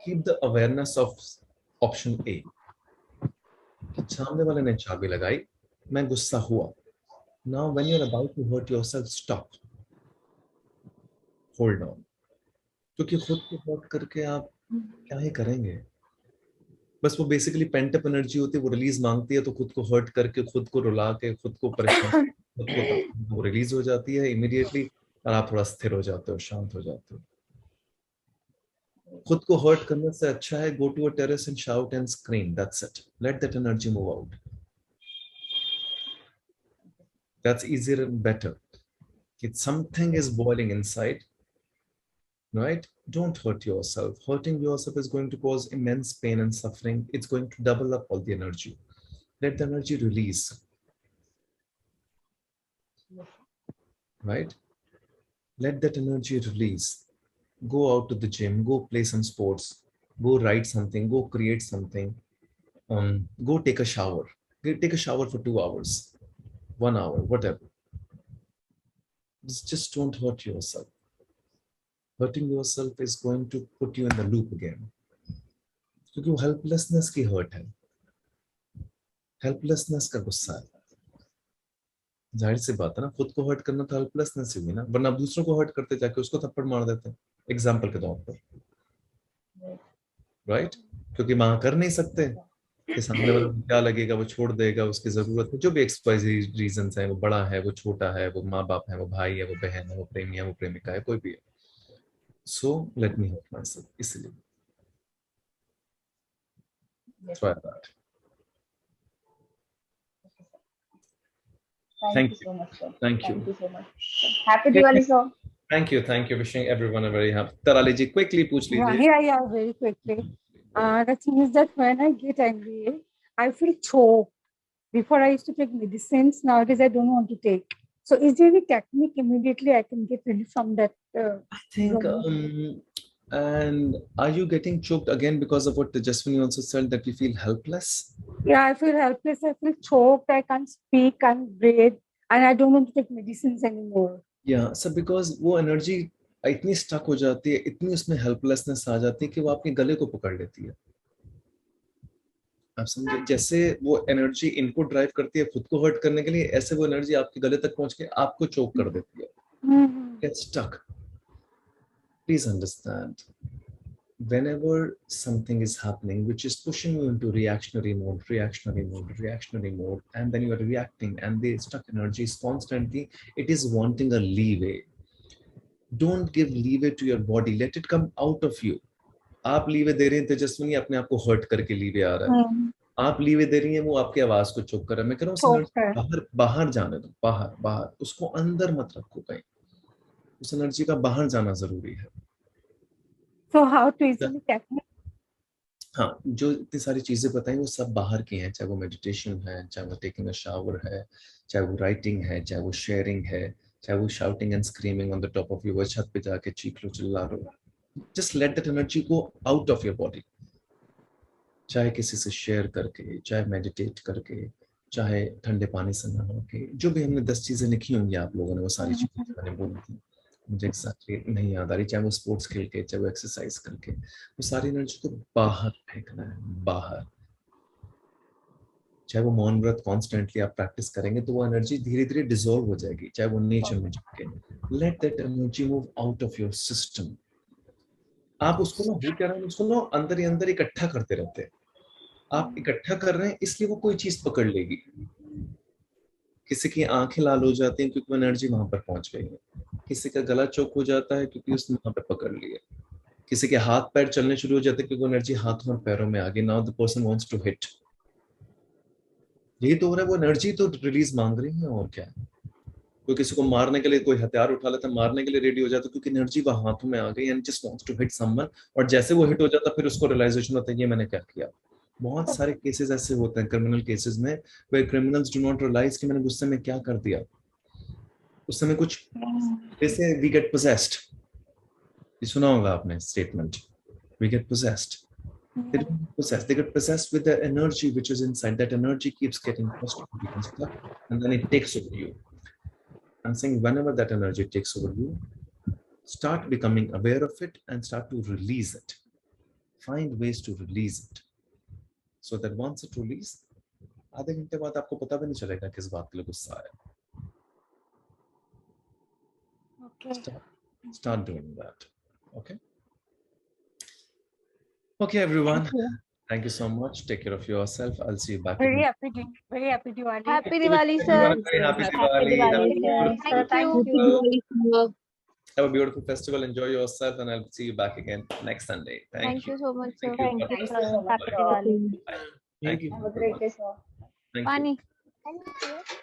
keep the awareness of option A. सामने वाले ने चाबी लगाई, मैं गुस्सा हुआ. Now when you're about to hurt yourself, stop. Hold on. क्योंकि खुद को हर्ट करके आप क्या ही करेंगे? बस वो बेसिकली पेंट अप एनर्जी होती है, वो रिलीज मांगती है, तो खुद को हर्ट करके, खुद को रुला के, खुद को परेशान, खुद को वो रिलीज हो जाती है इमीडिएटली, और आप थोड़ा स्थिर हो जाते हो, शांत हो जाते हो. खुद को हर्ट करने से अच्छा है go to a terrace and shout and scream. That's it. Let that energy move out. That's easier and better. If something is boiling inside, right? Don't hurt yourself. Hurting yourself is going to cause immense pain and suffering. It's going to double up all the energy. Let the energy release. Right? Let that energy release. Go out to the gym, go play some sports, go write something, go create something, go take a shower. Take a shower for 2 hours, 1 hour, whatever. Just don't hurt yourself. Hurting yourself is going to put you in the loop again. क्योंकि वो helplessness की hurt है, helplessness का गुस्सा है. जाहिर सी बात है ना, खुद को हर्ट करना तो हेल्पलेसनेस ही हुई ना, वरना आप दूसरों को हर्ट करते जाके उसको थप्पड़ मार देते हैं एग्जाम्पल के तौर पर, राइट? क्योंकि वहां कर नहीं सकते कि सामने वाला को क्या लगेगा, वो छोड़ देगा, उसकी जरूरत है, जो भी एक्सवाइजी रीजंस है, वो बड़ा है, वो छोटा है, वो माँ बाप है, वो भाई है, वो बहन है, वो प्रेमी है, वो प्रेमिका है, कोई भी है. So let me help my self. इसलिए try that. Thank you so much, sir. Thank you. Thank you so much. Happy Diwali, sir. Thank you. Thank you. Wishing everyone a very happy. Tarali ji, quickly पूछ Yeah, लीजिए. yeah, very quickly. The thing is that when I get angry, I feel choked. Before I used to take medicines, nowadays I don't want to take. So is there any technique immediately I can get relief from that? I think, and are you getting choked again because of what Jasmine also said, that you feel helpless? Yeah, I feel helpless. I feel choked. I can't speak, can't breathe, and I don't want to take medicines anymore. Yeah, so because वो energy इतनी stuck हो जाती है, इतनी उसमें helplessness आ जाती है कि वो आपके गले को पकड़ लेती है. आप समझे? जैसे वो एनर्जी इनको ड्राइव करती है खुद को हर्ट करने के लिए, ऐसे वो एनर्जी आपके गले तक पहुंच के आपको चोक कर देती है. Get stuck. Please understand, whenever something is happening which is pushing you into reactionary mode, and then you are reacting, and the stuck energy is constantly, it is wanting a leeway. Don't give leeway to your body. Let it come out of you. आप लीवे दे रहे हैं, तेजस्विनी अपने आप को हर्ट करके लीवे आ रहा है. आप लीवे दे रही हैं, वो आपकी आवाज को चोक कर रहा है. मैं कह रहा हूँ बाहर बाहर जाने दो, बाहर, उसको अंदर मत रखो कहीं. उस एनर्जी का बाहर जाना जरूरी है. So how to easily technique? हाँ, जो इतनी सारी चीजें बताई वो सब बाहर की हैं, चाहे वो मेडिटेशन है, चाहे वो टेकिंग अ शावर है, चाहे वो राइटिंग है, चाहे वो शेयरिंग है, चाहे वो shouting and screaming on the top of your, छत पे जाके चीख लो, चिल्ला लो. Just let that energy go out of your body. चाहे किसी से शेयर करके, चाहे मेडिटेट करके, चाहे ठंडे पानी से नहा के, जो भी हमने 10 चीजें लिखी होंगी आप लोगों ने, वो सारी चीजें मैंने बोली थी, मुझे एग्जैक्टली नहीं याद आ रही. चाहे वो स्पोर्ट्स खेल के, चाहे वो एक्सरसाइज करके, वो सारी एनर्जी को बाहर फेंकना है, बाहर. चाहे वो मौन व्रत कॉन्स्टेंटली आप प्रैक्टिस करेंगे तो वो एनर्जी धीरे धीरे डिसॉल्व हो जाएगी, चाहे वो नेचर में जाके. Let that energy move out of your system. आप उसको ना वो क्या रहे हैं, उसको ना अंदर ही अंदर इकट्ठा करते रहते हैं. आप इकट्ठा कर रहे हैं इसलिए वो कोई चीज पकड़ लेगी. किसी की आंखें लाल हो जाती हैं क्योंकि वो एनर्जी वहां पर पहुंच गई है. किसी का गला चौक हो जाता है क्योंकि उसने वहां पर पकड़ लिया. किसी के हाथ पैर चलने शुरू हो जाते हैं क्योंकि वो एनर्जी हाथों और पैरों में आ गई. Now the person wants to hit. यही तो हो रहा है, वो एनर्जी तो रिलीज मांग रही है, और क्या है. कोई किसी को मारने के लिए कोई हथियार उठा लेता है, मारने के लिए रेडी हो जाता है क्योंकि एनर्जी वो हाथों में आ गई and just wants to hit someone. और जैसे वो हिट हो जाता है फिर उसको रियलाइजेशन होता है ये मैंने क्या किया. बहुत सारे केसेस ऐसे होते हैं क्रिमिनल केसेस में, where criminals do not realise कि मैंने गुस्से में क्या कर दिया. उस समय कुछ जैसे वी गेट पोजेस्ड, ये सुना होगा आपने statement, we get possessed. They get possessed with the energy which is inside. That energy keeps getting stuck and then it takes over you. I'm saying whenever that energy takes over you, start becoming aware of it and start to release it. Find ways to release it. So that once it release, आधे घंटे बाद आपको पता भी नहीं चलेगा किस बात के लिए गुस्सा आया. Okay. Start doing that. Okay. Okay, everyone. Thank you so much. Take care of yourself. I'll see you back. Very happy Diwali. Happy Diwali, sir. Very happy Happy Diwali. Diwali, sir. Thank you. Have a beautiful festival. Enjoy yourself, and I'll see you back again next Sunday. Thank you so much, sir. Thank you. Thank you so much, Happy sir. Diwali. Thank you. Have a great day, sir. Thank you. Pani.